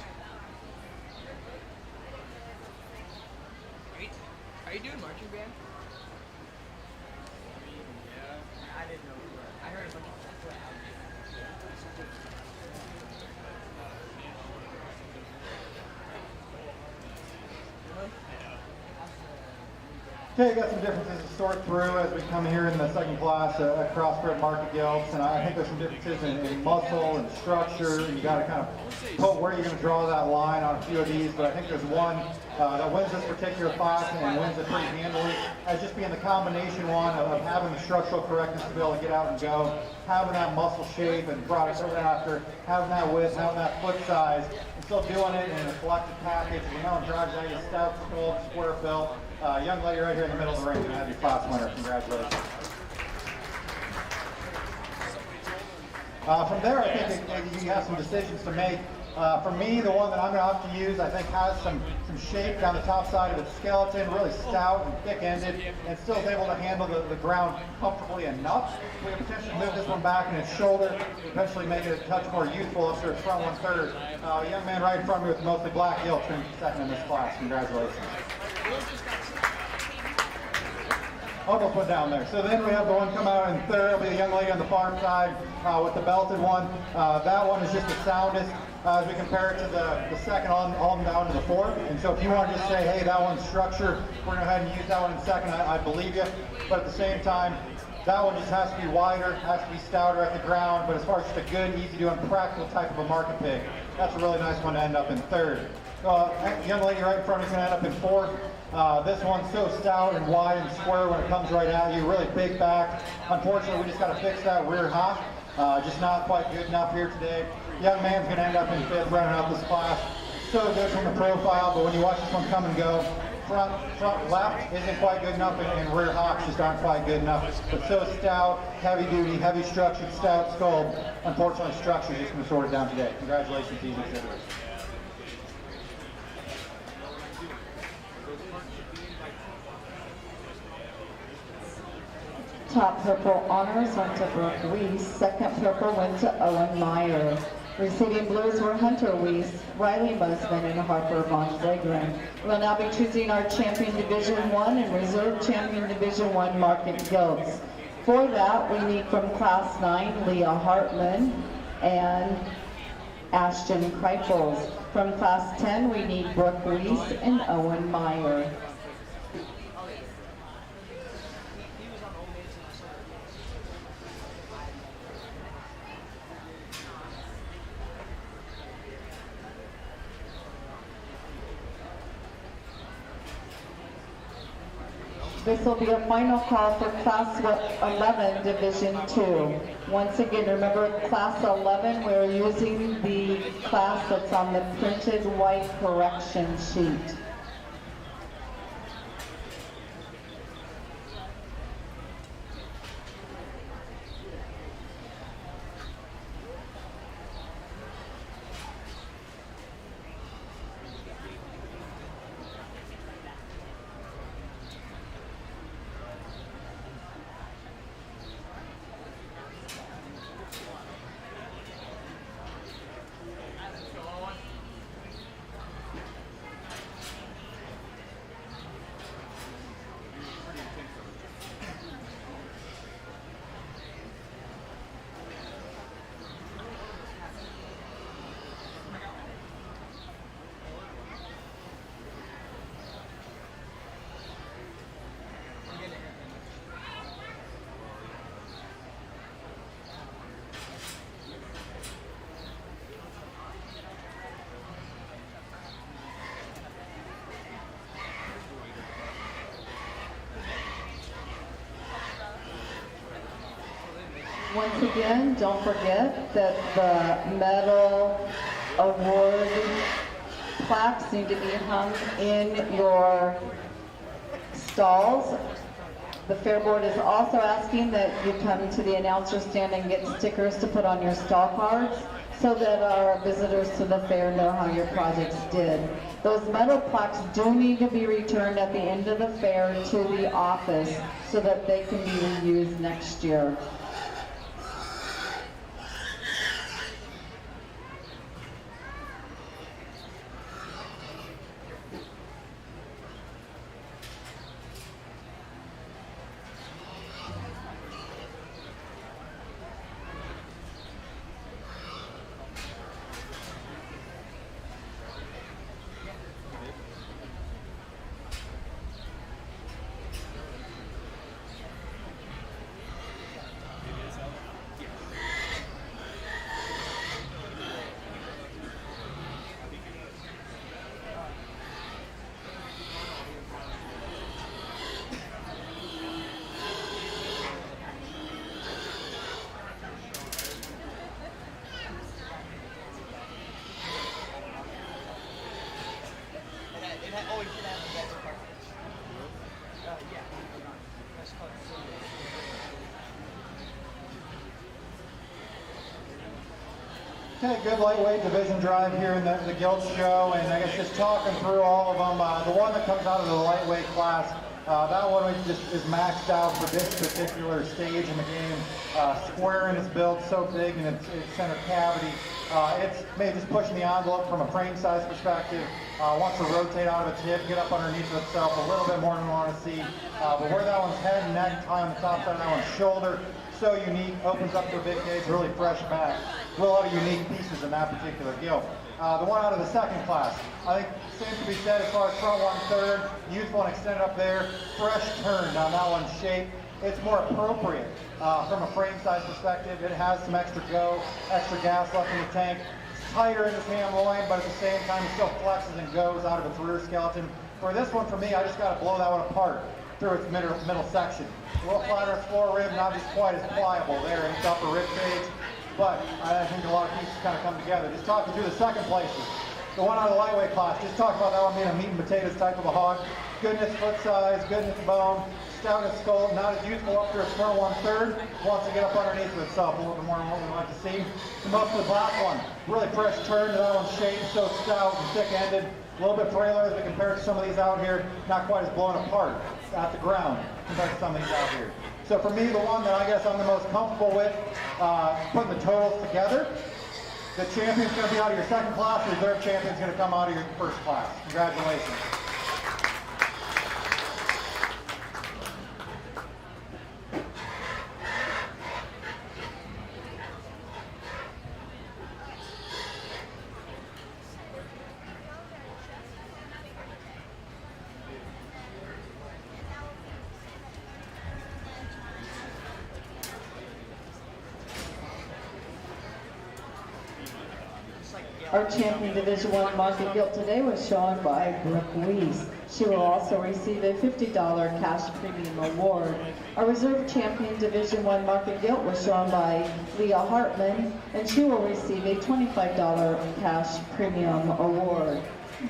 Wait, are you doing marching band? Yeah. I didn't know we were. I heard a bunch of Okay, got some differences to sort through as we come here in the second class at Crossbred Market Guilds, and I think there's some differences in muscle and structure. You got to kind of put where you're going to draw that line on a few of these, but I think there's one that wins this particular class and wins it pretty handily as just being the combination one of having the structural correctness to be able to get out and go, having that muscle shape and products that we're after, having that width, having that foot size, and still doing it in a collected package. You know, it drives out your stout, skull, square built. Young lady right here in the middle of the ring, going to have your class winner. Congratulations. From there, I think you have some decisions to make. For me, the one that I'm going to have to use, I think, has some shape down the top side of its skeleton, really stout and thick-ended, and still is able to handle the ground comfortably enough. We can potentially move this one back in its shoulder, eventually make it a touch more youthful up to its front one-third. A young man right in front of me with mostly black gilts, going to be second in this class. Congratulations. Almost went down there. So then we have the one come out in third. It'll be a young lady on the far side with the belted one. That one is just the soundest as we compare it to the second on down to the fourth. And so if you want to just say, hey, that one's structure, we're going to go ahead and use that one in second, I believe you. But at the same time, that one just has to be wider, has to be stouter at the ground. But as far as just a good, easy doing, practical type of a market pig, that's a really nice one to end up in third. Young lady right in front is going to end up in fourth. This one's so stout and wide and square when it comes right at you, really big back. Unfortunately, we just got to fix that rear hop. Just not quite good enough here today. Young man's going to end up in fifth, running out this class. So good from the profile, but when you watch this one come and go, front left isn't quite good enough, and rear hops just aren't quite good enough. But so stout, heavy duty, heavy structured, stout skull. Unfortunately, structure just going to sort it down today. Congratulations to these exhibitors. Top purple honors went to Brooke Weiss. Second purple went to Owen Meyer. Receiving blues were Hunter Weiss, Riley Musman, and Harper Von Zegren. We'll now be choosing our champion Division I and reserve champion Division I Market Guilds. For that, we need from Class 9, Leah Hartman and Ashton Kreipels. From Class 10, we need Brooke Weiss and Owen Meyer. This will be a final call for Class 11, Division II. Once again, remember Class 11, we're using the class that's on the printed white correction sheet. Once again, don't forget that the medal award plaques need to be hung in your stalls. The Fair Board is also asking that you come to the announcer stand and get stickers to put on your stall cards so that our visitors to the fair know how your projects did. Those metal plaques do need to be returned at the end of the fair to the office so that they can be reused next year. Okay, good lightweight division drive here in the Guild Show, and I guess just talking through all of them. The one that comes out of the lightweight class, that one just is maxed out for this particular stage in the game. Square in its build, so big in its center cavity. It's maybe just pushing the envelope from a frame size perspective. Wants to rotate out of its hip, get up underneath of itself a little bit more than we want to see. But where that one's head and neck, tie on the top side of that one's shoulder, so unique, opens up to a big cage, really fresh back. A lot of unique pieces in that particular guild. The one out of the second class, I think seems to be said as far as front 1/3, youthful and extended up there, fresh turn on that one's shape. It's more appropriate from a frame size perspective. It has some extra go, extra gas left in the tank. It's tighter in its ham loin, but at the same time it still flexes and goes out of its rear skeleton. For this one, for me, I just got to blow that one apart through its middle section. A little flatter its floor rib, not just quite as pliable there in its upper rib cage. But I think a lot of pieces kind of come together. Just talking through the second places. The one out of the lightweight class, just talk about that one being a meat and potatoes type of a hog. Good in its foot size, good in its bone, stout in its skull, not as youthful up through its front 1/3. Wants to get up underneath of itself a little bit more than what we like to see. The most of the black one, really fresh turn to that one's shape, so stout and thick-ended. A little bit frailer as compared to some of these out here, not quite as blown apart at the ground compared to some of these out here. So for me, the one that I guess I'm the most comfortable with, putting the totals together, the champion's going to be out of your second class, reserve champion's going to come out of your first class. Congratulations. Our champion Division I market guilt today was shown by Brooke Weiss. She will also receive a $50 cash premium award. Our reserve champion Division I market guilt was shown by Leah Hartman, and she will receive a $25 cash premium award.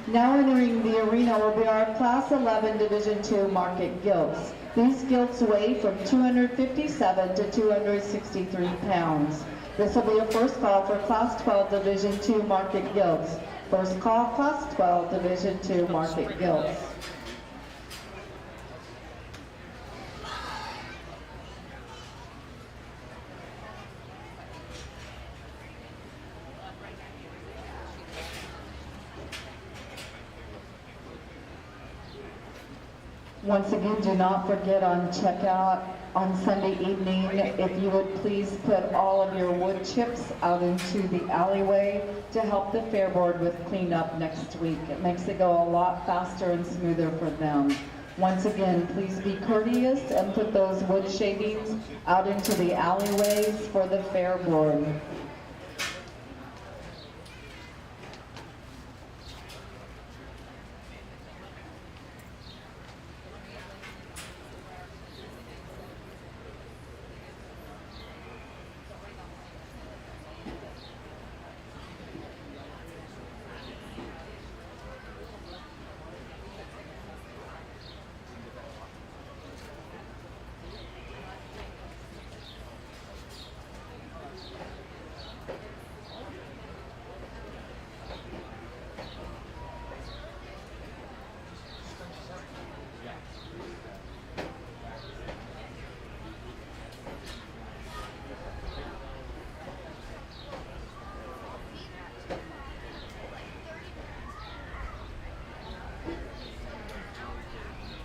Now entering the arena will be our Class 11 Division II market gilts. These gilts weigh from 257 to 263 pounds. This will be a first call for Class 12 Division II market gilts. First call, Class 12 Division II market gilts. Once again, do not forget on checkout on Sunday evening, if you would please put all of your wood chips out into the alleyway to help the Fair Board with cleanup next week. It makes it go a lot faster and smoother for them. Once again, please be courteous and put those wood shavings out into the alleyways for the Fair Board.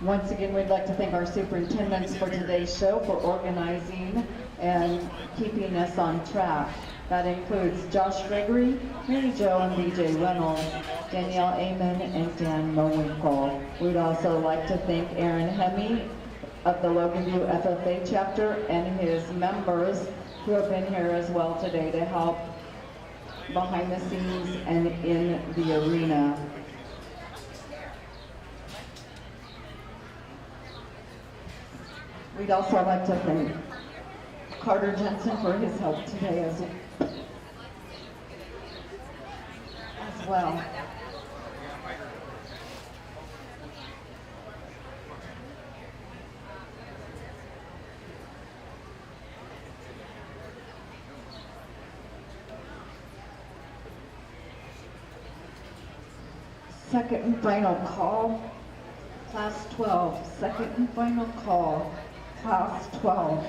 Once again, we'd like to thank our superintendents for today's show for organizing and keeping us on track. That includes Josh Gregory, Mary Jo and BJ Reynolds, Danielle Amon, and Dan Mowinkle. We'd also like to thank Aaron Hemme of the Loganview FFA chapter and his members who have been here as well today to help behind the scenes and in the arena. We'd also like to thank Carter Jensen for his help today as well. Second and final call, Class 12. Second and final call, Class 12.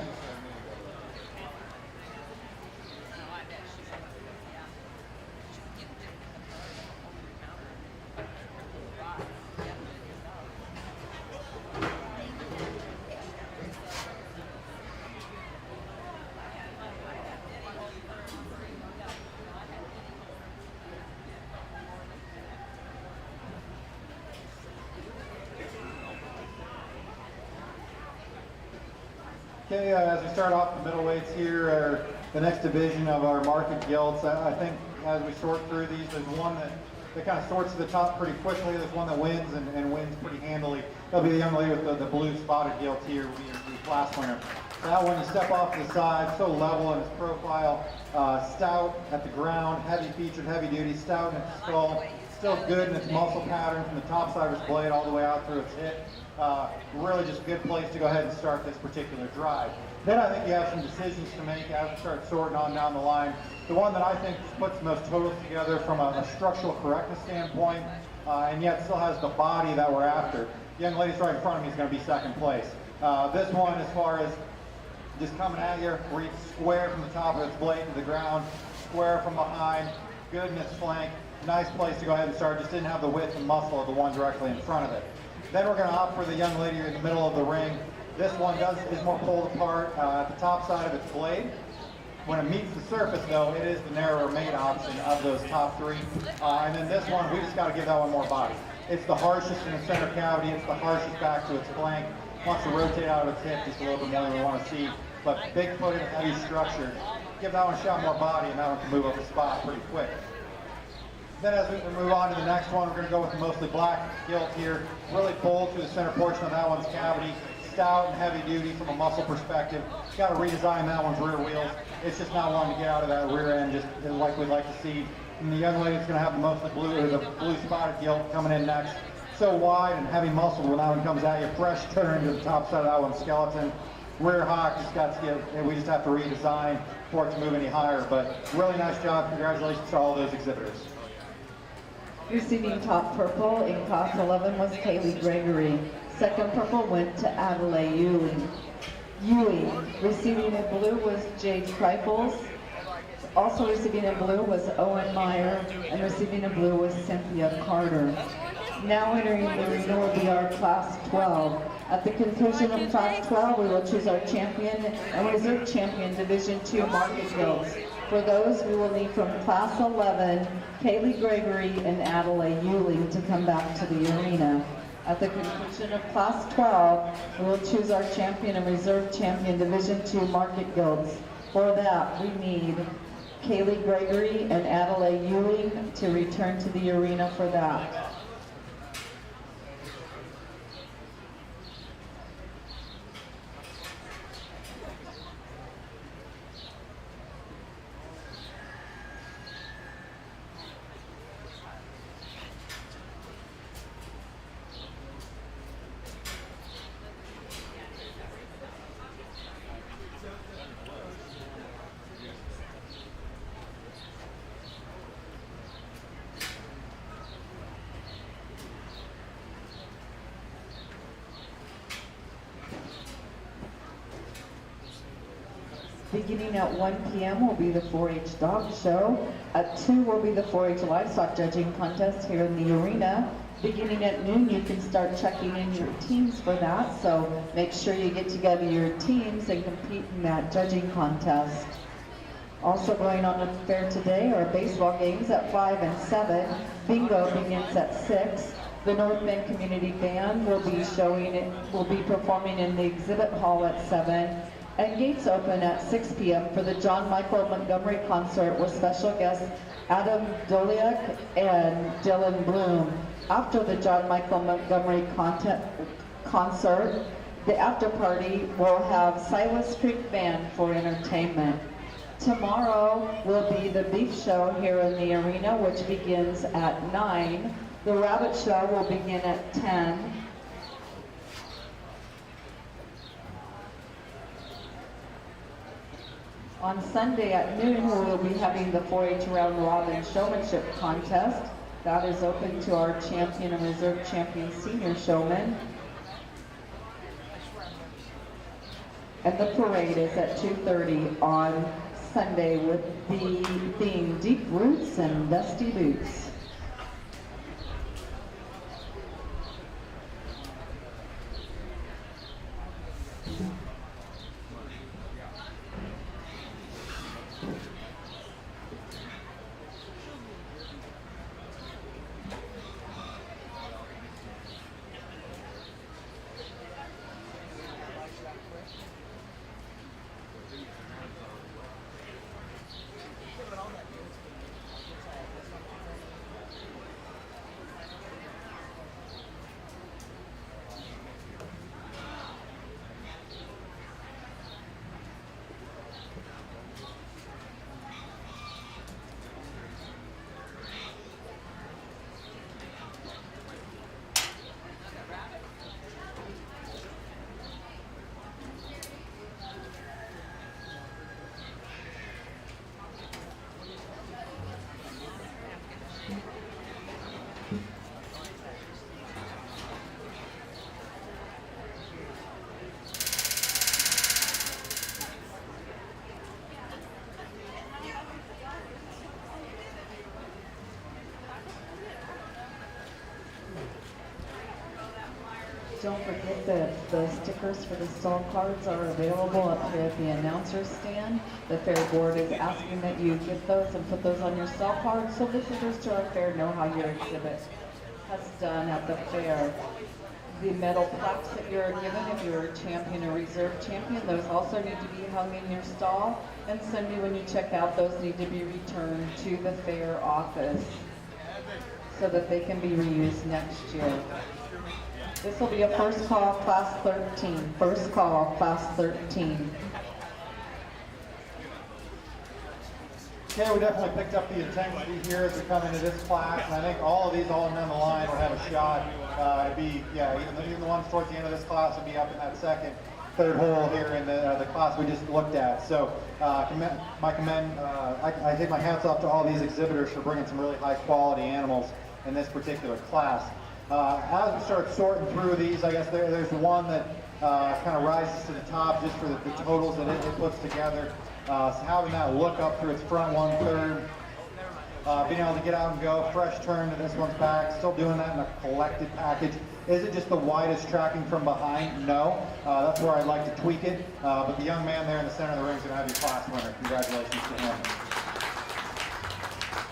Okay, as we start off the middleweights here, the next division of our market guilds, I think as we sort through these, there's one that kind of sorts to the top pretty quickly. There's one that wins and wins pretty handily. That'll be the young lady with the blue spotted gilt here, will be your class winner. That one, you step off to the side, so level in its profile, stout at the ground, heavy featured, heavy duty, stout in its skull, still good in its muscle pattern from the top side of its blade all the way out through its hip. Really just a good place to go ahead and start this particular drive. Then I think you have some decisions to make as we start sorting on down the line. The one that I think puts the most totals together from a structural correctness standpoint, and yet still has the body that we're after. The young lady's right in front of me is going to be second place. This one, as far as just coming at you, reach square from the top of its blade to the ground, square from behind, good in its flank. Nice place to go ahead and start. Just didn't have the width and muscle of the one directly in front of it. Then we're going to opt for the young lady in the middle of the ring. This one is more pulled apart at the top side of its blade. When it meets the surface, though, it is the narrower mate option of those top three. And then this one, we just got to give that one more body. It's the harshest in the center cavity. It's the harshest back to its flank. Wants to rotate out of its hip just a little bit more than we want to see. But big-footed, heavy structure. Give that one a shot more body, and that one can move up a spot pretty quick. Then as we move on to the next one, we're going to go with the mostly black gilt here. Really bold through the center portion of that one's cavity. Stout and heavy duty from a muscle perspective. Got to redesign that one's rear wheels. It's just not wanting to get out of that rear end just like we'd like to see. And the young lady's going to have the mostly blue spotted gilt coming in next. So wide and heavy muscle when that one comes at you. Fresh turn to the top side of that one's skeleton. Rear hock just got to give, we just have to redesign for it to move any higher. But really nice job. Congratulations to all those exhibitors. Receiving top purple in class 11 was Kaylee Gregory. Second purple went to Adelaide Ewing. Receiving in blue was Jade Kriples. Also receiving in blue was Owen Meyer, and receiving in blue was Cynthia Carter. Now entering the arena will be our class 12. At the conclusion of class 12, we will choose our champion and reserve champion Division II market guilds. For those, we will need from class 11, Kaylee Gregory and Adelaide Ewing to come back to the arena. At the conclusion of class 12, we will choose our champion and reserve champion Division II market guilds. For that, we need Kaylee Gregory and Adelaide Ewing to return to the arena for that. Beginning at 1 p.m. will be the 4-H dog show. At 2 will be the 4-H livestock judging contest here in the arena. Beginning at noon, you can start checking in your teams for that, so make sure you get together your teams and compete in that judging contest. Also going on at the fair today are baseball games at 5 and 7. Bingo begins at 6. The North Bend Community Band will be performing in the exhibit hall at 7. And gates open at 6 p.m. for the John Michael Montgomery concert with special guests Adam Doliak and Dylan Bloom. After the John Michael Montgomery concert, the after party will have Silas Creek Band for entertainment. Tomorrow will be the beef show here in the arena, which begins at 9. The rabbit show will begin at 10. On Sunday at noon, we will be having the 4-H round robin showmanship contest. That is open to our champion and reserve champion senior showmen. And the parade is at 2:30 on Sunday with the theme Deep Roots and Dusty Boots. Don't forget that the stickers for the stall cards are available up here at the announcer stand. The fair board is asking that you get those and put those on your stall cards so visitors to our fair know how your exhibit has done at the fair. The medal plaques that you're given if you're a champion or reserve champion, those also need to be hung in your stall. And Sunday when you check out, those need to be returned to the fair office so that they can be reused next year. This will be a first call, class 13. First call, class 13. Okay, we definitely picked up the intensity here as we come into this class, and I think all of these all down the line will have a shot. Even the ones towards the end of this class will be up in that second, third hole here in the class we just looked at. So I take my hats off to all these exhibitors for bringing some really high quality animals in this particular class. As we start sorting through these, I guess there's one that kind of rises to the top just for the totals that it puts together. So having that look up through its front 1/3, being able to get out and go, fresh turn to this one's back, still doing that in a collected package. Is it just the widest tracking from behind? No. That's where I'd like to tweak it. But the young man there in the center of the ring is going to have your class winner. Congratulations to him.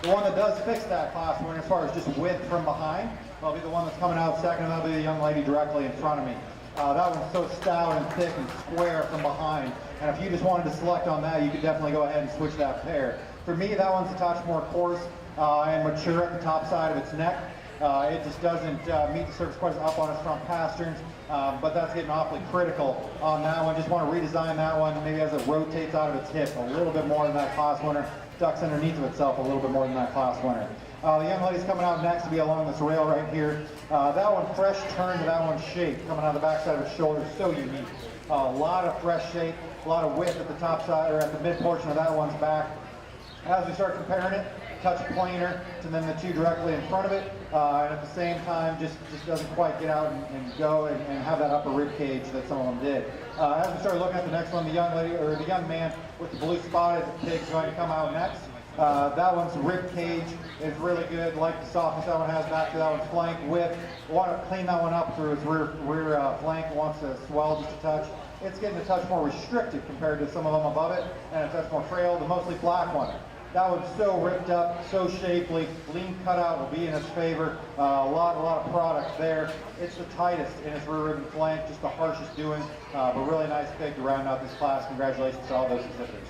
The one that does fix that class winner as far as just width from behind, that'll be the one that's coming out second, and that'll be the young lady directly in front of me. That one's so stout and thick and square from behind, and if you just wanted to select on that, you could definitely go ahead and switch that pair. For me, that one's a touch more coarse and mature at the top side of its neck. It just doesn't meet the surface quite as up on its front pasterns, but that's getting awfully critical on that one. Just want to redesign that one, maybe as it rotates out of its hip a little bit more than that class winner, ducks underneath of itself a little bit more than that class winner. The young lady's coming out next to be along this rail right here. That one, fresh turn to that one's shape, coming out of the backside of its shoulder, so unique. A lot of fresh shape, a lot of width at the top side, or at the mid portion of that one's back. As we start comparing it, touch plainer to then the two directly in front of it, and at the same time just doesn't quite get out and go and have that upper rib cage that some of them did. As we start looking at the next one, the young lady or the young man with the blue spotted pig is going to come out next. That one's rib cage is really good, like the softness that one has back to that one's flank width. Want to clean that one up through its rear flank, wants to swell just a touch. It's getting a touch more restricted compared to some of them above it, and a touch more trailed, the mostly black one. That one's so ripped up, so shapely, lean cutout will be in its favor. A lot of product there. It's the tightest in its rear rib and flank, just the harshest doing, but really nice pig to round out this class. Congratulations to all those exhibitors.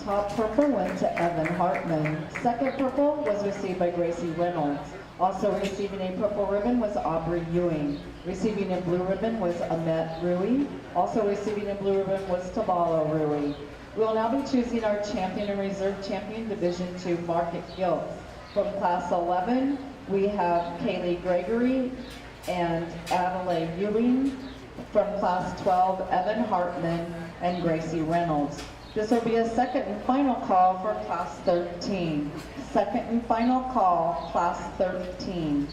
Top purple went to Evan Hartman. Second purple was received by Gracie Reynolds. Also receiving a purple ribbon was Aubrey Ewing. Receiving a blue ribbon was Amet Rui. Also receiving a blue ribbon was Tabalo Rui. We will now be choosing our champion and reserve champion Division II market gilts. From Class 11, we have Kaylee Gregory and Adelaide Ewing. From Class 12, Evan Hartman and Gracie Reynolds. This will be a second and final call for Class 13. Second and final call, Class 13.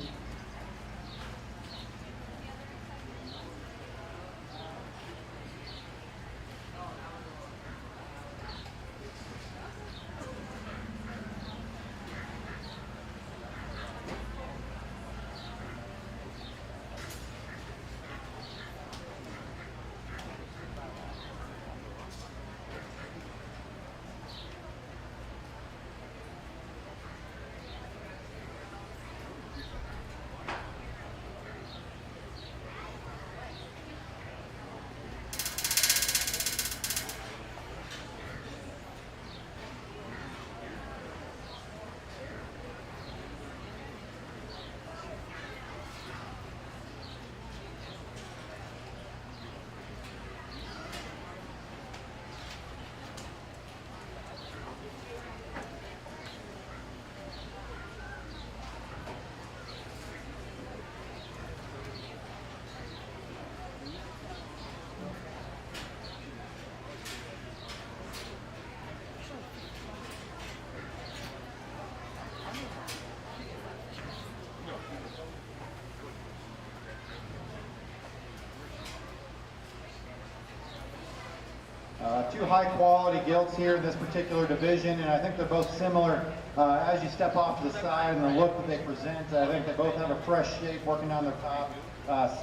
Two high quality gilts here in this particular division, and I think they're both similar as you step off to the side and the look that they present. I think they both have a fresh shape working down their top,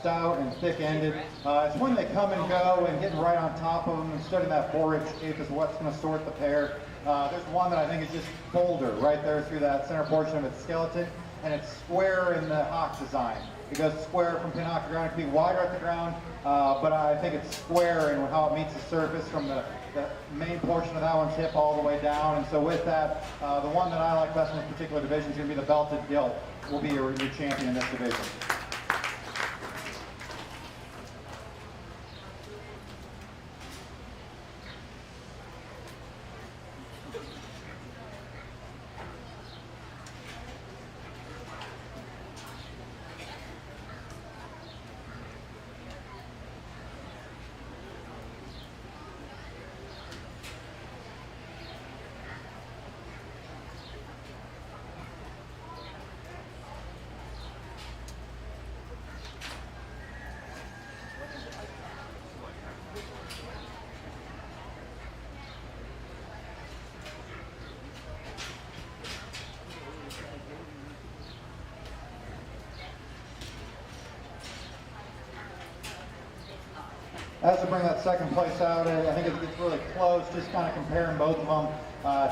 stout and thick-ended. It's when they come and go and getting right on top of them and studying that forage shape is what's going to sort the pair. There's one that I think is just bolder right there through that center portion of its skeleton, and it's square in the hock design. It goes square from pinhock to ground. It can be wider at the ground, but I think it's square in how it meets the surface from the main portion of that one's hip all the way down. And so with that, the one that I like best in this particular division is going to be the belted gilt. Will be your champion in this division. As I bring that second place out, I think it gets really close, just kind of comparing both of them,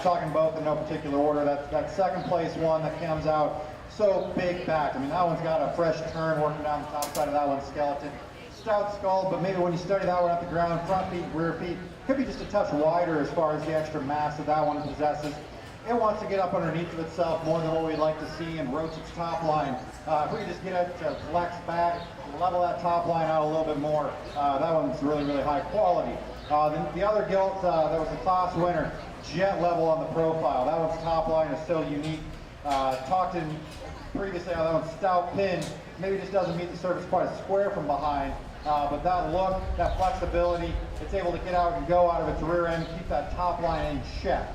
talking both in no particular order. That second place one that comes out so big back. I mean, that one's got a fresh turn working down the top side of that one's skeleton. Stout skull, but maybe when you study that one at the ground, front feet, rear feet, could be just a touch wider as far as the extra mass that that one possesses. It wants to get up underneath of itself more than what we'd like to see and rotate its top line. If we could just get it to flex back, level that top line out a little bit more, that one's really, really high quality. The other gilt that was a class winner, jet level on the profile. That one's top line is so unique. Talked in previously how that one's stout pin, maybe just doesn't meet the surface quite as square from behind. But that look, that flexibility, it's able to get out and go out of its rear end, keep that top line in check.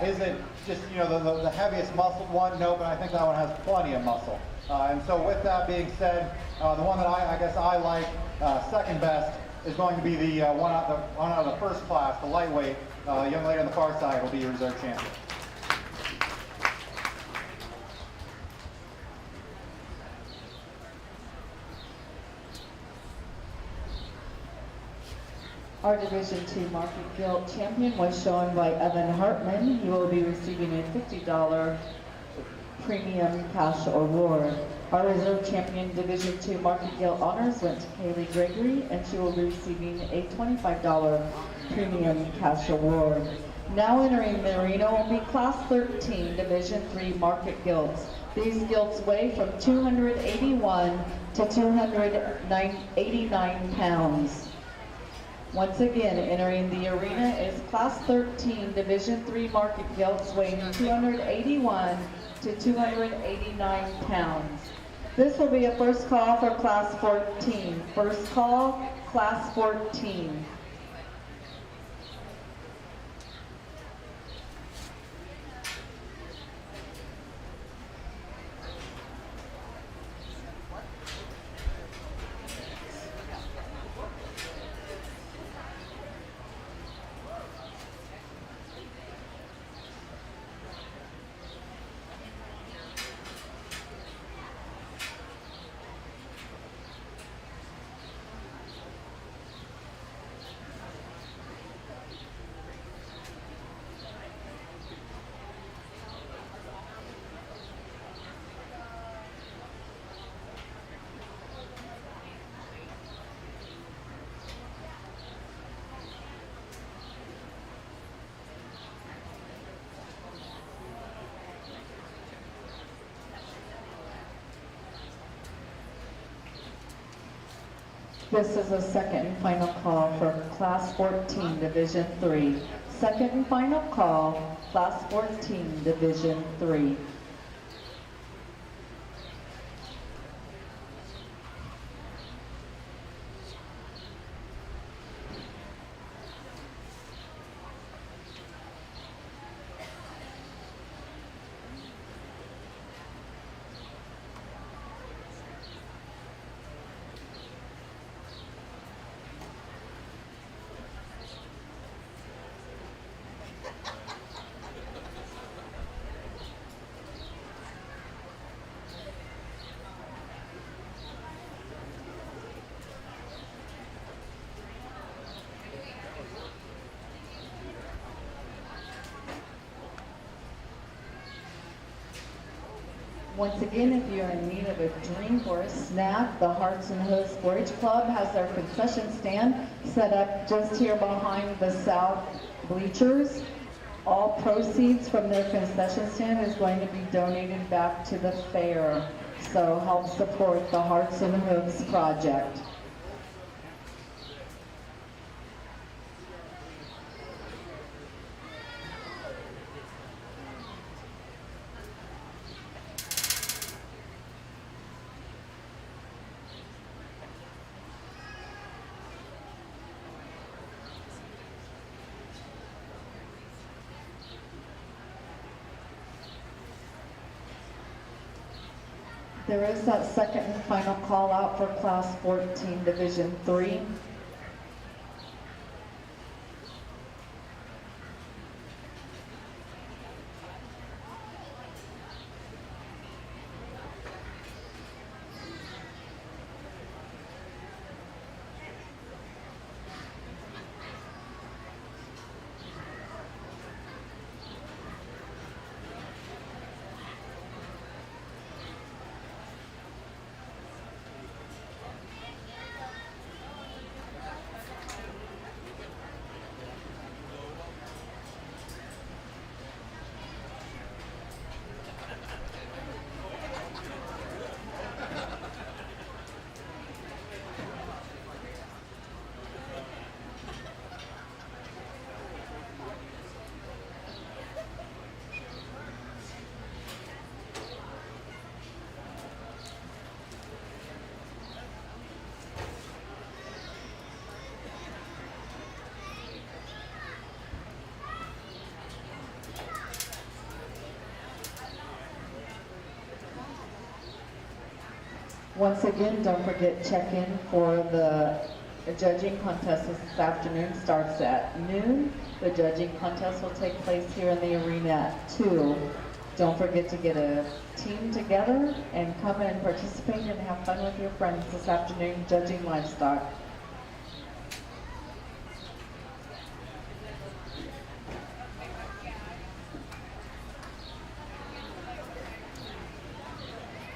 Is it just, you know, the heaviest muscled one? No, but I think that one has plenty of muscle. And so with that being said, the one that I guess I like second best is going to be the one out of the first class, the lightweight. Young lady on the far side will be your reserve champion. Our Division II Market Guild champion was shown by Evan Hartman. He will be receiving a $50 premium cash award. Our reserve champion Division II Market Guild honors went to Kaylee Gregory, and she will be receiving a $25 premium cash award. Now entering the arena will be Class 13 Division III Market Guilds. These guilds weigh from 281 to 289 pounds. Once again, entering the arena is Class 13 Division III Market Guilds weighing 281 to 289 pounds. This will be a first call for Class 14. First call, Class 14. This is the second and final call for Class 14 Division III. Second and final call, Class 14 Division III. Once again, if you're in need of a drink or a snack, the Hearts and Hooves 4-H Club has their concession stand set up just here behind the south bleachers. All proceeds from their concession stand is going to be donated back to the fair. So help support the Hearts and Hooves project. There is that second and final call out for Class 14 Division III. Once again, don't forget check in for the The judging contest this afternoon starts at noon. The judging contest will take place here in the arena at 2. Don't forget to get a team together and come and participate and have fun with your friends this afternoon judging livestock.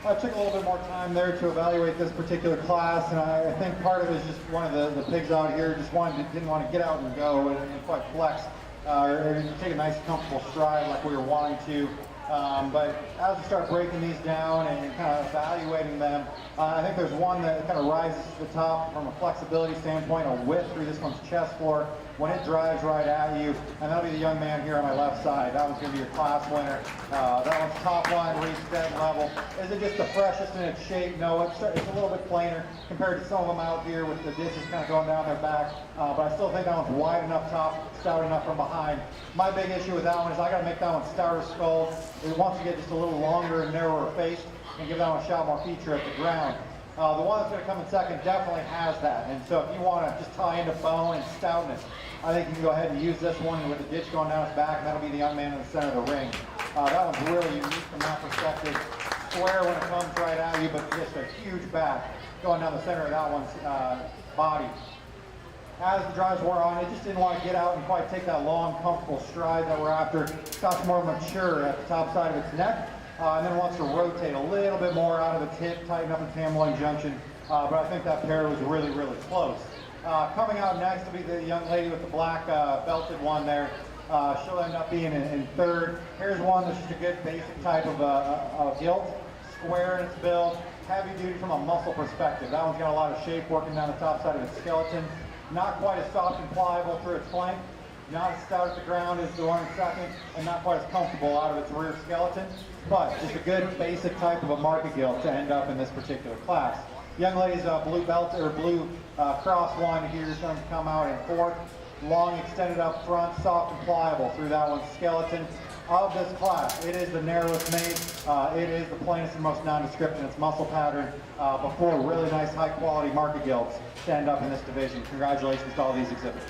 I took a little bit more time there to evaluate this particular class, and I think part of it is just one of the pigs out here just didn't want to get out and go and quite flex or take a nice comfortable stride like we were wanting to. But as we start breaking these down and kind of evaluating them, I think there's one that kind of rises to the top from a flexibility standpoint, a width through this one's chest floor when it drives right at you, and that'll be the young man here on my left side. That one's going to be your class winner. That one's top line, reach dead level. Is it just the freshest in its shape? No, it's a little bit plainer compared to some of them out here with the dishes kind of going down their back, but I still think that one's wide enough top, stout enough from behind. My big issue with that one is I got to make that one stouter skull. It wants to get just a little longer and narrower faced and give that one a shot more feature at the ground. The one that's going to come in second definitely has that, and so if you want to just tie into bone and stoutness, I think you can go ahead and use this one with the ditch going down its back, and that'll be the young man in the center of the ring. That one's really unique from that perspective. Square when it comes right at you, but just a huge back going down the center of that one's body. As the drives wore on, it just didn't want to get out and quite take that long, comfortable stride that we're after. It's got more mature at the top side of its neck, and then wants to rotate a little bit more out of its hip, tighten up its hamline junction. But I think that pair was really, really close. Coming out next will be the young lady with the black belted one there. She'll end up being in third. Here's one that's just a good basic type of gilt, square in its build, heavy duty from a muscle perspective. That one's got a lot of shape working down the top side of its skeleton. Not quite as soft and pliable through its flank, not as stout at the ground as the one in second, and not quite as comfortable out of its rear skeleton, but just a good basic type of a market gilt to end up in this particular class. Young lady's blue belt or blue cross one here is going to come out in fourth. Long extended up front, soft and pliable through that one's skeleton. Of this class, it is the narrowest made, it is the plainest and most nondescript in its muscle pattern before really nice high quality market gilts to end up in this division. Congratulations to all these exhibitors.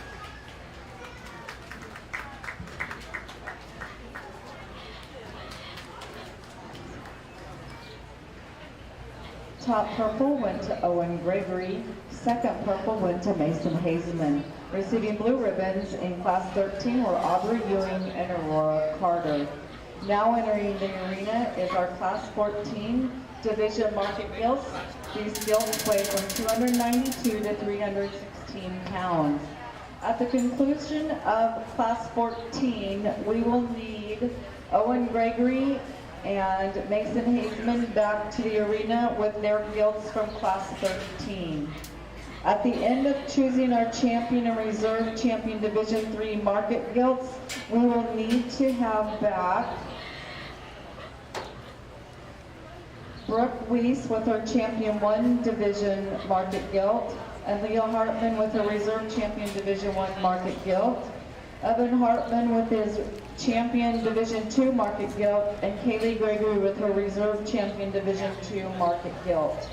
Top purple went to Owen Gregory. Second purple went to Mason Hazeman. Receiving blue ribbons in class 13 were Aubrey Ewing and Aurora Carter. Now entering the arena is our class 14 division market gilts. These gilts weigh from 292 to 316 pounds. At the conclusion of class 14, we will need Owen Gregory and Mason Hazeman back to the arena with their gilts from class 13. At the end of choosing our champion and reserve champion Division 3 market gilts, we will need to have back Brooke Weiss with her champion 1 division market gilt, and Leo Hartman with her reserve champion Division 1 market gilt, Evan Hartman with his champion Division 2 market gilt, and Kaylee Gregory with her reserve champion Division 2 market gilt.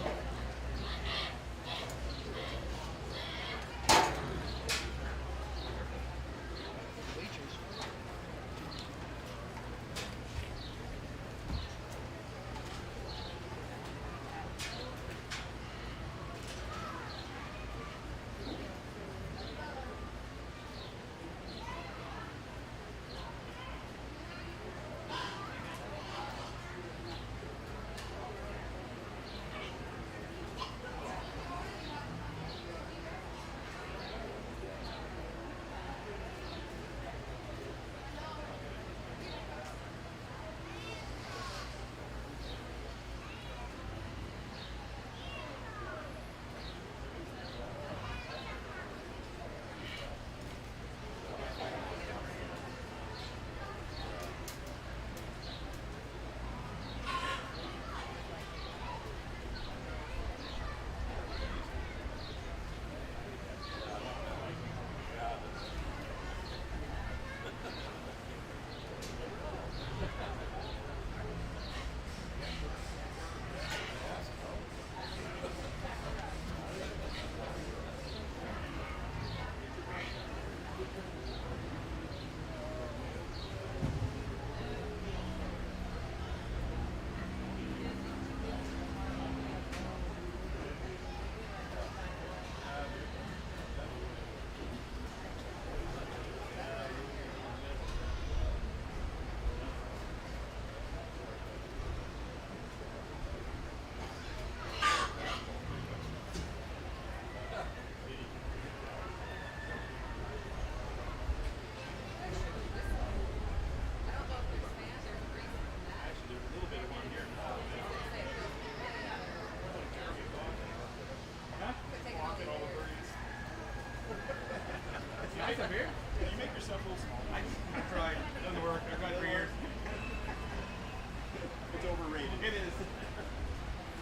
It is.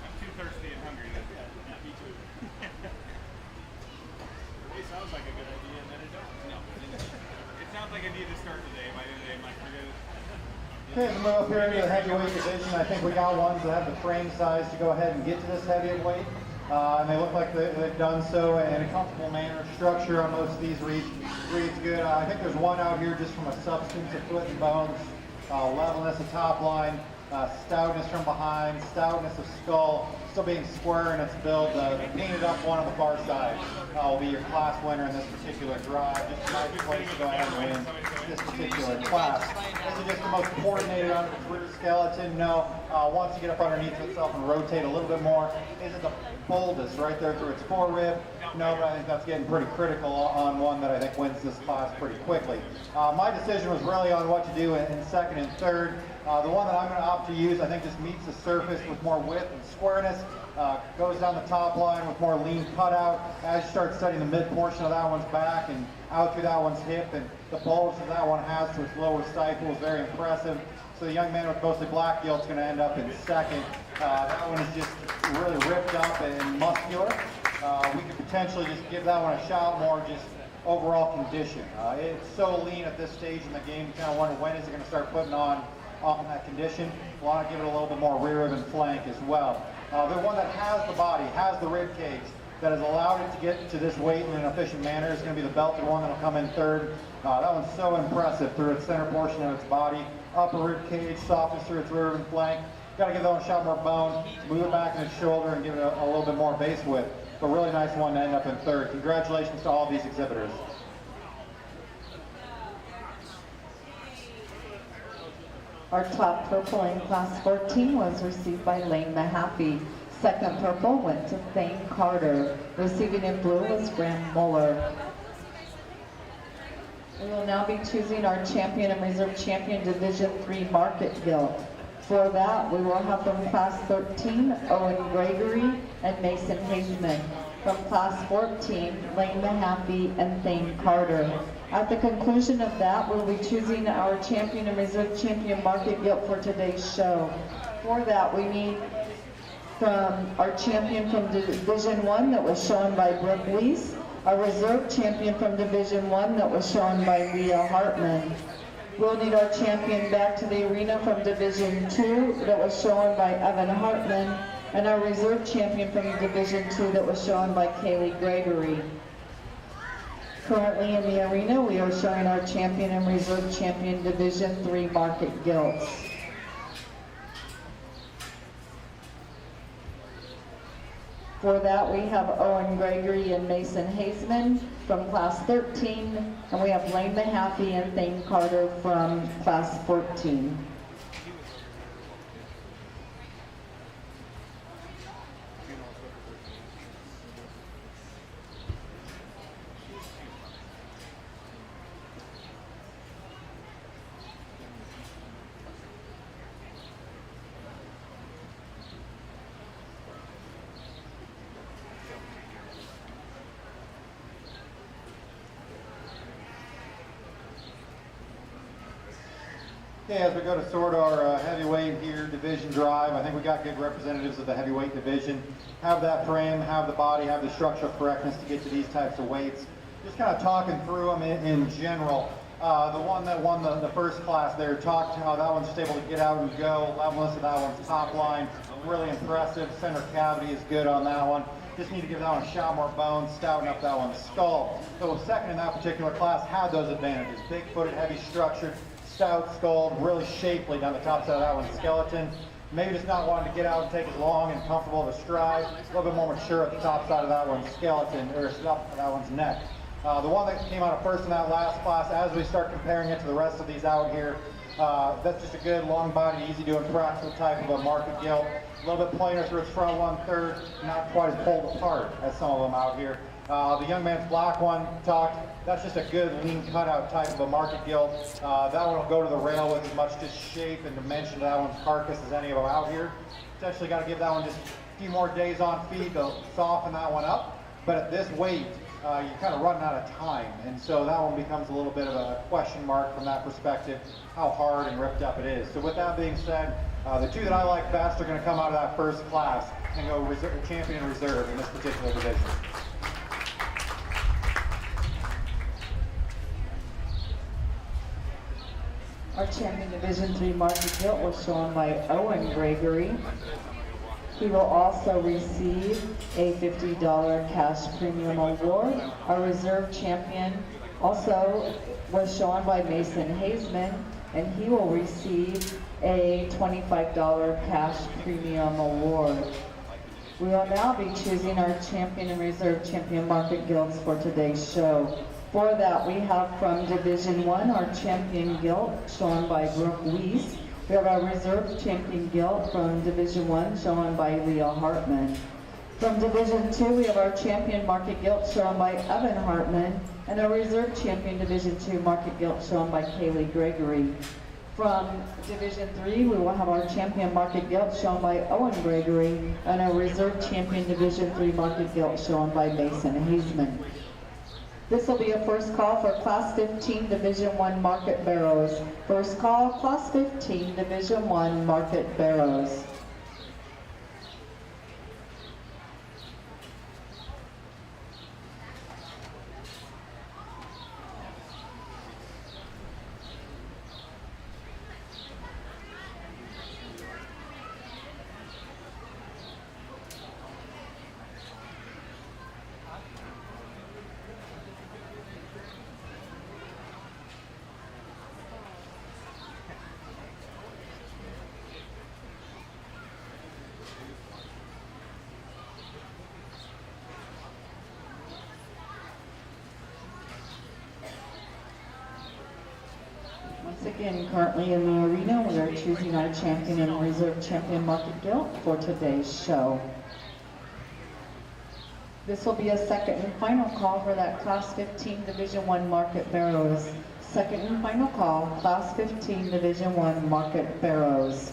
I'm too thirsty and hungry. Yeah, me too. It sounds like a good idea, and then it don't. No. It sounds like I need to start today. By the end of the day, I might forget it. Okay, as we move up here into the heavyweight division, I think we got ones that have the frame size to go ahead and get to this heavyweight. And they look like they've done so in a comfortable manner. Structure on most of these reads good. I think there's one out here just from a substance of foot and bones, levelness of top line, stoutness from behind, stoutness of skull, still being square in its build. The painted up one on the far side will be your class winner in this particular drive. Just a nice place to go ahead and win this particular class. This is just the most coordinated under its rear skeleton. No, once you get up underneath itself and rotate a little bit more, isn't the boldest right there through its forerib. No, but I think that's getting pretty critical on one that I think wins this class pretty quickly. My decision was really on what to do in second and third. The one that I'm going to opt to use, I think, just meets the surface with more width and squareness. Goes down the top line with more lean cutout. As you start studying the mid portion of that one's back and out through that one's hip, and the bulge that that one has to its lower stifle is very impressive. So the young man with mostly black gilt is going to end up in second. That one is just really ripped up and muscular. We could potentially just give that one a shot more just overall condition. It's so lean at this stage in the game, you kind of wonder when is it going to start putting on that condition. We want to give it a little bit more rear rib and flank as well. The one that has the body, has the rib cage, that has allowed it to get to this weight in an efficient manner is going to be the belted one that will come in third. That one's so impressive through its center portion of its body, upper rib cage, softness through its rear rib and flank. Got to give that one a shot more bone, move it back in its shoulder and give it a little bit more base width. But really nice one to end up in third. Congratulations to all of these exhibitors. Our top purple in class 14 was received by Lane Mahaffey. Second purple went to Thane Carter. Receiving in blue was Graham Muller. We will now be choosing our champion and reserve champion Division III market gilt. For that, we will have from class 13, Owen Gregory and Mason Hageman. From class 14, Lane Mahaffey and Thane Carter. At the conclusion of that, we'll be choosing our champion and reserve champion market gilt for today's show. For that, we need from our champion from Division I that was shown by Brooke Weiss, a reserve champion from Division I that was shown by Leah Hartman. We'll need our champion back to the arena from Division II that was shown by Evan Hartman, and our reserve champion from Division II that was shown by Kaylee Gregory. Currently in the arena, we are showing our champion and reserve champion Division III market gilts. For that, we have Owen Gregory and Mason Haseman from class 13, and we have Lane Mahaffey and Thane Carter from class 14. Okay, as we go to sort our heavyweight here, division drive, I think we got good representatives of the heavyweight division. Have that frame, have the body, have the structural correctness to get to these types of weights. Just kind of talking through them in general. The one that won the first class there, talked how that one's just able to get out and go. Levelness of that one's top line, really impressive. Center cavity is good on that one. Just need to give that one a shot more bone, stouten up that one's skull. So second in that particular class had those advantages. Big-footed, heavy structured, stout skull, really shapely down the top side of that one's skeleton. Maybe just not wanting to get out and take as long and comfortable of a stride. A little bit more mature at the top side of that one's skeleton, or that one's neck. The one that came out of first in that last class, as we start comparing it to the rest of these out here, that's just a good long body, easy to practical type of a market gilt. A little bit plainer through its front 1/3, not quite as pulled apart as some of them out here. The young man's black one talked, that's just a good lean cutout type of a market gilt. That one will go to the rail with as much just shape and dimension to that one's carcass as any of them out here. Potentially got to give that one just a few more days on feed to soften that one up. But at this weight, you're kind of running out of time. And so that one becomes a little bit of a question mark from that perspective, how hard and ripped up it is. So with that being said, the two that I like best are going to come out of that first class and go champion and reserve in this particular division. Our champion Division III market gilt was shown by Owen Gregory. He will also receive a $50 cash premium award. Our reserve champion also was shown by Mason Hazeman, and he will receive a $25 cash premium award. We will now be choosing our champion and reserve champion market gilts for today's show. For that, we have from Division I, our champion gilt, shown by Brooke Weiss. We have our reserve champion gilt from Division I, shown by Leah Hartman. From Division II, we have our champion market gilt, shown by Evan Hartman, and our reserve champion Division II market gilt, shown by Kaylee Gregory. From Division III, we will have our champion market gilt, shown by Owen Gregory, and our reserve champion Division III market gilt, shown by Mason Hazeman. This will be a first call for Class 15 Division I Market Barrows. First call, Class 15 Division I Market Barrows. Once again, currently in the arena, we are choosing our champion and reserve champion market gilt for today's show. This will be a second and final call for that Class 15 Division I Market Barrows. Second and final call, Class 15 Division I Market Barrows.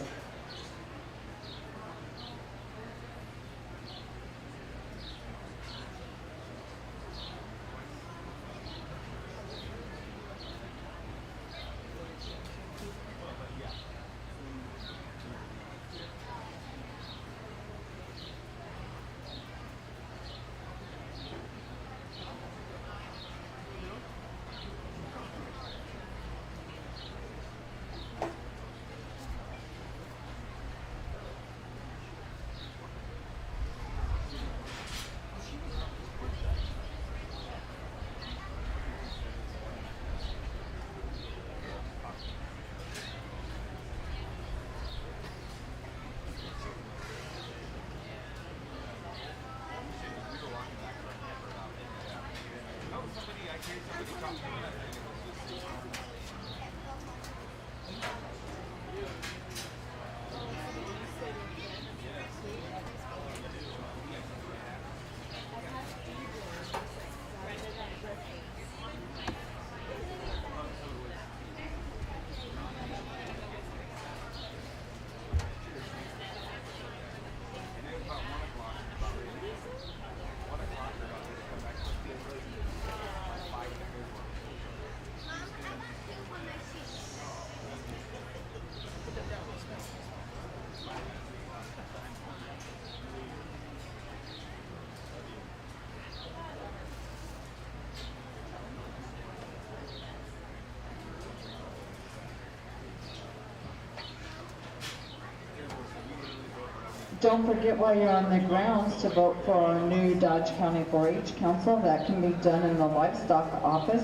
Don't forget while you're on the grounds to vote for our new Dodge County 4-H Council. That can be done in the livestock office.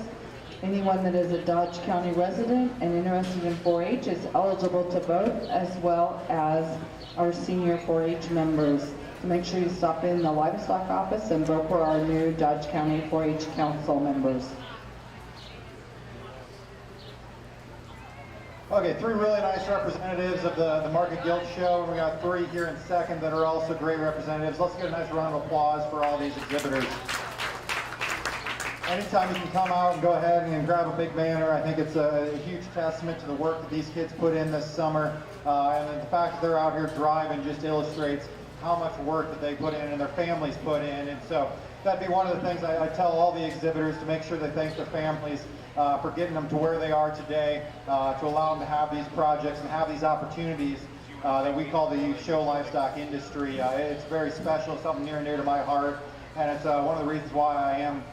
Anyone that is a Dodge County resident and interested in 4-H is eligible to vote, as well as our senior 4-H members. So make sure you stop in the livestock office and vote for our new Dodge County 4-H Council members. Okay, three really nice representatives of the Market Gilt Show. We got three here in second that are also great representatives. Let's get a nice round of applause for all these exhibitors. Anytime you can come out and go ahead and grab a big banner, I think it's a huge testament to the work that these kids put in this summer. And then the fact that they're out here driving just illustrates how much work that they put in and their families put in. And so that'd be one of the things I tell all the exhibitors, to make sure they thank their families for getting them to where they are today, to allow them to have these projects and have these opportunities that we call the show livestock industry. It's very special, something near and dear to my heart, and it's one of the reasons why I am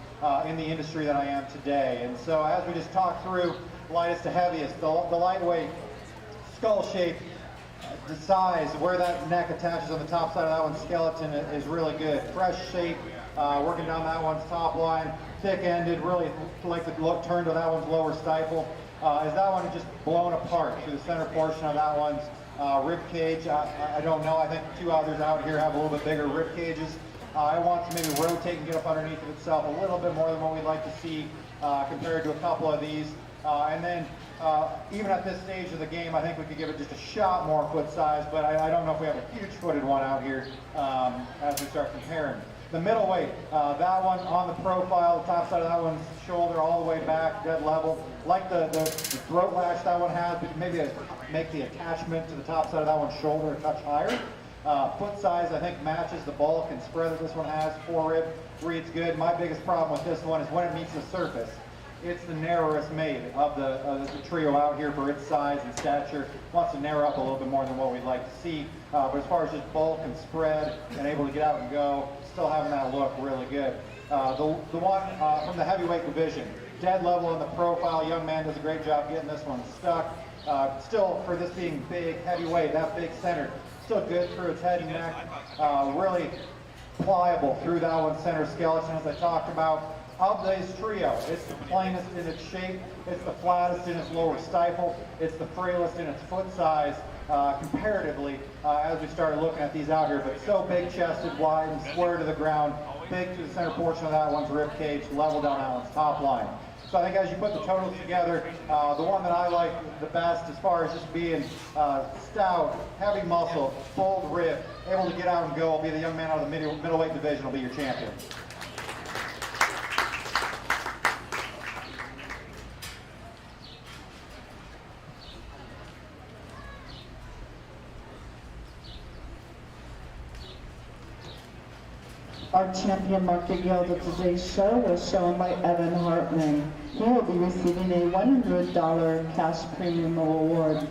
in the industry that I am today. And so as we just talked through lightest to heaviest, the lightweight skull shape, the size, where that neck attaches on the top side of that one's skeleton is really good. Fresh shape, working down that one's top line, thick-ended, really like the look turn to that one's lower stifle. Is that one just blown apart through the center portion of that one's rib cage? I don't know. I think two others out here have a little bit bigger rib cages. It wants to maybe rotate and get up underneath of itself a little bit more than what we'd like to see compared to a couple of these. And then even at this stage of the game, I think we could give it just a shot more foot size, but I don't know if we have a huge footed one out here as we start comparing. The middleweight, that one on the profile, the top side of that one's shoulder all the way back, dead level. Like the throat latch that one has, but maybe make the attachment to the top side of that one's shoulder a touch higher. Foot size, I think, matches the bulk and spread that this one has. Forerib reads good. My biggest problem with this one is when it meets the surface. It's the narrowest made of the trio out here for its size and stature. Wants to narrow up a little bit more than what we'd like to see. But as far as just bulk and spread and able to get out and go, still having that look really good. The one from the heavyweight division, dead level on the profile. Young man does a great job getting this one stuck. Still, for this being big, heavyweight, that big center, still good through its head and neck. Really pliable through that one center skeleton, as I talked about. Of this trio, it's the plainest in its shape, it's the flattest in its lower stifle, it's the frailest in its foot size comparatively as we started looking at these out here, but so big chested, wide, and square to the ground, big to the center portion of that one's rib cage, level down that one's top line. So I think as you put the totals together, the one that I like the best as far as just being stout, heavy muscle, bold rib, able to get out and go, will be the young man out of the middleweight division, will be your champion. Our champion market yield of today's show was shown by Evan Hartman. He will be receiving a $100 cash premium award.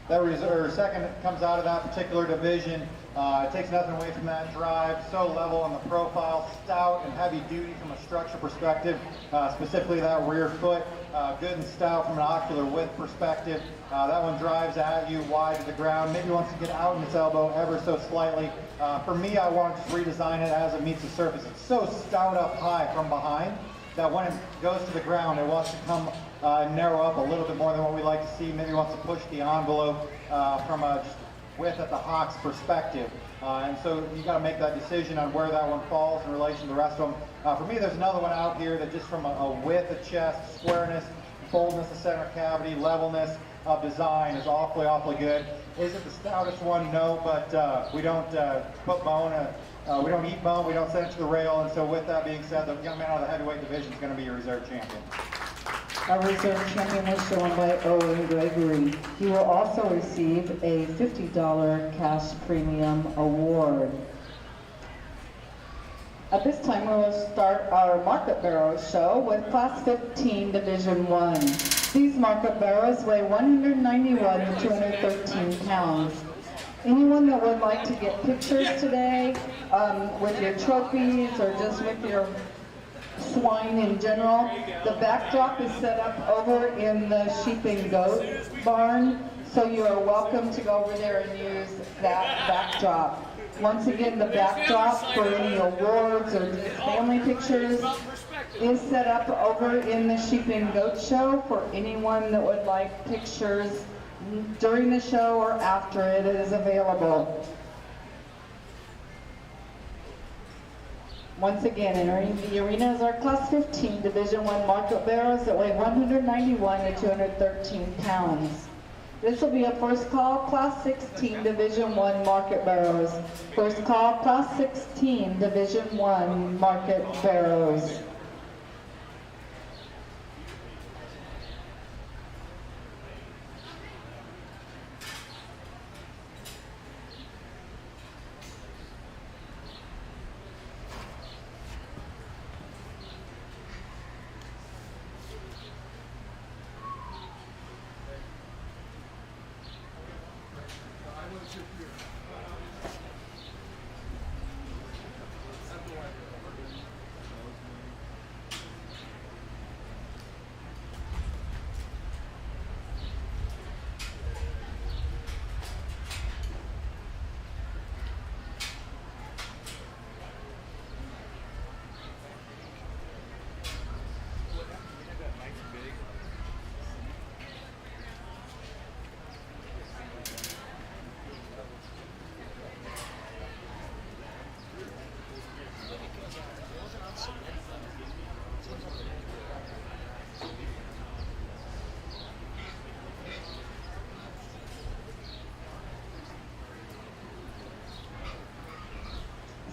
That second comes out of that particular division. It takes nothing away from that drive. So level on the profile, stout and heavy duty from a structure perspective, specifically that rear foot. Good and stout from an ocular width perspective. That one drives at you wide to the ground. Maybe wants to get out in its elbow ever so slightly. For me, I want to just redesign it as it meets the surface. It's so stout up high from behind that when it goes to the ground, it wants to come narrow up a little bit more than what we like to see. Maybe wants to push the envelope from a just width at the hock's perspective. And so you got to make that decision on where that one falls in relation to the rest of them. For me, there's another one out here that just from a width of chest, squareness, boldness of center cavity, levelness of design is awfully good. Is it the stoutest one? No, but we don't put bone. We don't eat bone, we don't send it to the rail, and so with that being said, the young man out of the heavyweight division is going to be your reserve champion. Our reserve champion was shown by Owen Gregory. He will also receive a $50 cash premium award. At this time, we will start our market barrows show with Class 15 Division 1. These market barrows weigh 191 to 213 pounds. Anyone that would like to get pictures today with your trophies or just with your swine in general, the backdrop is set up over in the sheep and goat barn, so you are welcome to go over there and use that backdrop. Once again, the backdrop for any awards or just family pictures is set up over in the sheep and goat show for anyone that would like pictures during the show or after it is available. Once again, entering the arenas are Class 15 Division I market barrels that weigh 191 to 213 pounds. This will be a first call, Class 16 Division I market barrels. First call, Class 16 Division I market barrels.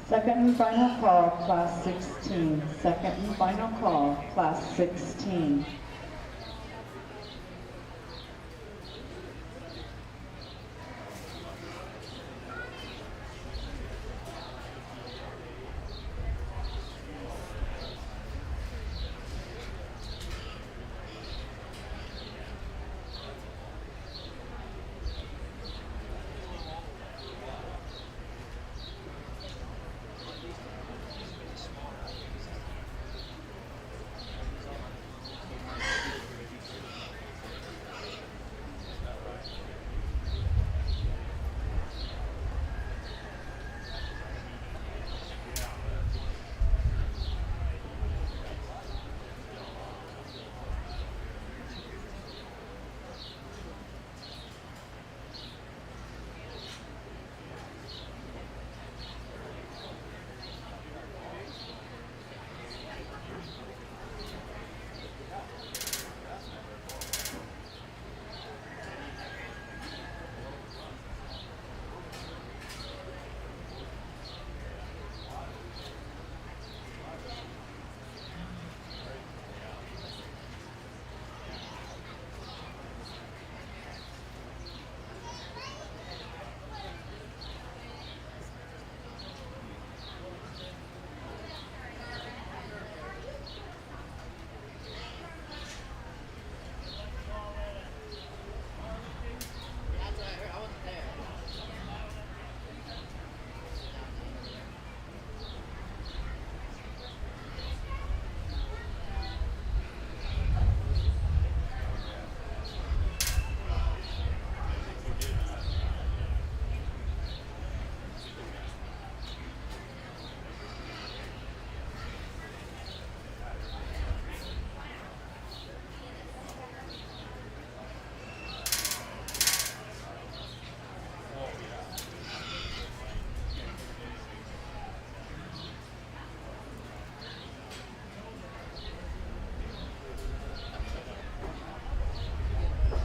Second and final call, Class 16. Second and final call, Class 16.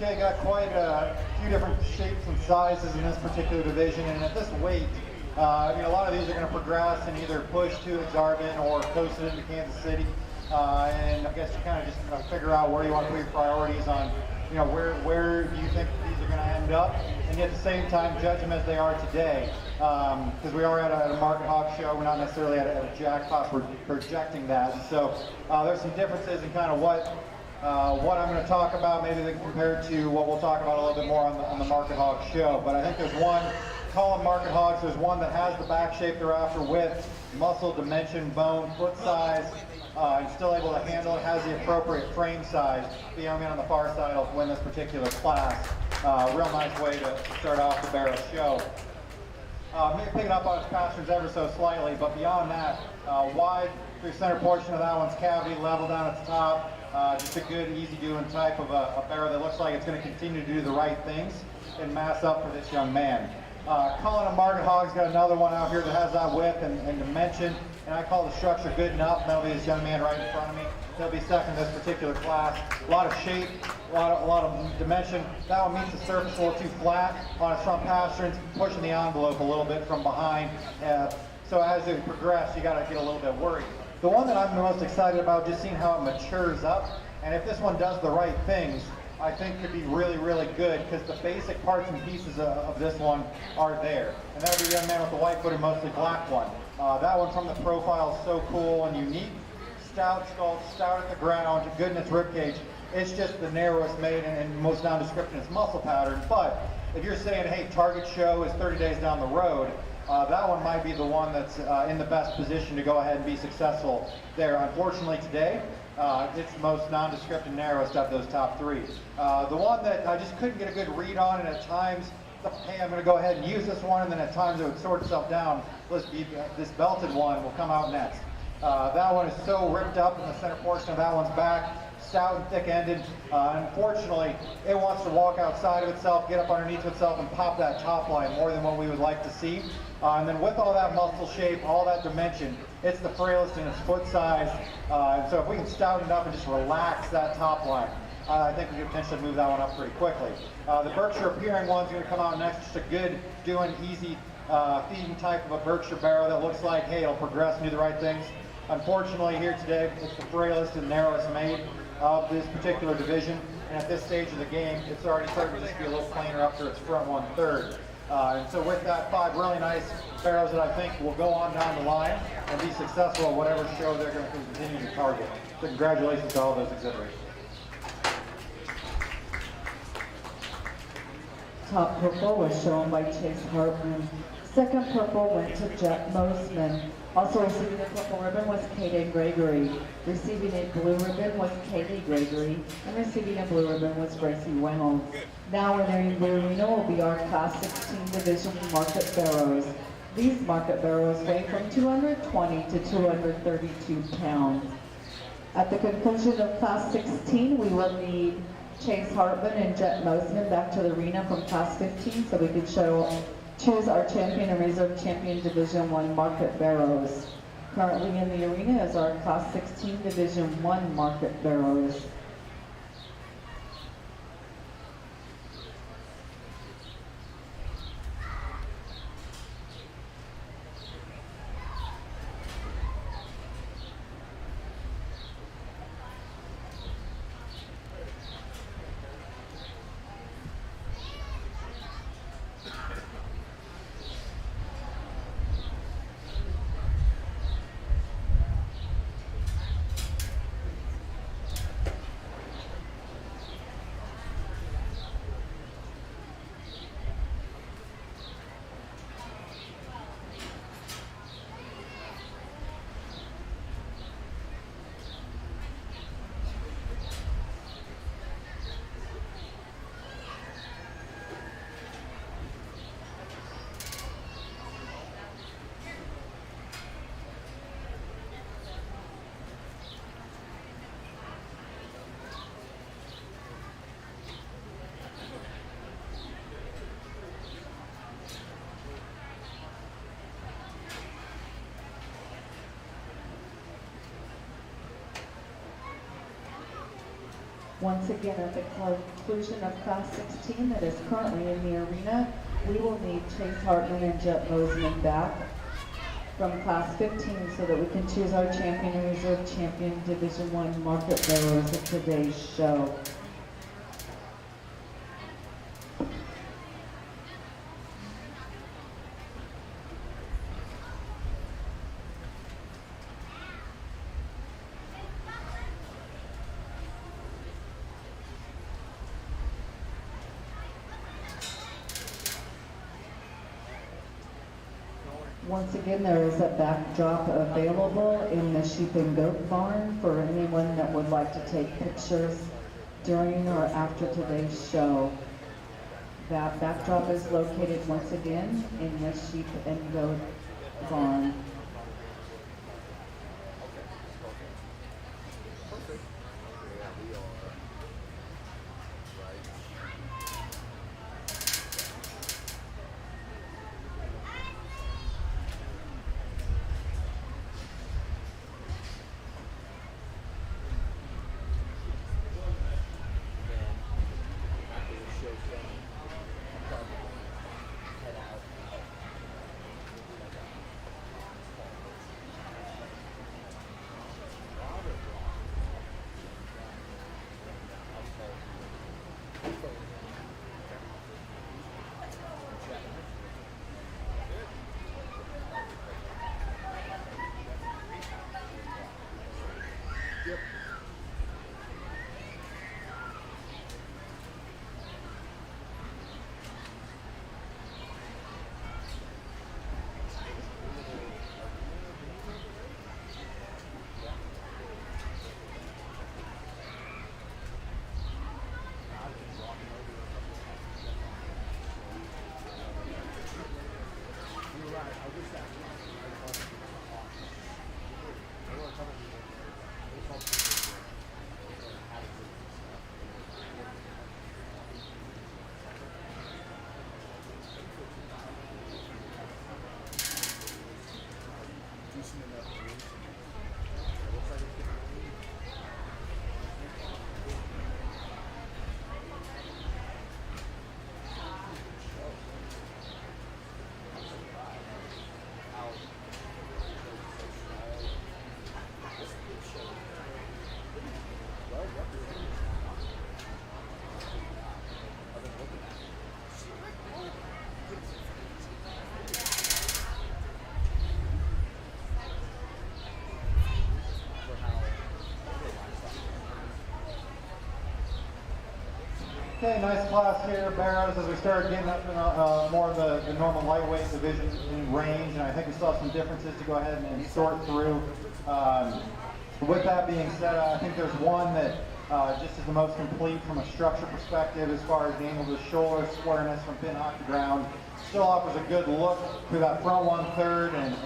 Okay, got quite a few different shapes and sizes in this particular division, and at this weight, I mean, a lot of these are going to progress and either push to Exarban or coast it into Kansas City. And I guess you kind of just figure out where you want to put your priorities on, you know, where do you think these are going to end up, and yet at the same time judge them as they are today. Because we are at a market hog show, we're not necessarily at a jackpot projecting that. And so there's some differences in kind of what I'm going to talk about, maybe compared to what we'll talk about a little bit more on the market hog show. But I think there's one, call them market hogs, there's one that has the back shape they're after, width, muscle, dimension, bone, foot size, and still able to handle it, has the appropriate frame size. The young man on the far side will win this particular class. Real nice way to start off the barrel show. Maybe pick it up on its pasterns ever so slightly, but beyond that, wide through center portion of that one's cavity, level down at the top. Just a good, easy doing type of a barrow that looks like it's going to continue to do the right things and mass up for this young man. Cullen and Market Hog's got another one out here that has that width and dimension, and I call the structure good enough. That'll be this young man right in front of me. He'll be second in this particular class. A lot of shape, a lot of dimension. That one meets the surface a little too flat on its front pasterns, pushing the envelope a little bit from behind. So as it progresses, you got to get a little bit worried. The one that I'm the most excited about, just seeing how it matures up, and if this one does the right things, I think could be really, really good, because the basic parts and pieces of this one are there. And that'll be the young man with the white-footed, mostly black one. That one from the profile is so cool and unique. Stout skull, stout at the ground, good in its ribcage. It's just the narrowest made and most nondescript in its muscle pattern. But if you're saying, hey, target show is 30 days down the road, that one might be the one that's in the best position to go ahead and be successful there. Unfortunately today, it's the most nondescript and narrowest of those top three. The one that I just couldn't get a good read on, and at times, hey, I'm going to go ahead and use this one, and then at times it would sort itself down. This belted one will come out next. That one is so ripped up in the center portion of that one's back, stout and thick-ended. Unfortunately, it wants to walk outside of itself, get up underneath itself, and pop that top line more than what we would like to see. And then with all that muscle shape, all that dimension, it's the frailest in its foot size. And so if we can stout it up and just relax that top line, I think we can potentially move that one up pretty quickly. The Berkshire appearing one's going to come out next. Just a good, doing, easy feeding type of a Berkshire barrow that looks like, hey, it'll progress and do the right things. Unfortunately, here today, it's the frailest and narrowest made of this particular division. And at this stage of the game, it's already starting to just be a little plainer up to its front 1/3. And so with that, 5 really nice barrows that I think will go on down the line and be successful at whatever show they're going to continue to target. So congratulations to all those exhibitors. Top purple was shown by Chase Hartman. Second purple went to Jet Mosman. Also receiving the purple ribbon was Kaden Gregory. Receiving a blue ribbon was Kaylee Gregory. And receiving a blue ribbon was Gracie Reynolds. Now entering the arena will be our Class 16 Division Market Barrows. These market barrows weigh from 220 to 232 pounds. At the conclusion of Class 16, we will need Chase Hartman and Jet Mosman back to the arena from Class 15 so we can choose our champion and reserve champion Division 1 market barrows. Currently in the arena is our Class 16 Division 1 market barrows. Once again, at the conclusion of Class 16 that is currently in the arena, we will need Chase Hartman and Jet Mosman back from Class 15 so that we can choose our champion and reserve champion Division 1 market barrows of today's show. Once again, there is a backdrop available in the sheep and goat barn for anyone that would like to take pictures during or after today's show. That backdrop is located once again in the sheep and goat barn. Perfect. Yeah, we are. Right. After the show's done, I'll probably head out and help. Like a Rod or Ron? I'll call you. Yep. You're right. I wish that was there were a couple people there. They felt really good. They had a good stuff. Decent enough news. It looks like it's getting clean. Well represented. I've been looking at it. For how Okay, nice class here, barrows, as we start getting up in more of the normal lightweight division in range, and I think we saw some differences to go ahead and sort through. With that being said, I think there's one that just is the most complete from a structure perspective as far as the angle of the shoulder, squareness from pin hock to ground. Still offers a good look through that front 1/3 and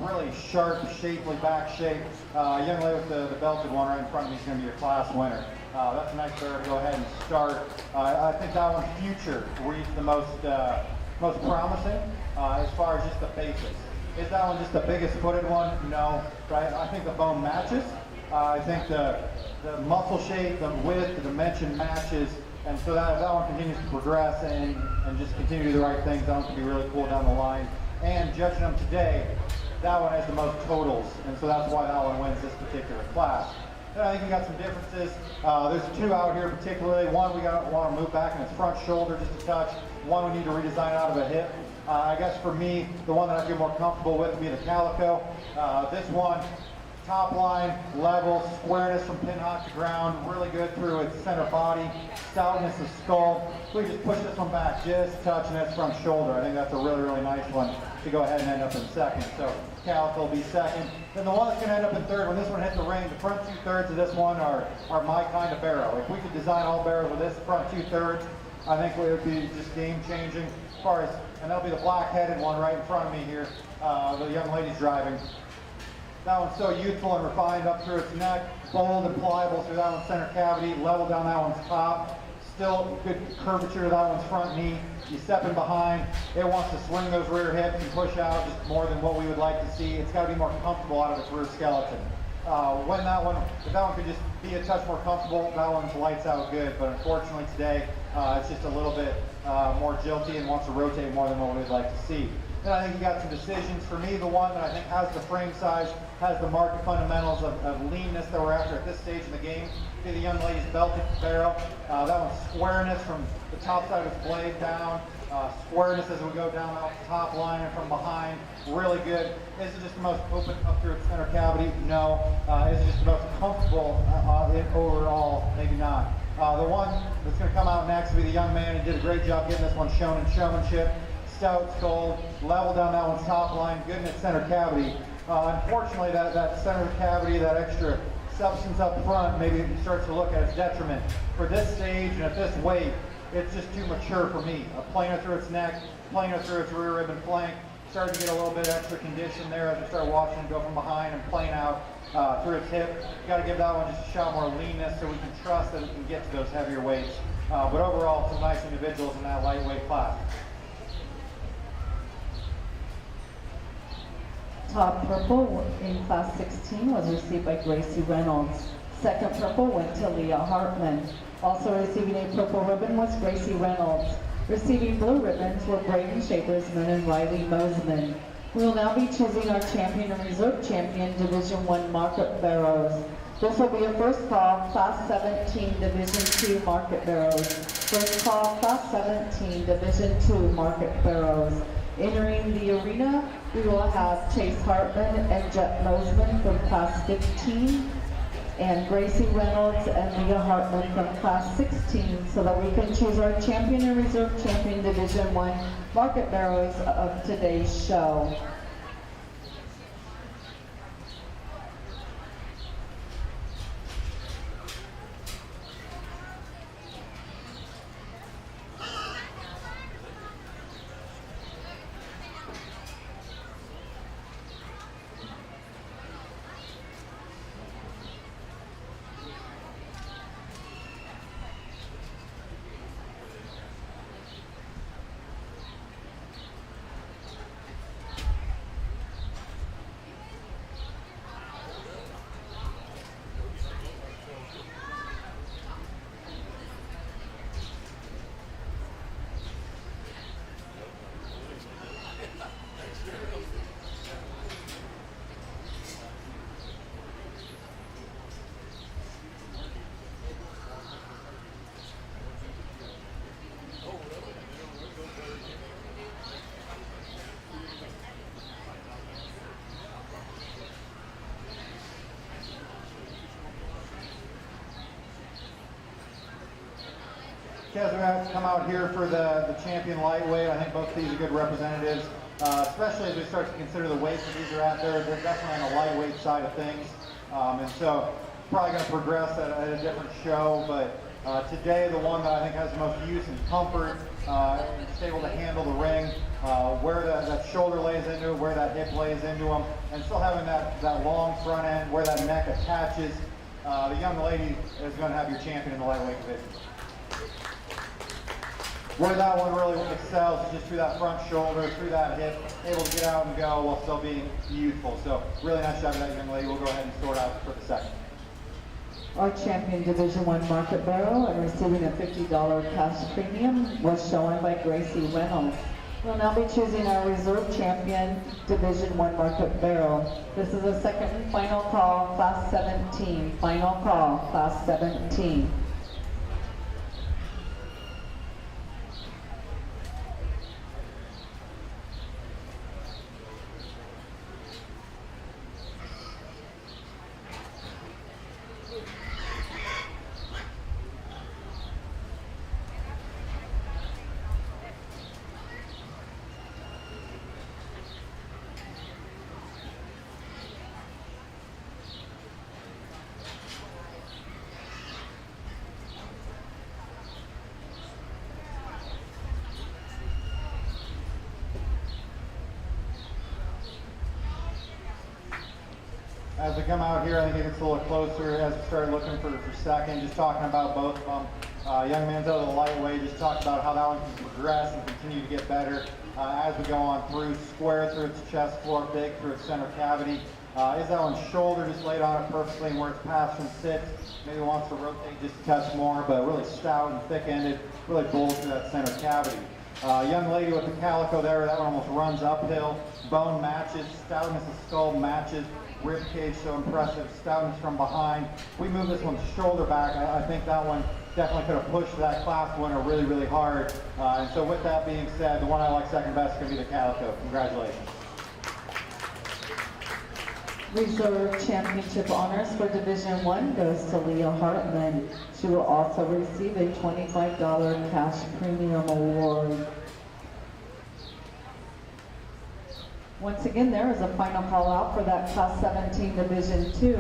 really sharp, shapely back shape. Young lady with the belted one right in front of me is going to be your class winner. That's a nice barrow to go ahead and start. I think that one's future reads the most promising as far as just the basics. Is that one just the biggest footed one? No, right? I think the bone matches. I think the muscle shape, the width, the dimension matches, and so that one continues to progress and just continue to do the right things. That one can be really cool down the line. And judging them today, that one has the most totals, and so that's why that one wins this particular class. Then I think we got some differences. There's two out here particularly. One we want to move back in its front shoulder just a touch. One we need to redesign out of a hip. I guess for me, the one that I feel more comfortable with would be the calico. This one, top line, level, squareness from pin hock to ground, really good through its center body, stoutness of skull. So we just push this one back just a touch and its front shoulder. I think that's a really, really nice one to go ahead and end up in second. So calico will be second. Then the one that's going to end up in third, when this one hits the ring, the front 2/3 of this one are my kind of barrow. If we could design all barrows with this front 2/3, I think it would be just game changing. As far as, and that'll be the black-headed one right in front of me here, the young lady's driving. That one's so youthful and refined up through its neck, bold and pliable through that one's center cavity, level down that one's top. Still good curvature to that one's front knee. You step in behind, it wants to swing those rear hips and push out just more than what we would like to see. It's got to be more comfortable out of its rear skeleton. When that one, if that one could just be a touch more comfortable, that one's lights out good. But unfortunately today, it's just a little bit more jilty and wants to rotate more than what we'd like to see. Then I think you got some decisions. For me, the one that I think has the frame size, has the marked fundamentals of leanness that we're after at this stage in the game, be the young lady's belted barrel. That one's squareness from the top side of its blade down, squareness as we go down out the top line and from behind, really good. Is it just the most open up through its center cavity? No. Is it just the most comfortable overall? Maybe not. The one that's going to come out next will be the young man who did a great job getting this one shown in showmanship. Stout skull, level down that one's top line, good in its center cavity. Unfortunately, that center cavity, that extra substance up front, maybe it starts to look at its detriment. For this stage and at this weight, it's just too mature for me. Playing it through its neck, playing it through its rear rib and flank, starting to get a little bit extra condition there as we start watching it go from behind and playing out through its hip. Got to give that one just a shot more leanness so we can trust that we can get to those heavier weights. But overall, some nice individuals in that lightweight class. Top purple in class 16 was received by Gracie Reynolds. Second purple went to Leah Hartman. Also receiving a purple ribbon was Gracie Reynolds. Receiving blue ribbons were Braden Shapersman and Riley Mosman. We will now be choosing our champion and reserve champion, Division I Market Barrows. This will be a first call, Class 17, Division II Market Barrows. First call, Class 17, Division II Market Barrows. Entering the arena, we will have Chase Hartman and Jet Mosman from Class 15, and Gracie Reynolds and Leah Hartman from Class 16, so that we can choose our champion and reserve champion Division I Market Barrows of today's show. As we have come out here for the champion lightweight, I think both of these are good representatives, especially as we start to consider the weights that these are at. They're definitely on the lightweight side of things, and so probably going to progress at a different show, but today the one that I think has the most use and comfort, just able to handle the ring, where that shoulder lays into it, where that hip lays into them, and still having that long front end, where that neck attaches. The young lady is going to have your champion in the lightweight division. Where that one really excels is just through that front shoulder, through that hip, able to get out and go while still being youthful. So really nice job of that young lady. We'll go ahead and sort out for the second. Our champion Division I Market Barrow and receiving a $50 cash premium was shown by Gracie Reynolds. We'll now be choosing our reserve champion Division I Market Barrow. This is a second and final call, Class 17. Final call, Class 17. As we come out here, I think it gets a little closer as we start looking for second, just talking about both of them. Young man's out of the lightweight, just talked about how that one can progress and continue to get better as we go on through. Square through its chest floor, big through its center cavity. Is that one's shoulder just laid on it perfectly, and where its passion sits, maybe wants to rotate just a touch more, but really stout and thick-ended, really bolts through that center cavity. Young lady with the calico there, that one almost runs uphill. Bone matches, stoutness of skull matches. Rib cage so impressive, stoutness from behind. We move this one's shoulder back. I think that one definitely could have pushed that class winner really, really hard. And so with that being said, the one I like second best is going to be the calico. Congratulations. Reserve championship honors for Division I goes to Leah Hartman. She will also receive a $25 cash premium award. Once again, there is a final call out for that Class 17 Division II.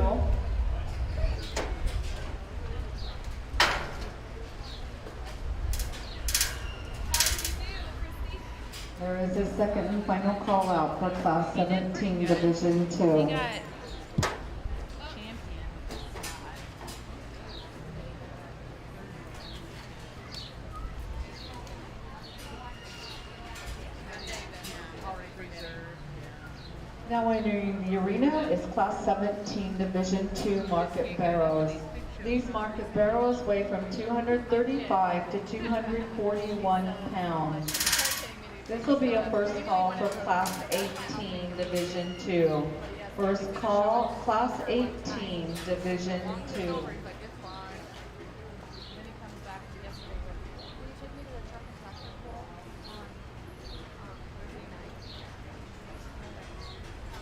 There is a second and final call out for Class 17 Division 2. We got champion. Already reserved. Now entering the arena is Class 17 Division 2 Market Barrows. These market barrows weigh from 235 to 241 pounds. This will be a first call for Class 18 Division 2. First call, Class 18 Division 2. He's like, it's fine. Then he comes back to yesterday. Will you take me to the truck and tractor pull on Thursday night?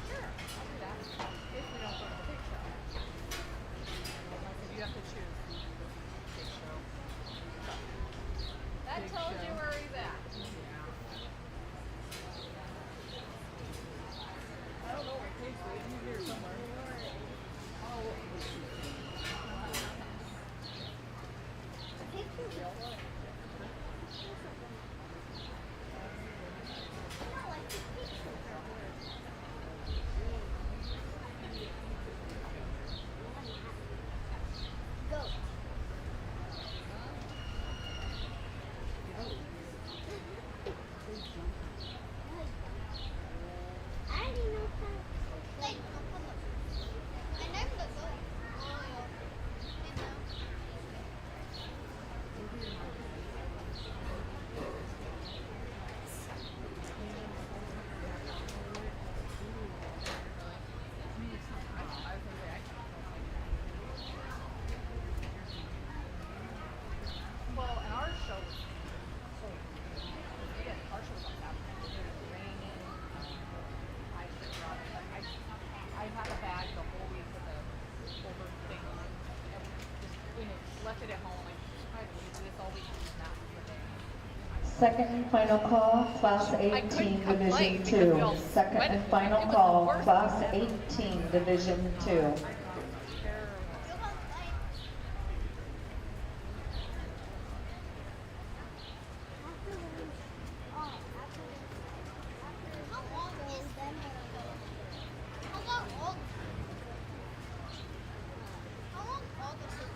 Sure, I'll do that. If we don't go to the pig show. I said, you have to choose. Pig show. That Pig tells you show. where he's at. I don't know where Kate's at. He's here somewhere. Go. I already know how. Like, I never go. Well, and our show was cold. Yeah, our show was like that. It was raining. I said, "Rob, I had a bag the whole week with a over thing on it. And just left it at home. I tried to do this all week and that was the day. Second and final call, Class I 18 couldn't come Division late because we all 2. Second sweated. and final It was the call, worst. Class 18 Division 2. Terrible. How long is that? How long all? How long all the show?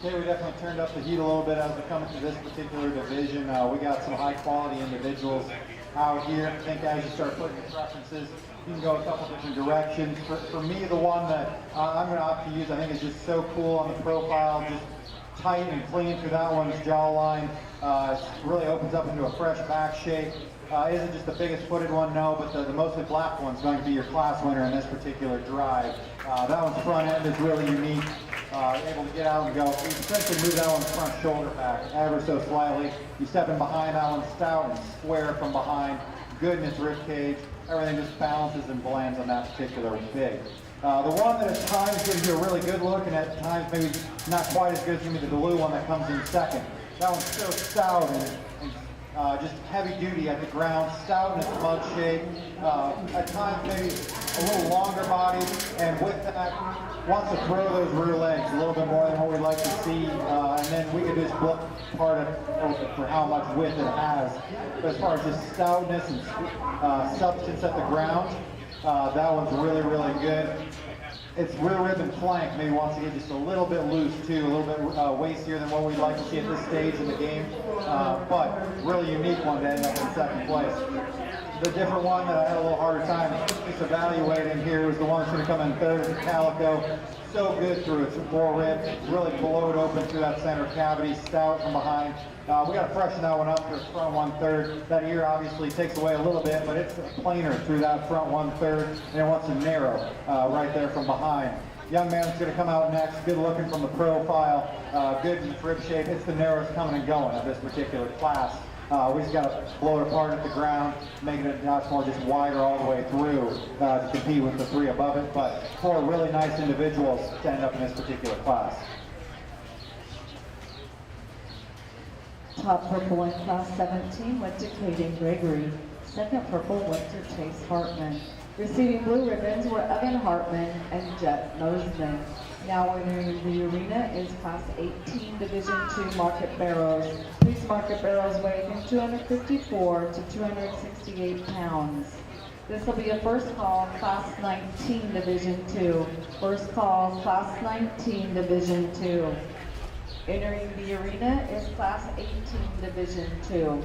Okay, we definitely turned up the heat a little bit as we come into this particular division. We got some high quality individuals out here. I think as you start putting your preferences, you can go a couple different directions. For me, the one that I'm going to opt to use, I think is just so cool on the profile, just tight and clean through that one's jawline. It really opens up into a fresh back shape. Isn't just the biggest footed one, no, but the mostly black one's going to be your class winner in this particular drive. That one's front end is really unique. Able to get out and go. You essentially move that one's front shoulder back ever so slightly. You step in behind that one, stout and square from behind. Good in its rib cage. Everything just balances and blends on that particular big. The one that at times gives you a really good look and at times maybe not quite as good as the blue one that comes in second. That one's so stout and just heavy duty at the ground, stout in its mud shape, at times maybe a little longer body, and with that, wants to throw those rear legs a little bit more than what we'd like to see, and then we could just look part of it for how much width it has. But as far as just stoutness and substance at the ground, that one's really, really good. Its rear rib and flank maybe wants to get just a little bit loose too, a little bit wastier than what we'd like to see at this stage in the game, but really unique one to end up in second place. The different one that I had a little harder time just evaluating here was the one that's going to come in third, the Calico. So good through its fore rib, really blowed open through that center cavity, stout from behind. We got to freshen that one up for its front 1/3. That ear obviously takes away a little bit, but it's plainer through that front 1/3, and it wants to narrow right there from behind. Young man that's going to come out next, good looking from the profile, good in its rib shape. It's the narrowest coming and going of this particular class. We just got to blow it apart at the ground, making it much more just wider all the way through to compete with the three above it. But four really nice individuals to end up in this particular class. Top purple in class 17 went to Caden Gregory. Second purple went to Chase Hartman. Receiving blue ribbons were Evan Hartman and Jet Mosman. Now entering the arena is class 18 Division II Market Barrows. These market barrows weigh from 254 to 268 pounds. This will be a first call, class 19 Division II. First call, class 19 Division II. Entering the arena is class 18 Division II.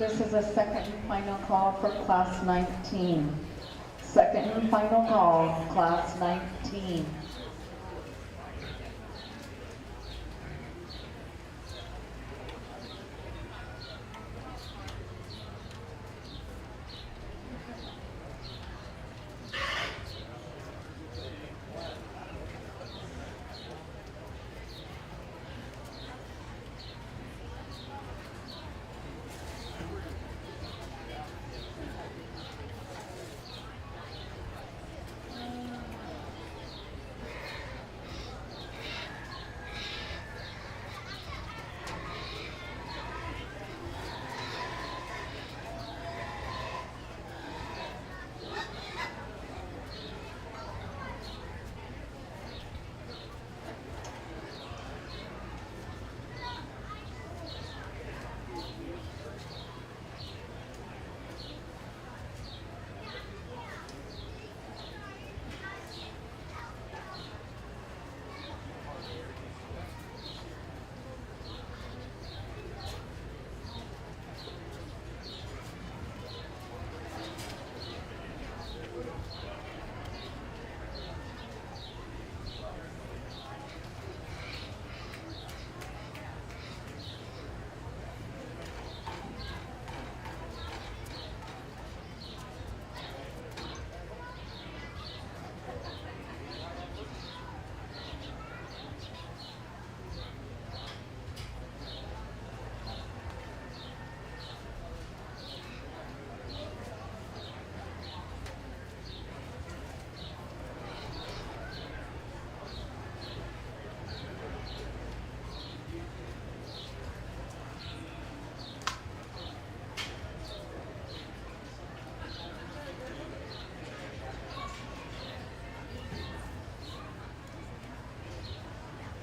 This is a second and final call for Class 19. Second and final call, Class 19.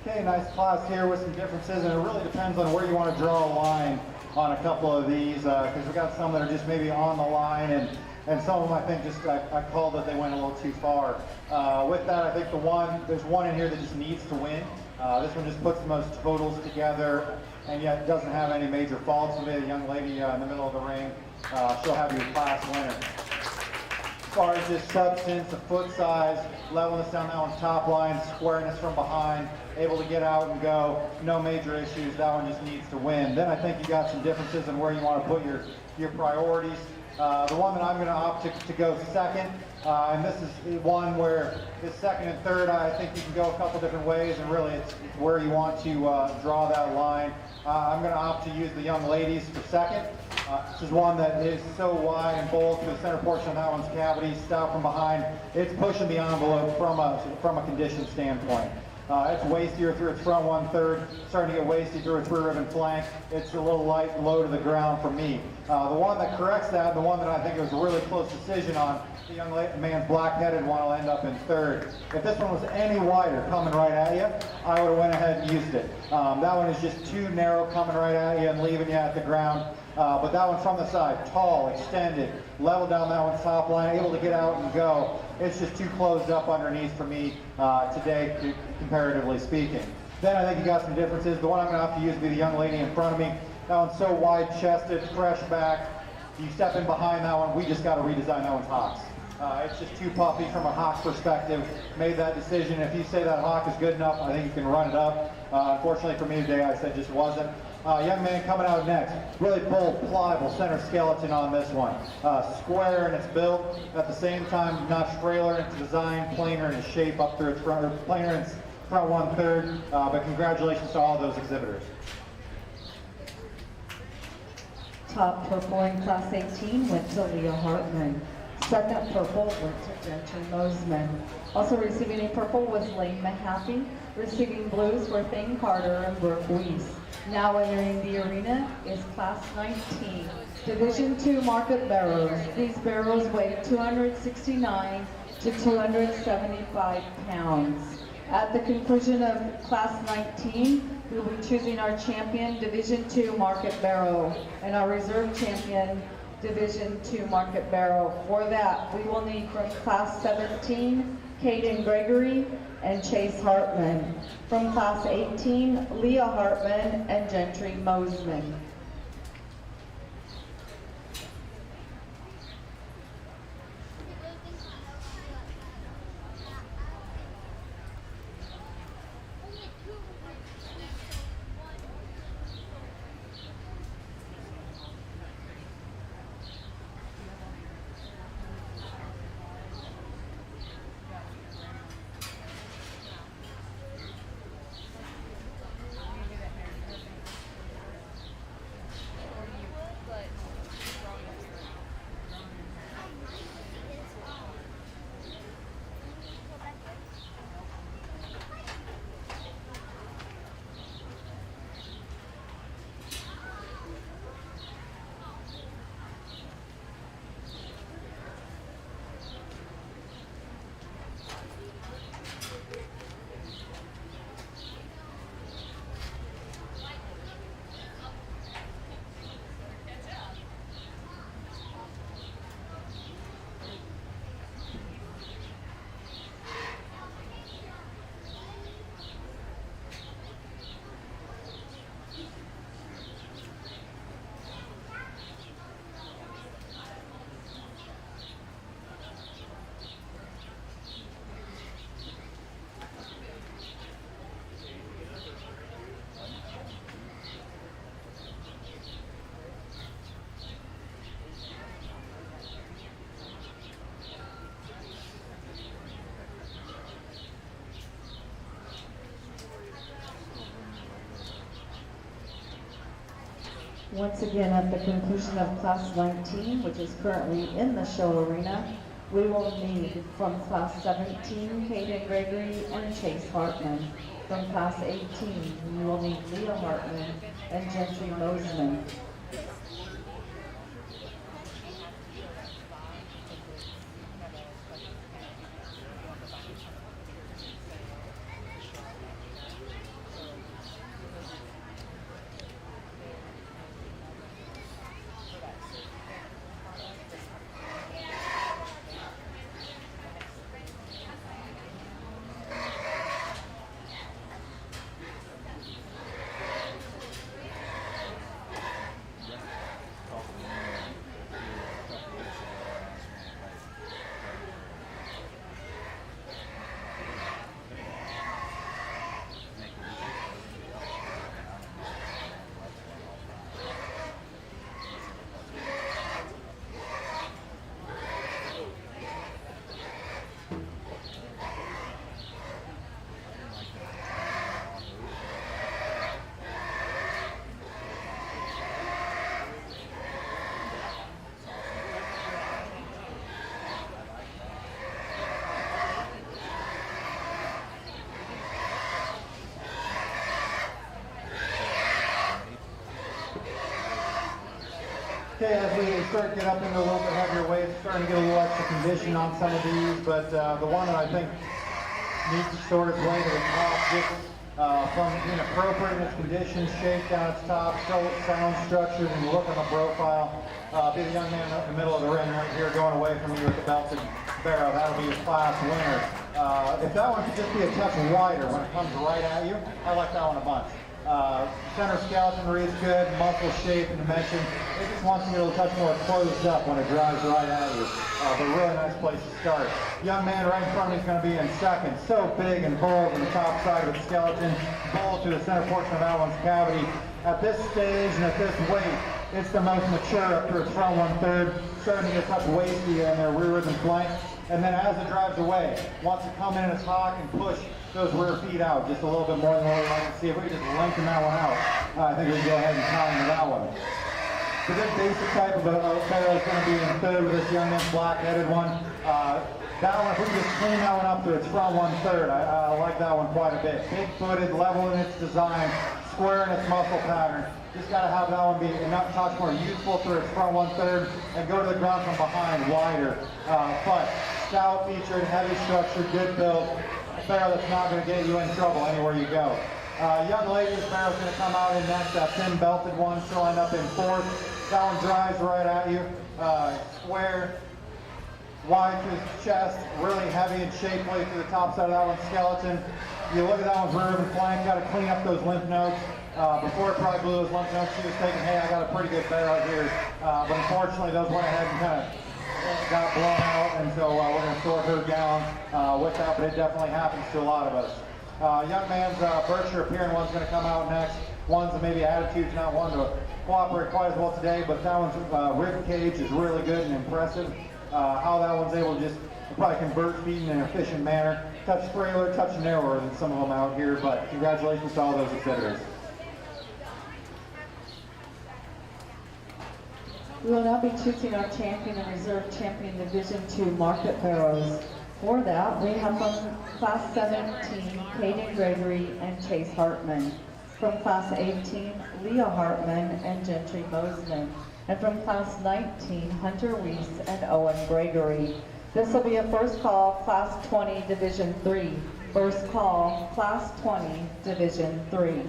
Okay, nice class here with some differences, and it really depends on where you want to draw a line on a couple of these, because we got some that are just maybe on the line, and some of them I think just I called that they went a little too far. With that, I think there's one in here that just needs to win. This one just puts the most totals together, and yet doesn't have any major faults. So maybe a young lady in the middle of the ring, she'll have your class winner. As far as just substance, the foot size, levelness down that one's top line, squareness from behind, able to get out and go, no major issues, that one just needs to win. Then I think you got some differences in where you want to put your priorities. The one that I'm going to opt to go second, and this is one where the second and third, I think you can go a couple different ways, and really it's where you want to draw that line. I'm going to opt to use the young ladies for second. This is one that is so wide and bold to the center portion of that one's cavity, stout from behind. It's pushing the envelope from a condition standpoint. It's waistier through its front 1/3, starting to get wasty through its rear ribbon flank. It's a little light and low to the ground for me. The one that corrects that, the one that I think it was a really close decision on, the young man's black-headed one will end up in third. If this one was any wider coming right at you, I would have went ahead and used it. That one is just too narrow coming right at you and leaving you at the ground. But that one from the side, tall, extended, level down that one's top line, able to get out and go. It's just too closed up underneath for me today, comparatively speaking. Then I think you got some differences. The one I'm going to have to use will be the young lady in front of me. That one's so wide-chested, fresh back. You step in behind that one, we just got to redesign that one's hocks. It's just too puffy from a hock perspective. Made that decision. If you say that hock is good enough, I think you can run it up. Unfortunately for me today, I said just wasn't. Young man coming out next. Really bold, pliable center skeleton on this one. Square in its build. At the same time, not trailer in its design, planar in its shape up through its front, or planar in its front 1/3. But congratulations to all of those exhibitors. Top purple in Class 18 went to Leah Hartman. Second purple went to Gentry Mosman. Also receiving a purple was Lane Mahaffey. Receiving blues were Thane Carter and Brooke Weiss. Now entering the arena is Class 19, Division II market barrows. These barrows weigh 269 to 275 pounds. At the conclusion of Class 19, we will be choosing our champion Division II market barrow and our reserve champion Division II market barrow. For that, we will need from Class 17, Caden Gregory and Chase Hartman. From Class 18, Leah Hartman and Gentry Mosman. Once again, at the conclusion of Class 19, which is currently in the show arena, we will need from Class 17, Hayden Gregory and Chase Hartman. From Class 18, we will need Leah Hartman and Gentry Mosman. Okay, as we start to get up into a little bit heavier weights, starting to get a little extra condition on some of these, but the one that I think needs to sort its way to the top, just from being appropriate in its condition, shape down its top, still sound structured and look on the profile. Be the young man in the middle of the ring right here, going away from you with the belted barrow. That'll be your class winner. If that one could just be a touch wider when it comes right at you, I like that one a bunch. Center skeleton reads good, muscle shape and dimension. It just wants to get a little touch more closed up when it drives right at you. But a really nice place to start. Young man right in front of me is going to be in second. So big and bold on the top side of the skeleton, bold to the center portion of that one's cavity. At this stage and at this weight, it's the most mature up through its front 1/3, starting to get a touch wasty in their rear ribs and flank. And then as it drives away, wants to come in its hock and push those rear feet out just a little bit more than what we like to see. If we could just lengthen that one out, I think we can go ahead and count into that one. The good basic type of a barrel is going to be in third with this young man's black-headed one. That one, if we can just clean that one up to its front 1/3, I like that one quite a bit. Big-footed, level in its design, square in its muscle pattern. Just got to have that one be enough touch more useful through its front 1/3 and go to the ground from behind wider. But stout featured, heavy structure, good build. A barrel that's not going to get you in trouble anywhere you go. Young lady's barrel's going to come out in next. That thin belted one, she'll end up in fourth. That one drives right at you. Square, wide to his chest, really heavy and shapely to the top side of that one's skeleton. You look at that one's rear and flank, got to clean up those lymph nodes. Before it probably blew those lymph nodes, she was thinking, hey, I got a pretty good barrel here. But unfortunately, those went ahead and kind of got blown out, and so we're going to sort her down with that, but it definitely happens to a lot of us. Young man's Berkshire appearing one's going to come out next. One's maybe attitude's not one to cooperate quite as well today, but that one's rib cage is really good and impressive. How that one's able to just probably convert feet in an efficient manner. Touch frailer, touch narrower than some of them out here, but congratulations to all those exhibitors. We will now be choosing our champion and reserve champion Division II market barrows. For that, we have from Class 17, Hayden Gregory and Chase Hartman. From Class 18, Leah Hartman and Gentry Mosman. And from Class 19, Hunter Weiss and Owen Gregory. This will be a first call, Class 20, Division III. First call, Class 20, Division III.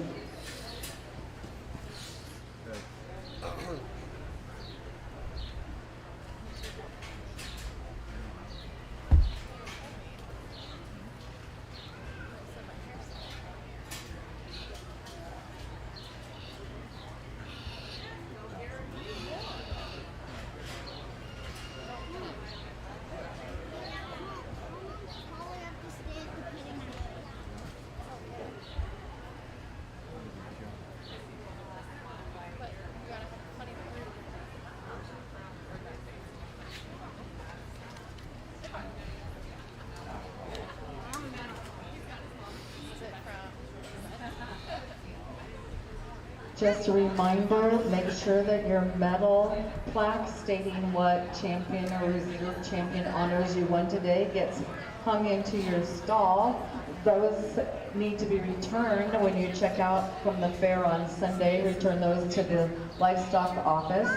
Just a reminder, make sure that your medal plaque stating what champion or reserve champion honors you won today gets hung into your stall. Those need to be returned when you check out from the fair on Sunday. Return those to the livestock office.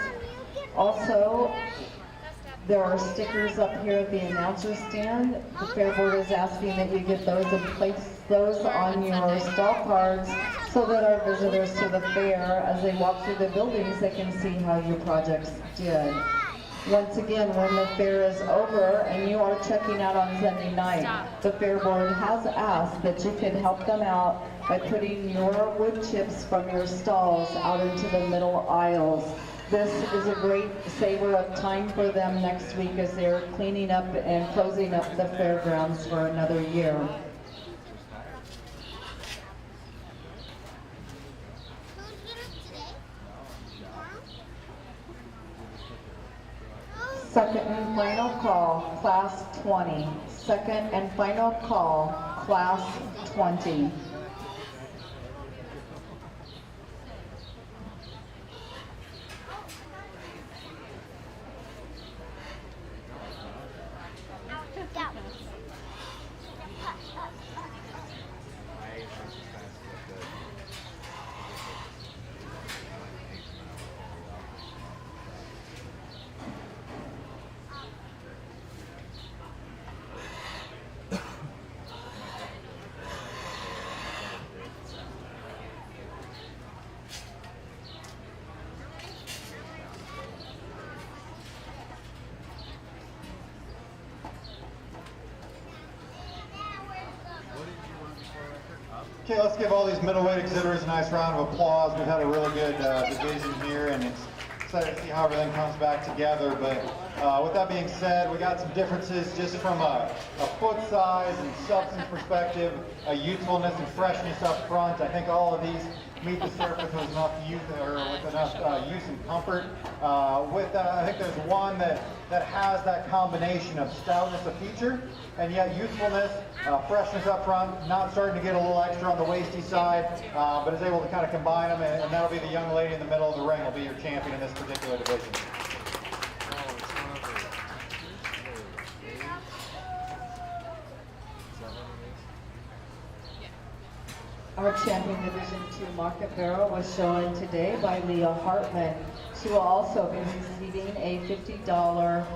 Also, there are stickers up here at the announcer stand. The Fair Board is asking that you get those and place those on your stall cards so that our visitors to the fair, as they walk through the buildings, they can see how your projects did. Once again, when the fair is over and you are checking out on Sunday night, the Fair Board has asked that you could help them out by putting your wood chips from your stalls out into the middle aisles. This is a great saver of time for them next week as they're cleaning up and closing up the fairgrounds for another year. Second and final call, class 20. Second and final call, class 20. Okay, let's give all these middleweight exhibitors a nice round of applause. We've had a really good division here, and it's excited to see how everything comes back together. But with that being said, we got some differences just from a foot size and substance perspective, a youthfulness and freshness up front. I think all of these meet the surface with enough youth or with enough use and comfort. I think there's one that has that combination of stoutness of feature and yet youthfulness, freshness up front, not starting to get a little extra on the waisty side, but is able to kind of combine them, and that'll be the young lady in the middle of the ring will be your champion in this particular division. Our champion Division 2 Market Barrel was shown today by Leah Hartman. She will also be receiving a $50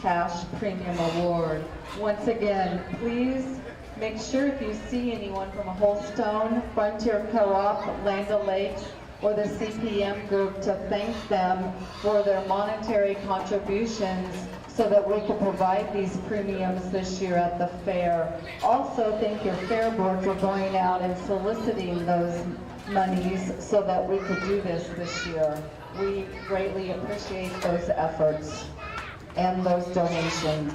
cash premium award. Once again, please make sure if you see anyone from a Holstone, Frontier Co-op, Land O'Lakes, or the CPM group to thank them for their monetary contributions so that we can provide these premiums this year at the fair. Also, thank your Fair Board for going out and soliciting those monies so that we could do this year. We greatly appreciate those efforts and those donations.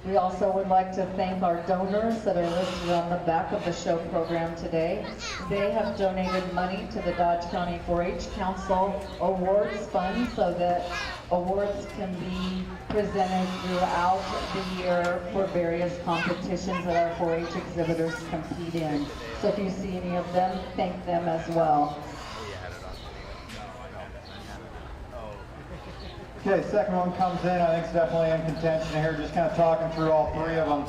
We also would like to thank our donors that are listed on the back of the show program today. They have donated money to the Dodge County 4-H Council Awards Fund so that awards can be presented throughout the year for various competitions that our 4-H exhibitors compete in. So if you see any of them, thank them as well. Okay, second one comes in, I think it's definitely in contention here, just kind of talking through all three of them.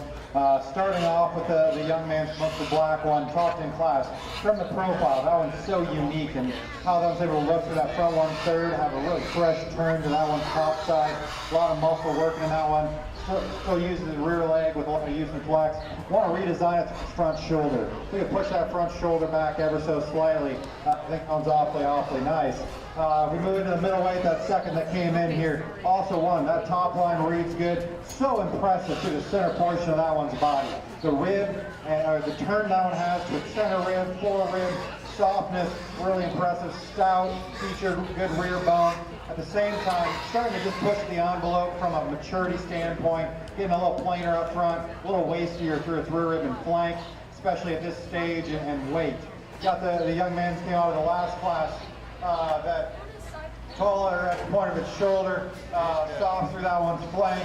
Starting off with the young man smoked the black one, talked in class. From the profile, that one's so unique, and how that was able to look through that front 1/3, have a really fresh turn to that one's top side, a lot of muscle working in that one. Still uses the rear leg with a lot of use and flex. Want to redesign it to the front shoulder. We can push that front shoulder back ever so slightly. I think that one's awfully nice. We move into the middleweight, that second that came in here. Also one, that top line reads good. So impressive to the center portion of that one's body. The rib, or the turn that one has to its center rib, floor rib, softness, really impressive, stout, featured good rear bone. At the same time, starting to just push the envelope from a maturity standpoint, getting a little plainer up front, a little wastier through its rear rib and flank. especially at this stage and weight. Got the young man came out of the last class that taller at the point of its shoulder, soft through that one's flank.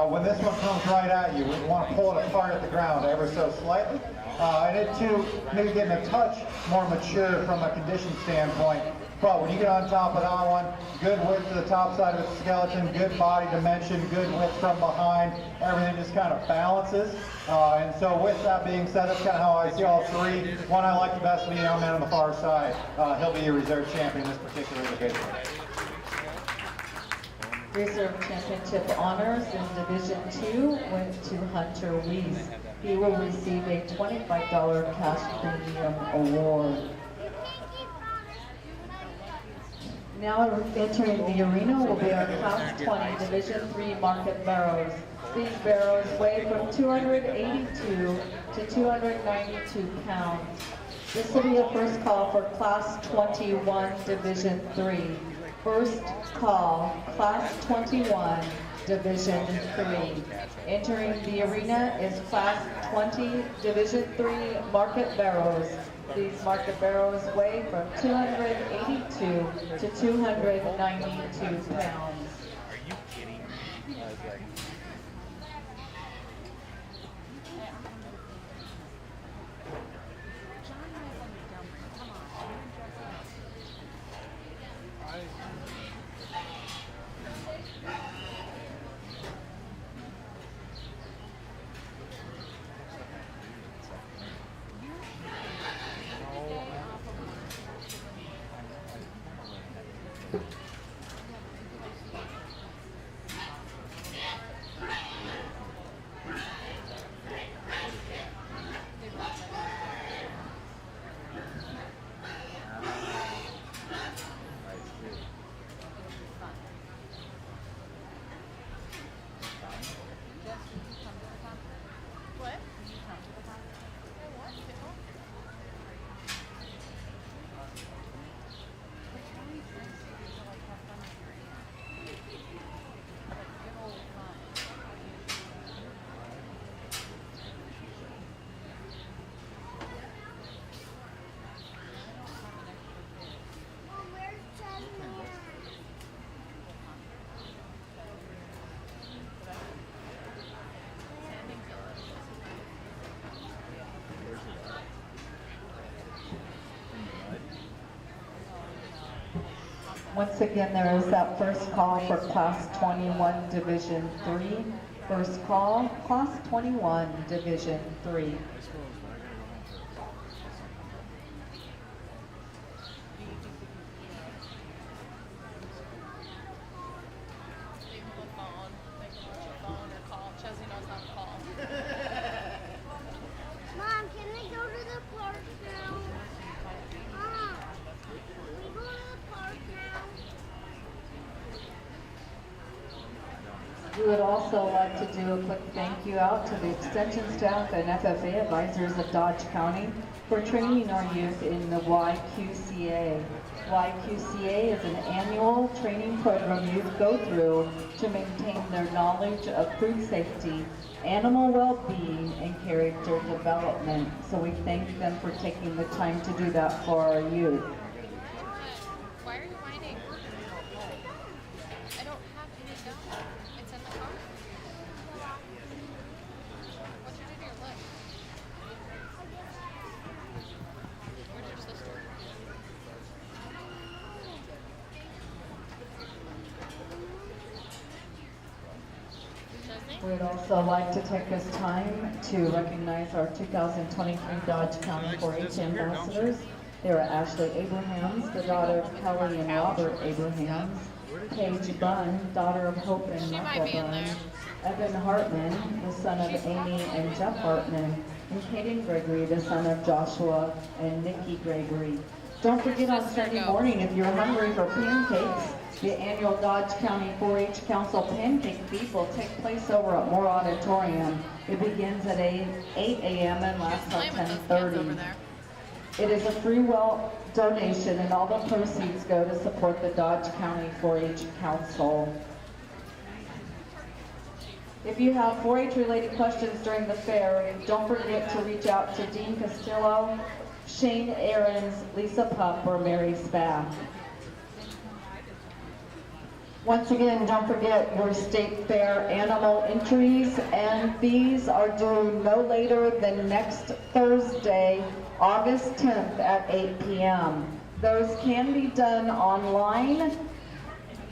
When this one comes right at you, we want to pull it apart at the ground ever so slightly. And it too, maybe getting a touch more mature from a condition standpoint. But when you get on top of that one, good width to the top side of its skeleton, good body dimension, good width from behind, everything just kind of balances. And so with that being said, that's kind of how I see all three. One I like the best, the young man on the far side. He'll be your reserve champion in this particular division. Reserve Championship honors in Division 2 went to Hunter Weiss. He will receive a $25 cash premium award. Now entering the arena will be our Class 20 Division 3 market barrows. These barrows weigh from 282 to 292 pounds. This will be a first call for Class 21 Division 3. First call, Class 21 Division 3. Entering the arena is Class 20 Division 3 market barrows. These market barrows weigh from 282 to 292 pounds. Once again, there is that first call for Class 21 Division 3. First call, Class 21 Division 3. Mom, can we go to the park now? Mom, can we go to the park now? We would also like to do a quick thank you out to the extension staff and FFA advisors of Dodge County for training our youth in the YQCA. YQCA is an annual training program youth go through to maintain their knowledge of food safety, animal well-being, and character development. So we thank them for taking the time to do that for our youth. Why are you whining? I don't have any gum. It's in the car. What'd you do to your lip? Where's your sister? We'd also like to take this time to recognize our 2023 Dodge County 4-H ambassadors. They are Ashley Abrahams, the daughter of Kelly and Robert Abrahams, Paige Bunn, daughter of Hope and She Martha might be in Bunn, there. Evan Hartman, the son of Amy and Jeff Hartman, and Kaden Gregory, the son of Joshua and Nikki Gregory. Don't forget on Sunday morning, if you're hungry for pancakes, the annual Dodge County 4-H Council Pancake Feast will take place over at Moore Auditorium. It begins at 8 a.m. and lasts till Playing with those kids over 10:30. there. It is a free will donation, and all the proceeds go to support the Dodge County 4-H Council. If you have 4-H related questions during the fair, don't forget to reach out to Dean Castillo, Shane Ahrens, Lisa Pup, or Mary Spath. Once again, don't forget your state fair animal entries and fees are due no later than next Thursday, August 10th at 8 p.m. Those can be done online.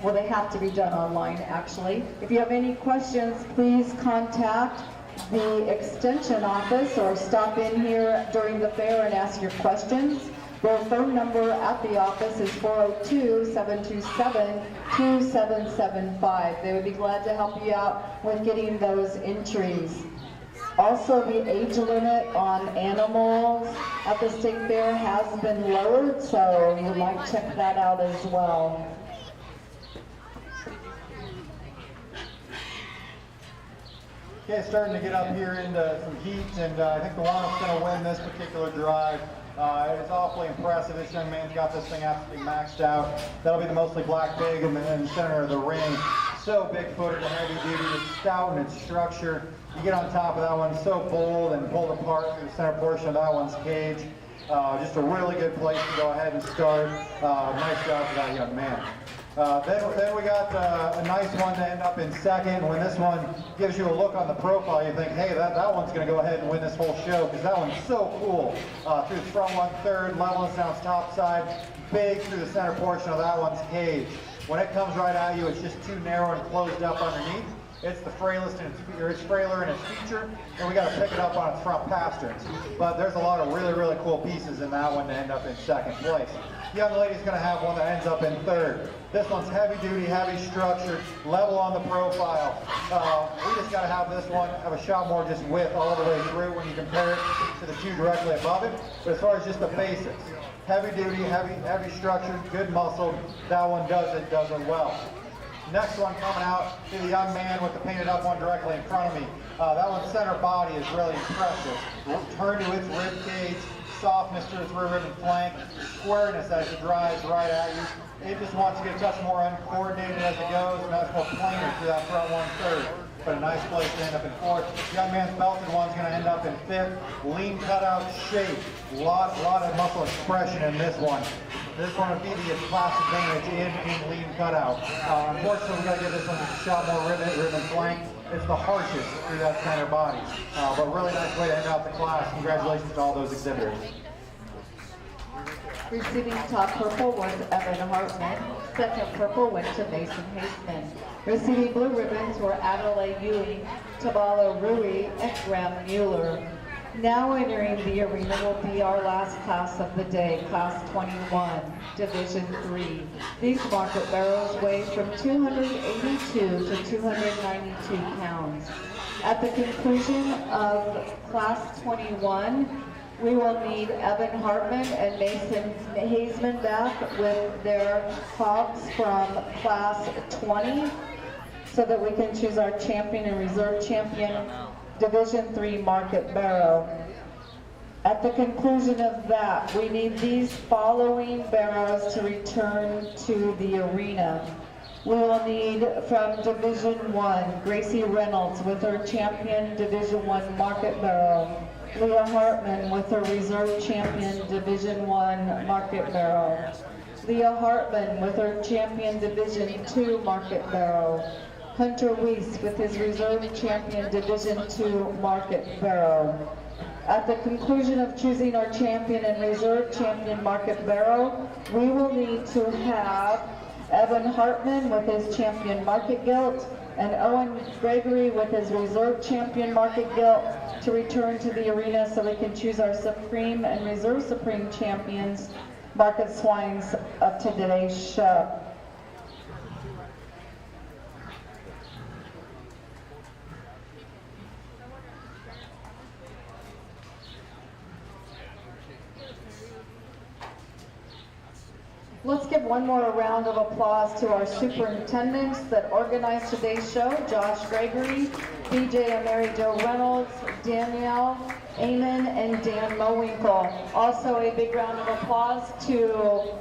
Well, they have to be done online, actually. If you have any questions, please contact the Extension office or stop in here during the fair and ask your questions. Their phone number at the office is 402-727-2775. They would be glad to help you out with getting those entries. Also, the age limit on animals at the state fair has been lowered, so you might check that out as well. Okay, starting to get up here into some heat, and I think the one that's going to win this particular drive is awfully impressive. This young man's got this thing absolutely maxed out. That'll be the mostly black pig in the center of the ring. So big-footed and heavy-duty, it's stout in its structure. You get on top of that one, so bold and pulled apart through the center portion of that one's cage. Just a really good place to go ahead and start. Nice job for that young man. Then we got a nice one to end up in second. When this one gives you a look on the profile, you think, hey, that one's going to go ahead and win this whole show because that one's so cool. Through the front one third, level and sounds top side, big through the center portion of that one's cage. When it comes right at you, it's just too narrow and closed up underneath. It's the frailest and it's frailer in its feature, and we got to pick it up on its front pasterns. But there's a lot of really, really cool pieces in that one to end up in second place. The young lady's going to have one that ends up in third. This one's heavy duty, heavy structured, level on the profile. We just got to have this one have a shot more just width all the way through when you compare it to the two directly above it. But as far as just the basics, heavy duty, heavy structured, good muscle, that one does it well. Next one coming out to the young man with the painted up one directly in front of me. That one's center body is really impressive. Turn to its rib cage, softness to its rear rib and flank, squareness as it drives right at you. It just wants to get a touch more uncoordinated as it goes, and that's more plainer through that front one third. But a nice place to end up in fourth. Young man's belted one's going to end up in fifth. Lean cutout shape. Lot of muscle expression in this one. This one would be the class advantage in lean cutout. Unfortunately, we got to give this one just a shot more rib and flank. It's the harshest through that center body. But really nice way to end out the class. Congratulations to all those exhibitors. Receiving top purple was Evan Hartman. Second purple went to Mason Haseman. Receiving blue ribbons were Adelaide Ewing, Tabalo Rui, and Graham Mueller. Now entering the arena will be our last class of the day, Class 21, Division 3. These market barrels weigh from 282 to 292 pounds. At the conclusion of Class 21, we will need Evan Hartman and Mason Haseman back with their hogs from Class 20 so that we can choose our champion and reserve champion Division 3 market barrow. At the conclusion of that, we need these following barrows to return to the arena. We will need from Division 1, Gracie Reynolds with her champion Division 1 market barrow. Leah Hartman with her reserve champion Division 1 market barrow. Leah Hartman with her champion Division 2 market barrow. Hunter Weiss with his reserve champion Division 2 market barrow. At the conclusion of choosing our champion and reserve champion market barrow, we will need to have Evan Hartman with his champion market gilt and Owen Gregory with his reserve champion market gilt to return to the arena so we can choose our supreme and reserve supreme champions market swines of today's show. Let's give one more round of applause to our superintendents that organized today's show, Josh Gregory, BJ and Mary Jo Reynolds, Danielle Amon, and Dan Mowinkle. Also a big round of applause to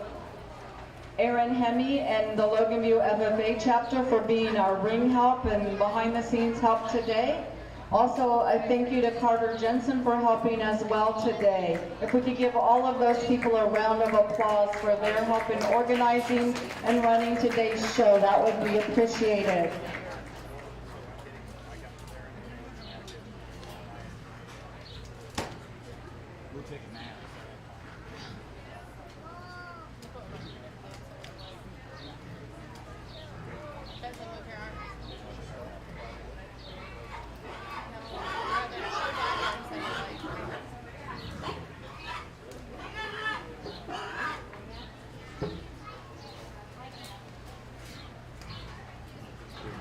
Aaron Hemme and the Logan View FFA chapter for being our ring help and behind the scenes help today. Also, a thank you to Carter Jensen for helping as well today. If we could give all of those people a round of applause for their help in organizing and running today's show, that would be appreciated. We'll take a nap.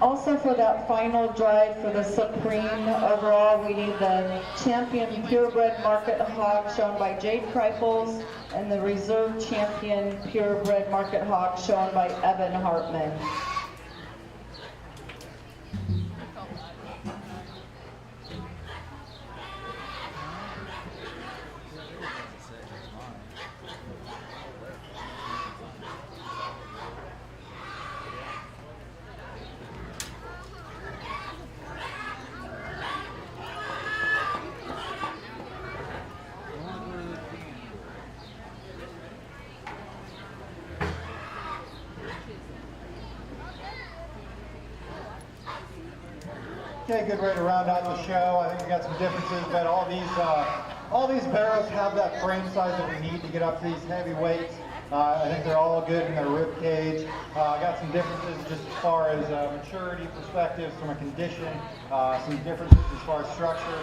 Also for that final drive for the Supreme overall, we need the champion purebred market hog shown by Jade Kriples and the reserve champion purebred market hog shown by Evan Hartman. Okay, good way to round out the show. I think we got some differences, but all these barrows have that frame size that we need to get up to these heavy weights. I think they're all good in their rib cage. I got some differences just as far as maturity perspectives from a condition, some differences as far as structure.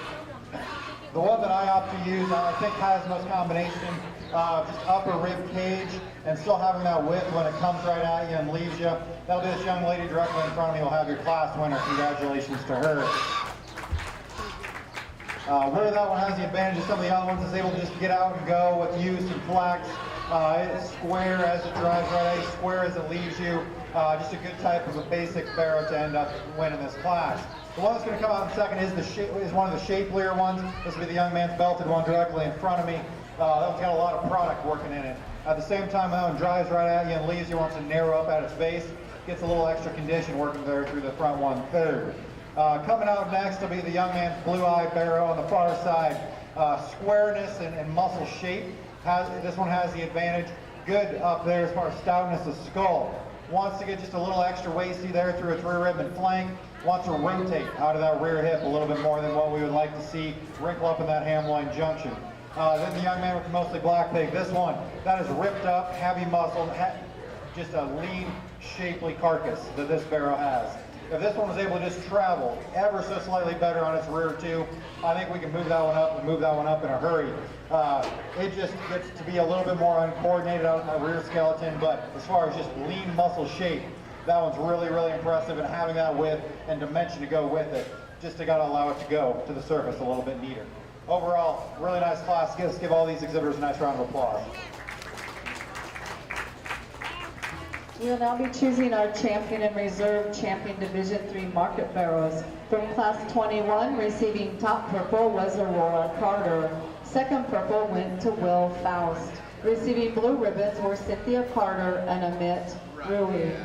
The one that I opt to use, I think has the most combination, just upper rib cage and still having that width when it comes right at you and leaves you. That'll be this young lady directly in front of me will have your class winner. Congratulations to her. Where that one has the advantage of some of the other ones is able to just get out and go with use and flex. It's square as it drives right at you, square as it leaves you. Just a good type of a basic barrow to end up winning this class. The one that's going to come out in second is one of the shapelier ones. This will be the young man's belted one directly in front of me. That one's got a lot of product working in it. At the same time, that one drives right at you and leaves you, wants to narrow up at its base. Gets a little extra condition working there through the front 1/3. Coming out next will be the young man's blue-eye barrow on the far side. Squareness and muscle shape. This one has the advantage. Good up there as far as stoutness of skull. Wants to get just a little extra waisty there through its rear rib and flank. Wants to rotate out of that rear hip a little bit more than what we would like to see. Wrinkle up in that hamline junction. Then the young man with the mostly black pig. This one, that is ripped up, heavy muscle, just a lean, shapely carcass that this barrow has. If this one was able to just travel ever so slightly better on its rear too, I think we can move that one up and move that one up in a hurry. It just gets to be a little bit more uncoordinated out in the rear skeleton, but as far as just lean muscle shape, that one's really, really impressive, and having that width and dimension to go with it, just got to allow it to go to the surface a little bit neater. Overall, really nice class. Let's give all these exhibitors a nice round of applause. We will now be choosing our champion and reserve champion Division III market barrows. From class 21, receiving top purple was Aurora Carter. Second purple went to Will Faust. Receiving blue ribbons were Cynthia Carter and Amit Rui.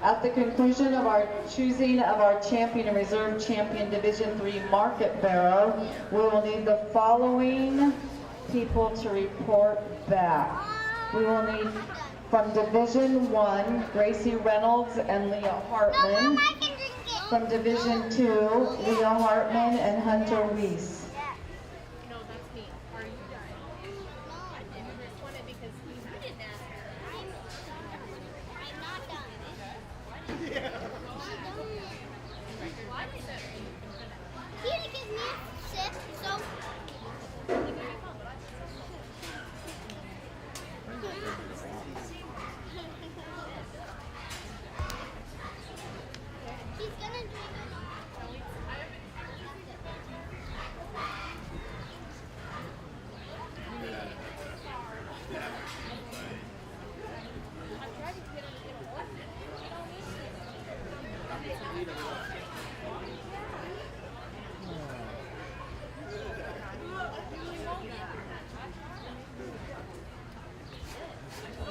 At the conclusion of our choosing of our champion and reserve champion Division III market barrow, we will need the following people to report back. We will need from Division I, Gracie Reynolds and Leah Hartman. From Division II, Leah Hartman and Hunter Weiss. No, that's me. Are you done? I didn't respond it because you didn't ask her. I'm not done. Why did that? He had to give me a sip, so. He's gonna drink it.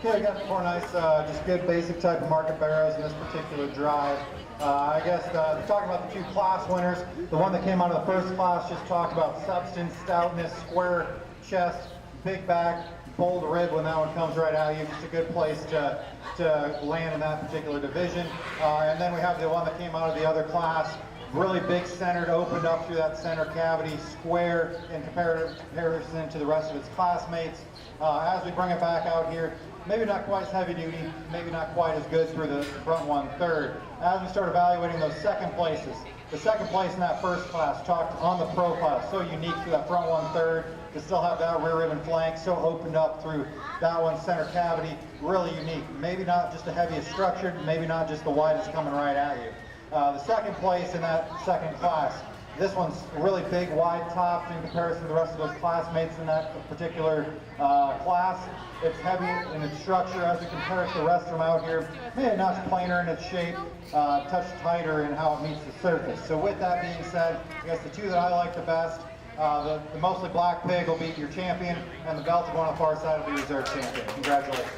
Okay, we got 4 nice, just good basic type of market barrows in this particular drive. I guess talking about the 2 class winners, the one that came out of the first class just talked about substance, stoutness, square chest, big back, bold rib when that one comes right at you. Just a good place to land in that particular division. And then we have the one that came out of the other class, really big centered, opened up through that center cavity, square in comparison to the rest of its classmates. As we bring it back out here, maybe not quite as heavy duty, maybe not quite as good through the front 1/3. As we start evaluating those second places, the second place in that first class talked on the profile, so unique through that front 1/3, to still have that rear rib and flank, so opened up through that one center cavity, really unique. Maybe not just the heaviest structured, maybe not just the widest coming right at you. The second place in that second class, this one's really big, wide topped in comparison to the rest of those classmates in that particular class. It's heavy in its structure as we compare it to the rest of them out here. Maybe a notch plainer in its shape, touch tighter in how it meets the surface. So with that being said, I guess the 2 that I like the best, the mostly black pig will be your champion, and the belted one on the far side will be reserve champion. Congratulations.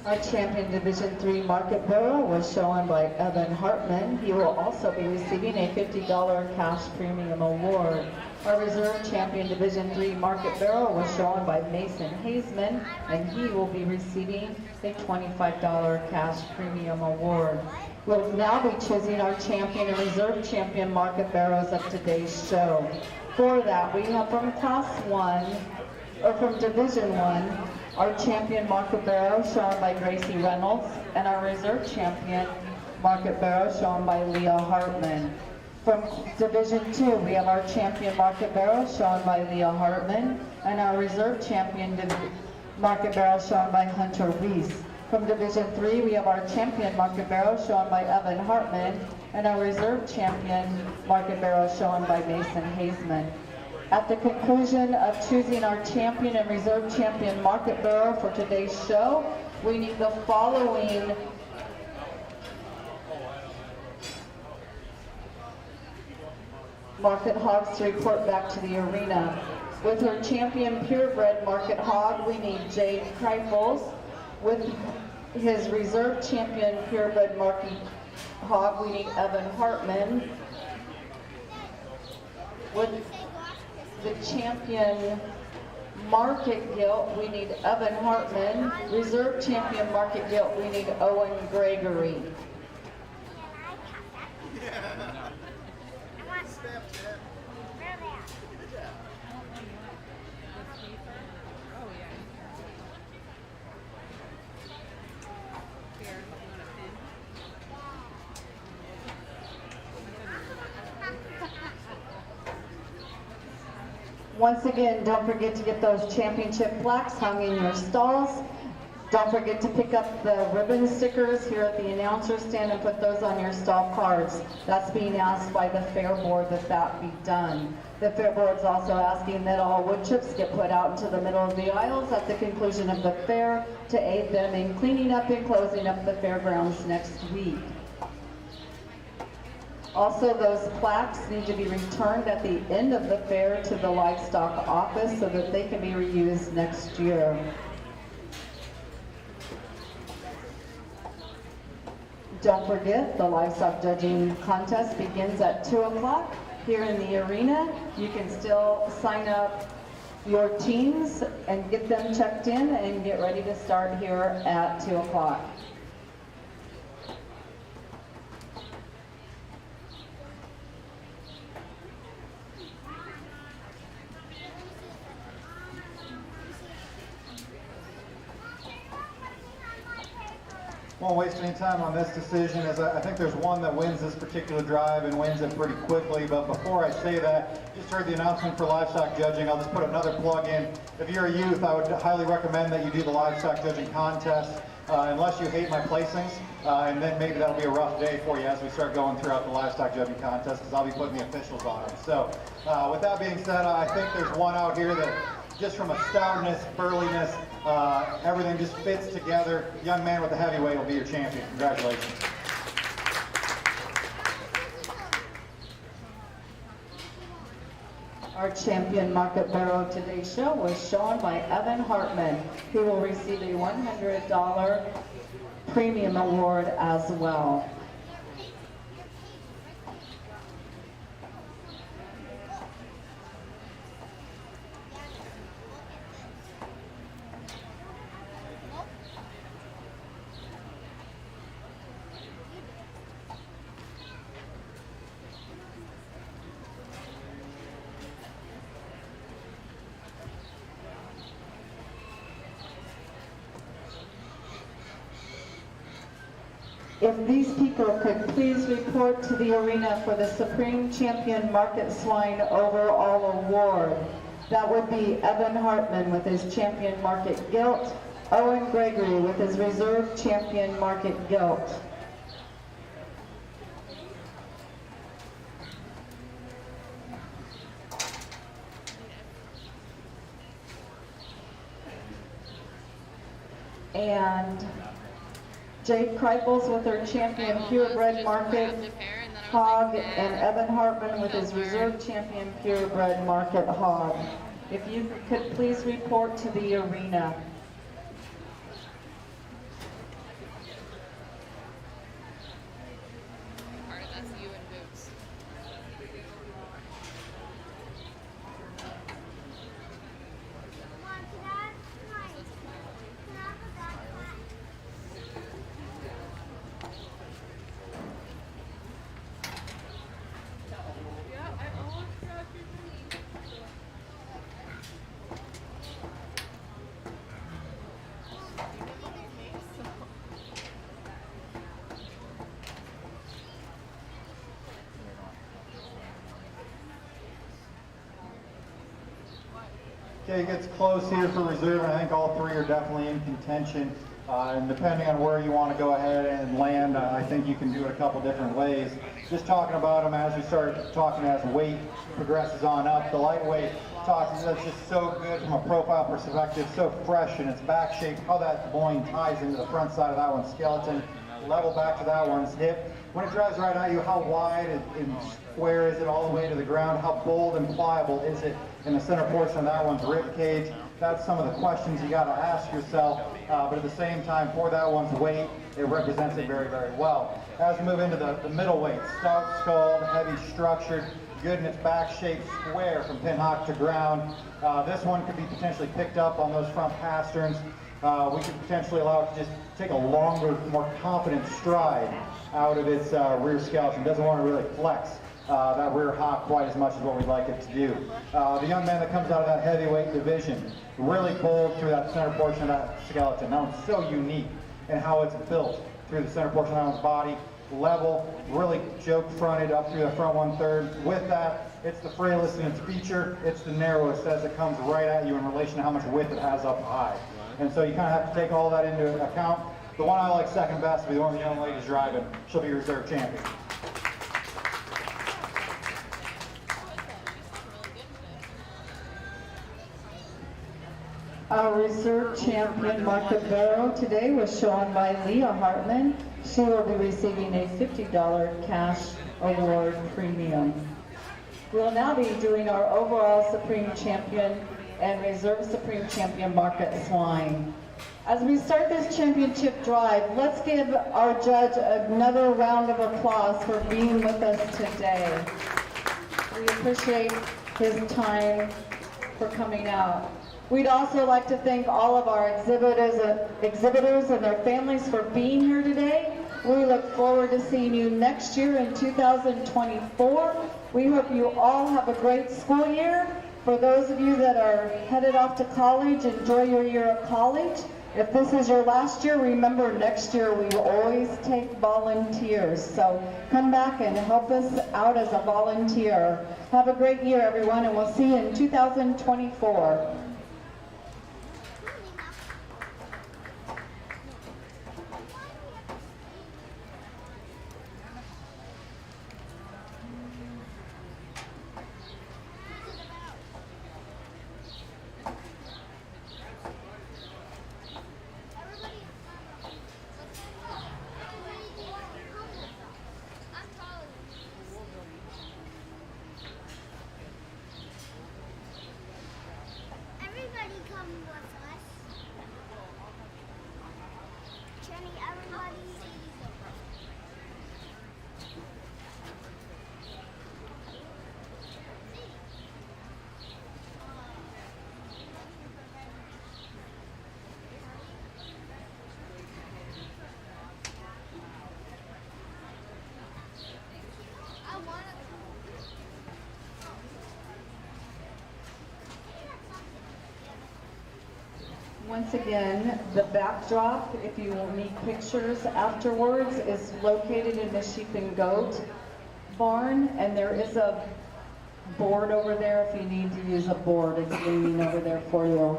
Our champion Division 3 market barrow was shown by Evan Hartman. He will also be receiving a $50 cash premium award. Our reserve champion Division 3 market barrow was shown by Mason Hazeman, and he will be receiving a $25 cash premium award. We'll now be choosing our champion and reserve champion market barrows of today's show. For that, we have from Class 1, or from Division 1, our champion market barrow shown by Gracie Reynolds, and our reserve champion market barrow shown by Leah Hartman. From Division 2, we have our champion market barrow shown by Leah Hartman, and our reserve champion market barrow shown by Hunter Reese. From Division 3, we have our champion market barrow shown by Evan Hartman, and our reserve champion market barrow shown by Mason Hazeman. At the conclusion of choosing our champion and reserve champion market barrow for today's show, we need the following market hogs to report back to the arena. With her champion purebred market hog, we need Jade Kreifels. With his reserve champion purebred market hog, we need Evan Hartman. With the champion market gilt, we need Evan Hartman. Reserve champion market gilt, we need Owen Gregory. Once again, don't forget to get those championship plaques hung in your stalls. Don't forget to pick up the ribbon stickers here at the announcer stand and put those on your stall cards. That's being asked by the fair board that be done. The fair board's also asking that all wood chips get put out into the middle of the aisles at the conclusion of the fair to aid them in cleaning up and closing up the fairgrounds next week. Also, those plaques need to be returned at the end of the fair to the livestock office so that they can be reused next year. Don't forget, the livestock judging contest begins at 2 o'clock here in the arena. You can still sign up your teams and get them checked in and get ready to start here at 2 o'clock. Won't waste any time on this decision, as I think there's one that wins this particular drive and wins it pretty quickly. But before I say that, just heard the announcement for livestock judging. I'll just put another plug in. If you're a youth, I would highly recommend that you do the livestock judging contest, unless you hate my placings, and then maybe that'll be a rough day for you as we start going throughout the livestock judging contest, because I'll be putting the officials on it. So with that being said, I think there's one out here that just from a stoutness, burliness, everything just fits together. Young man with the heavyweight will be your champion. Congratulations. Our champion market barrow today's show was shown by Evan Hartman, who will receive a $100 premium award as well. If these people could please report to the arena for the Supreme Champion Market Swine Overall Award. That would be Evan Hartman with his Champion Market Gilt, Owen Gregory with his Reserve Champion Market Gilt. And Jade Kreipels with her Champion Purebred Market Hog, and Evan Hartman with his Reserve Champion Purebred Market Hog. If you could please report to the arena. Carter, that's you in boots. Mom, can I have a backpack? Yeah, I almost got you. Okay, it gets close here for reserve, and I think all three are definitely in contention. And depending on where you want to go ahead and land, I think you can do it a couple different ways. Just talking about them as we start talking as weight progresses on up. The lightweight talks, that's just so good from a profile perspective, so fresh in its back shape, how that loin ties into the front side of that one's skeleton, level back to that one's hip. When it drives right at you, how wide and square is it all the way to the ground? How bold and pliable is it in the center portion of that one's rib cage? That's some of the questions you got to ask yourself, but at the same time, for that one's weight, it represents it very, very well. As we move into the middleweight, stout skulled, heavy structured, good in its back shape, square from pin hock to ground. This one could be potentially picked up on those front pasterns. We could potentially allow it to just take a longer, more confident stride out of its rear skeleton. Doesn't want to really flex that rear hock quite as much as what we'd like it to do. The young man that comes out of that heavyweight division, really bold through that center portion of that skeleton. That one's so unique in how it's built through the center portion of that one's body. Level, really joke fronted up through the front 1/3. With that, it's the frailest in its feature, it's the narrowest as it comes right at you in relation to how much width it has up high. And so you kind of have to take all that into account. The one I like second best will be the one the young lady's driving. She'll be reserve champion. Our reserve champion market barrow today was shown by Leah Hartman. She will be receiving a $50 cash award premium. We'll now be doing our overall Supreme Champion and Reserve Supreme Champion Market Swine. As we start this championship drive, let's give our judge another round of applause for being with us today. We appreciate his time for coming out. We'd also like to thank all of our exhibitors and their families for being here today. We look forward to seeing you next year in 2024. We hope you all have a great school year. For those of you that are headed off to college, enjoy your year of college. If this is your last year, remember next year we will always take volunteers. So come back and help us out as a volunteer. Have a great year, everyone, and we'll see you in 2024. Once again, the backdrop, if you will need pictures afterwards, is located in the sheep and goat barn, and there is a board over there if you need to use a board. It's leaning over there for you.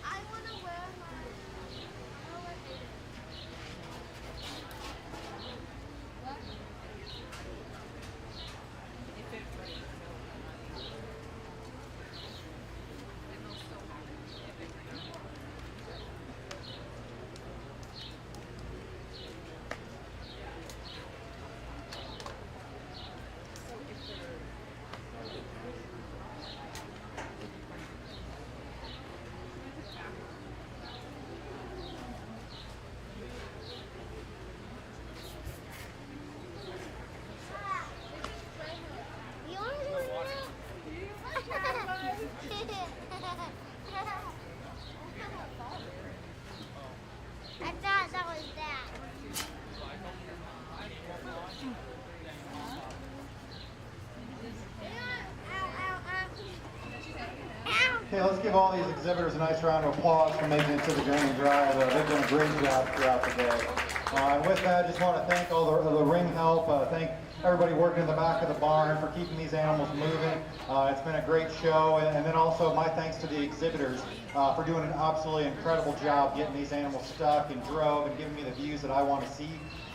I want to wear I thought that was that. Okay, let's give all these exhibitors a nice round of applause for making it to the Grand Drive. They've done a great job throughout the day. And with that, I just want to thank all the ring help, thank everybody working in the back of the barn for keeping these animals moving. It's been a great show, and then also my thanks to the exhibitors for doing an absolutely incredible job getting these animals stuck and drove and giving me the views that I want to see.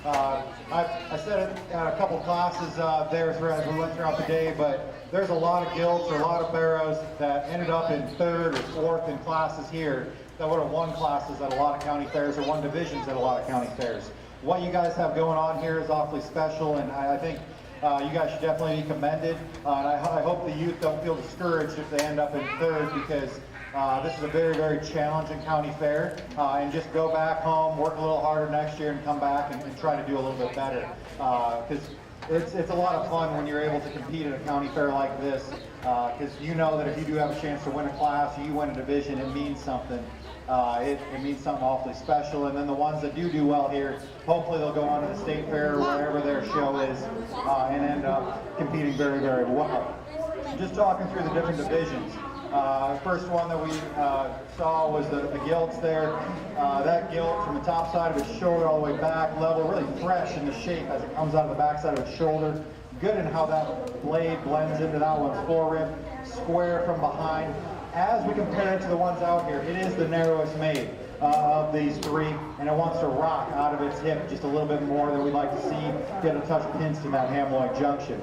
I said it at a couple classes there as we went throughout the day, but there's a lot of gilts or a lot of barrows that ended up in third or fourth in classes here that would have won classes at a lot of county fairs or won divisions at a lot of county fairs. What you guys have going on here is awfully special, and I think you guys should definitely be commended. And I hope the youth don't feel discouraged if they end up in third, because this is a very, very challenging county fair. And just go back home, work a little harder next year, and come back and try to do a little bit better. Because it's a lot of fun when you're able to compete at a county fair like this. Because you know that if you do have a chance to win a class, you win a division, it means something. It means something awfully special. And then the ones that do well here, hopefully they'll go on to the state fair or wherever their show is and end up competing very, very well. Just talking through the different divisions. First one that we saw was the gilts there. That gilt from the top side of its shoulder all the way back, level, really fresh in the shape as it comes out of the back side of its shoulder. Good in how that blade blends into that one's forearm, square from behind. As we compare it to the ones out here, it is the narrowest made of these three, and it wants to rock out of its hip just a little bit more than we'd like to see, get a touch pinched in that hamloin junction.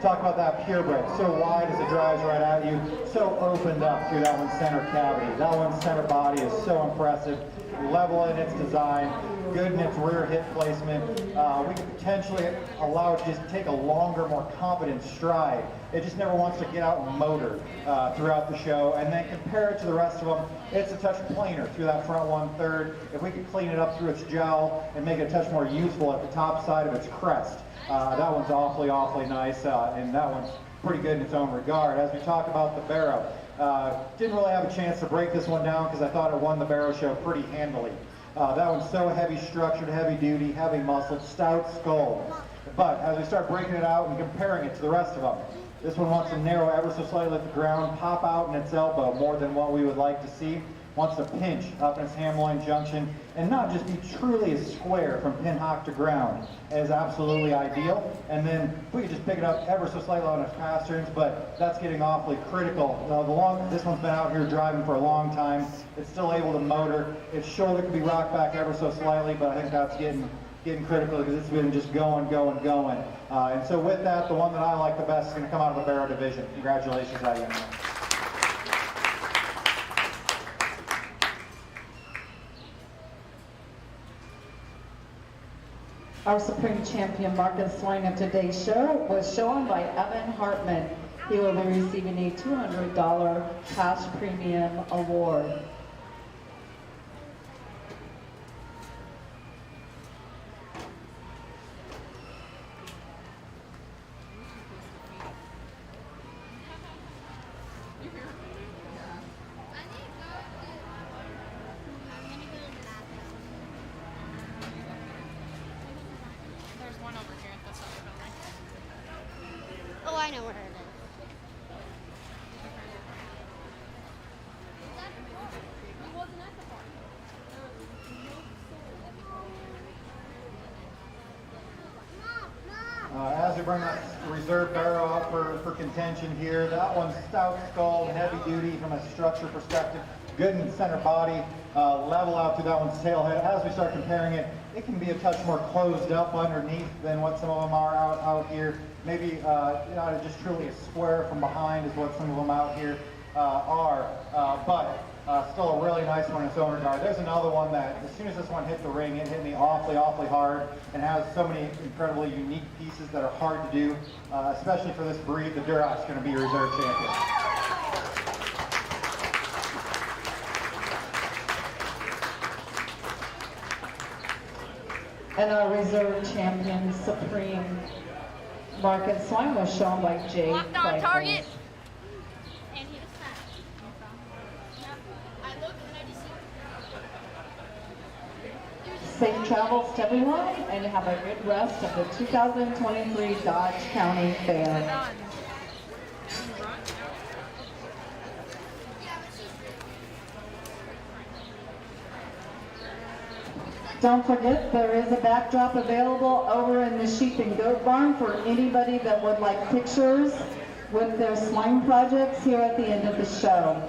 Talk about that purebred, so wide as it drives right at you, so opened up through that one's center cavity. That one's center body is so impressive, level in its design, good in its rear hip placement. We could potentially allow it to just take a longer, more confident stride. It just never wants to get out and motor throughout the show. And then compare it to the rest of them, it's a touch plainer through that front 1/3. If we could clean it up through its jowl and make it a touch more useful at the top side of its crest, that one's awfully, awfully nice, and that one's pretty good in its own regard. As we talk about the barrow, didn't really have a chance to break this one down because I thought it won the barrow show pretty handily. That one's so heavy structured, heavy duty, heavy muscled, stout skull. But as we start breaking it out and comparing it to the rest of them, this one wants to narrow ever so slightly at the ground, pop out in its elbow more than what we would like to see. wants to pinch up in his ham loin junction and not just be truly a square from pin hock to ground is absolutely ideal. And then we could just pick it up ever so slightly on his pasterns, but that's getting awfully critical. This one's been out here driving for a long time. It's still able to motor. Its shoulder can be rocked back ever so slightly, but I think that's getting critical because it's been just going. And so with that, the one that I like the best is going to come out of the Barrow division. Congratulations, that young man. Our Supreme Champion Marcus Swine of today's show was shown by Evan Hartman. He will be receiving a $200 cash premium award. There's one over here at this other building. Oh, I know where it is. As we bring that reserve barrow up for contention here, that one's stout skull, heavy duty from a structure perspective, good in center body, level out through that one's tail head. As we start comparing it, it can be a touch more closed up underneath than what some of them are out here. Maybe not just truly a square from behind is what some of them out here are, but still a really nice one in its own regard. There's another one that, as soon as this one hit the ring, it hit me awfully hard and has so many incredibly unique pieces that are hard to do, especially for this breed. The Durac's going to be your reserve champion. And our reserve champion, Supreme Market Swine, was shown by Jay Locked on target. And he was fast. I looked and I just see. Safe travels to everyone, and have a good rest of the 2023 Dodge County Fair. Done. Don't forget, there is a backdrop available over in the sheep and goat barn for anybody that would like pictures with their swine projects here at the end of the show.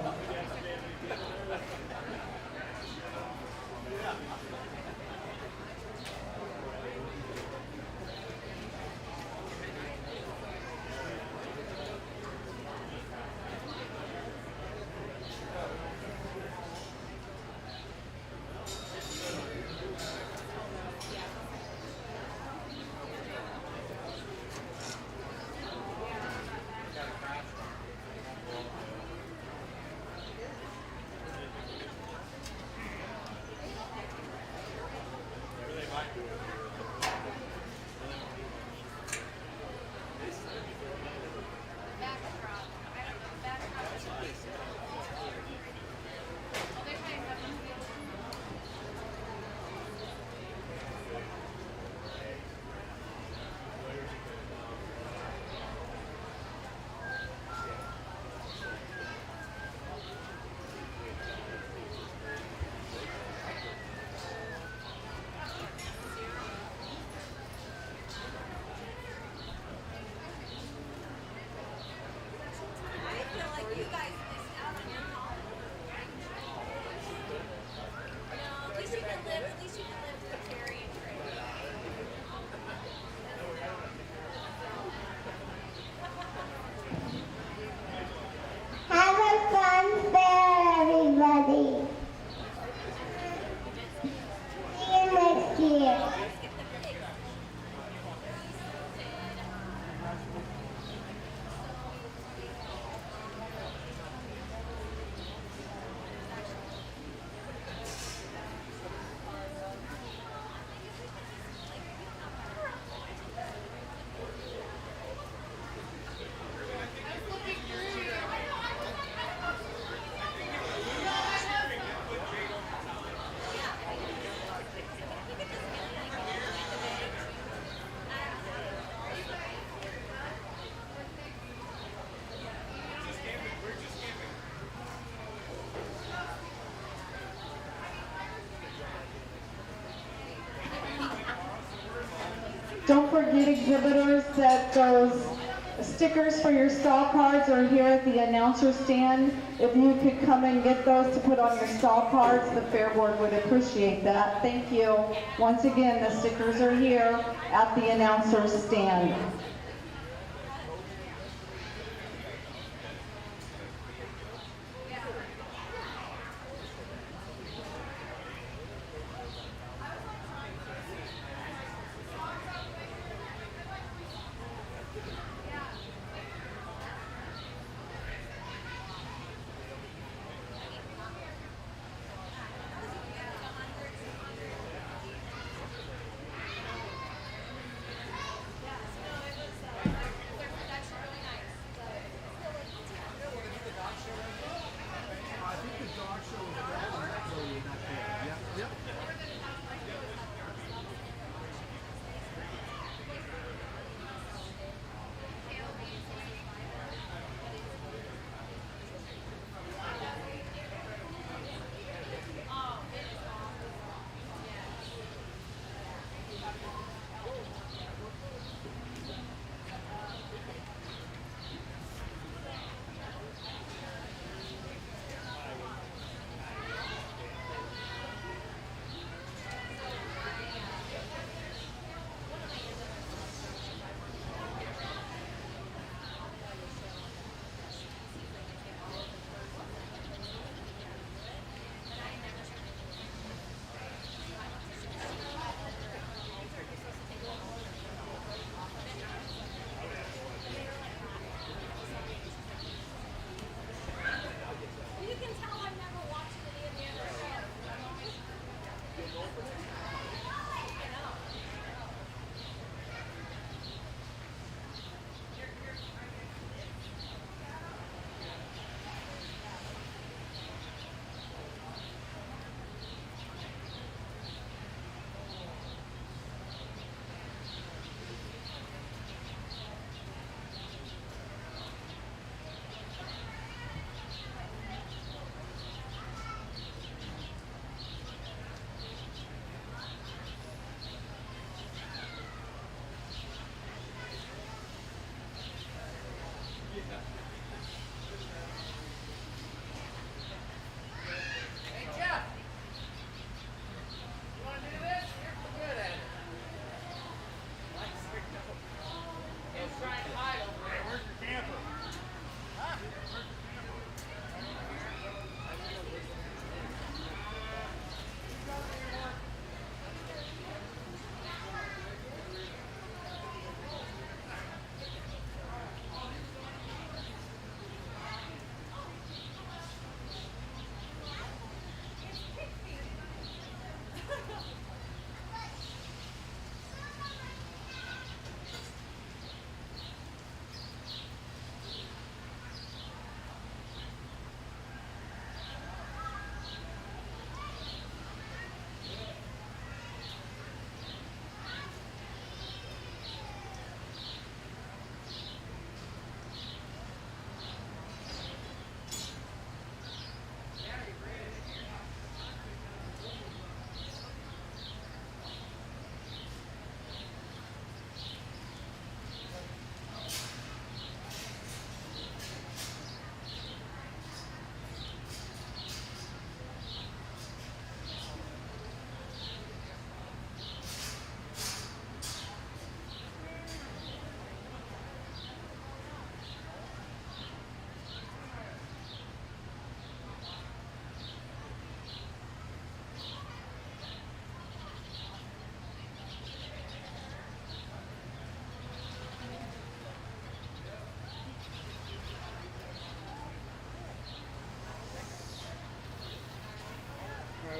repeat exhibitors that those stickers for your stall cards are here at the announcer stand. If you could come and get those to put on your stall cards, the Fair Board would appreciate that. Thank you. Once again, the stickers are here at the announcer stand.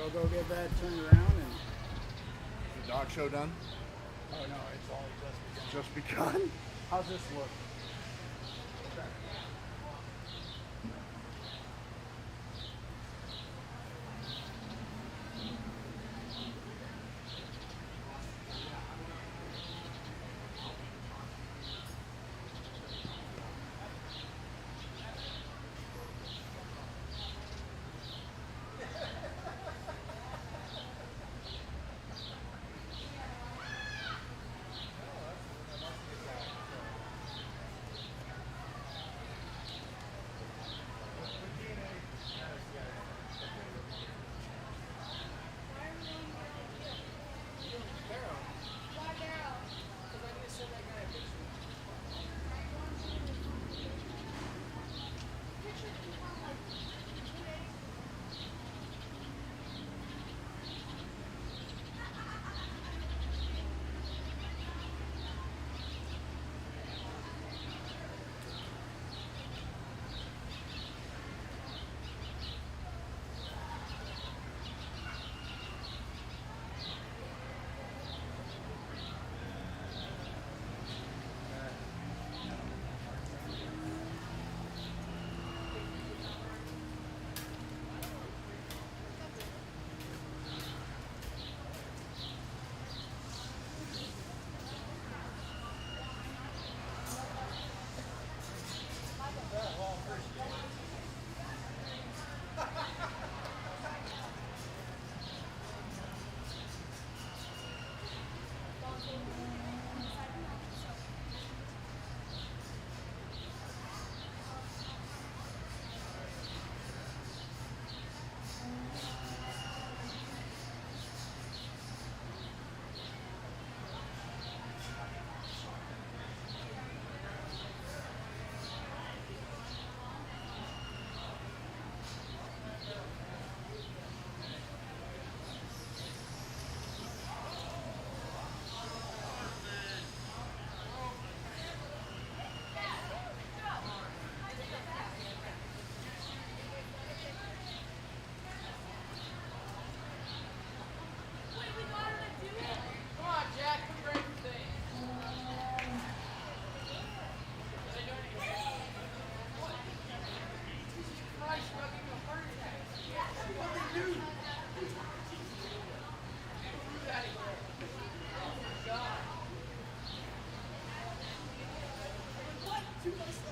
I'll go get that turned around and. The dog show done? Oh no, it's all Just begun? How's this look? too close.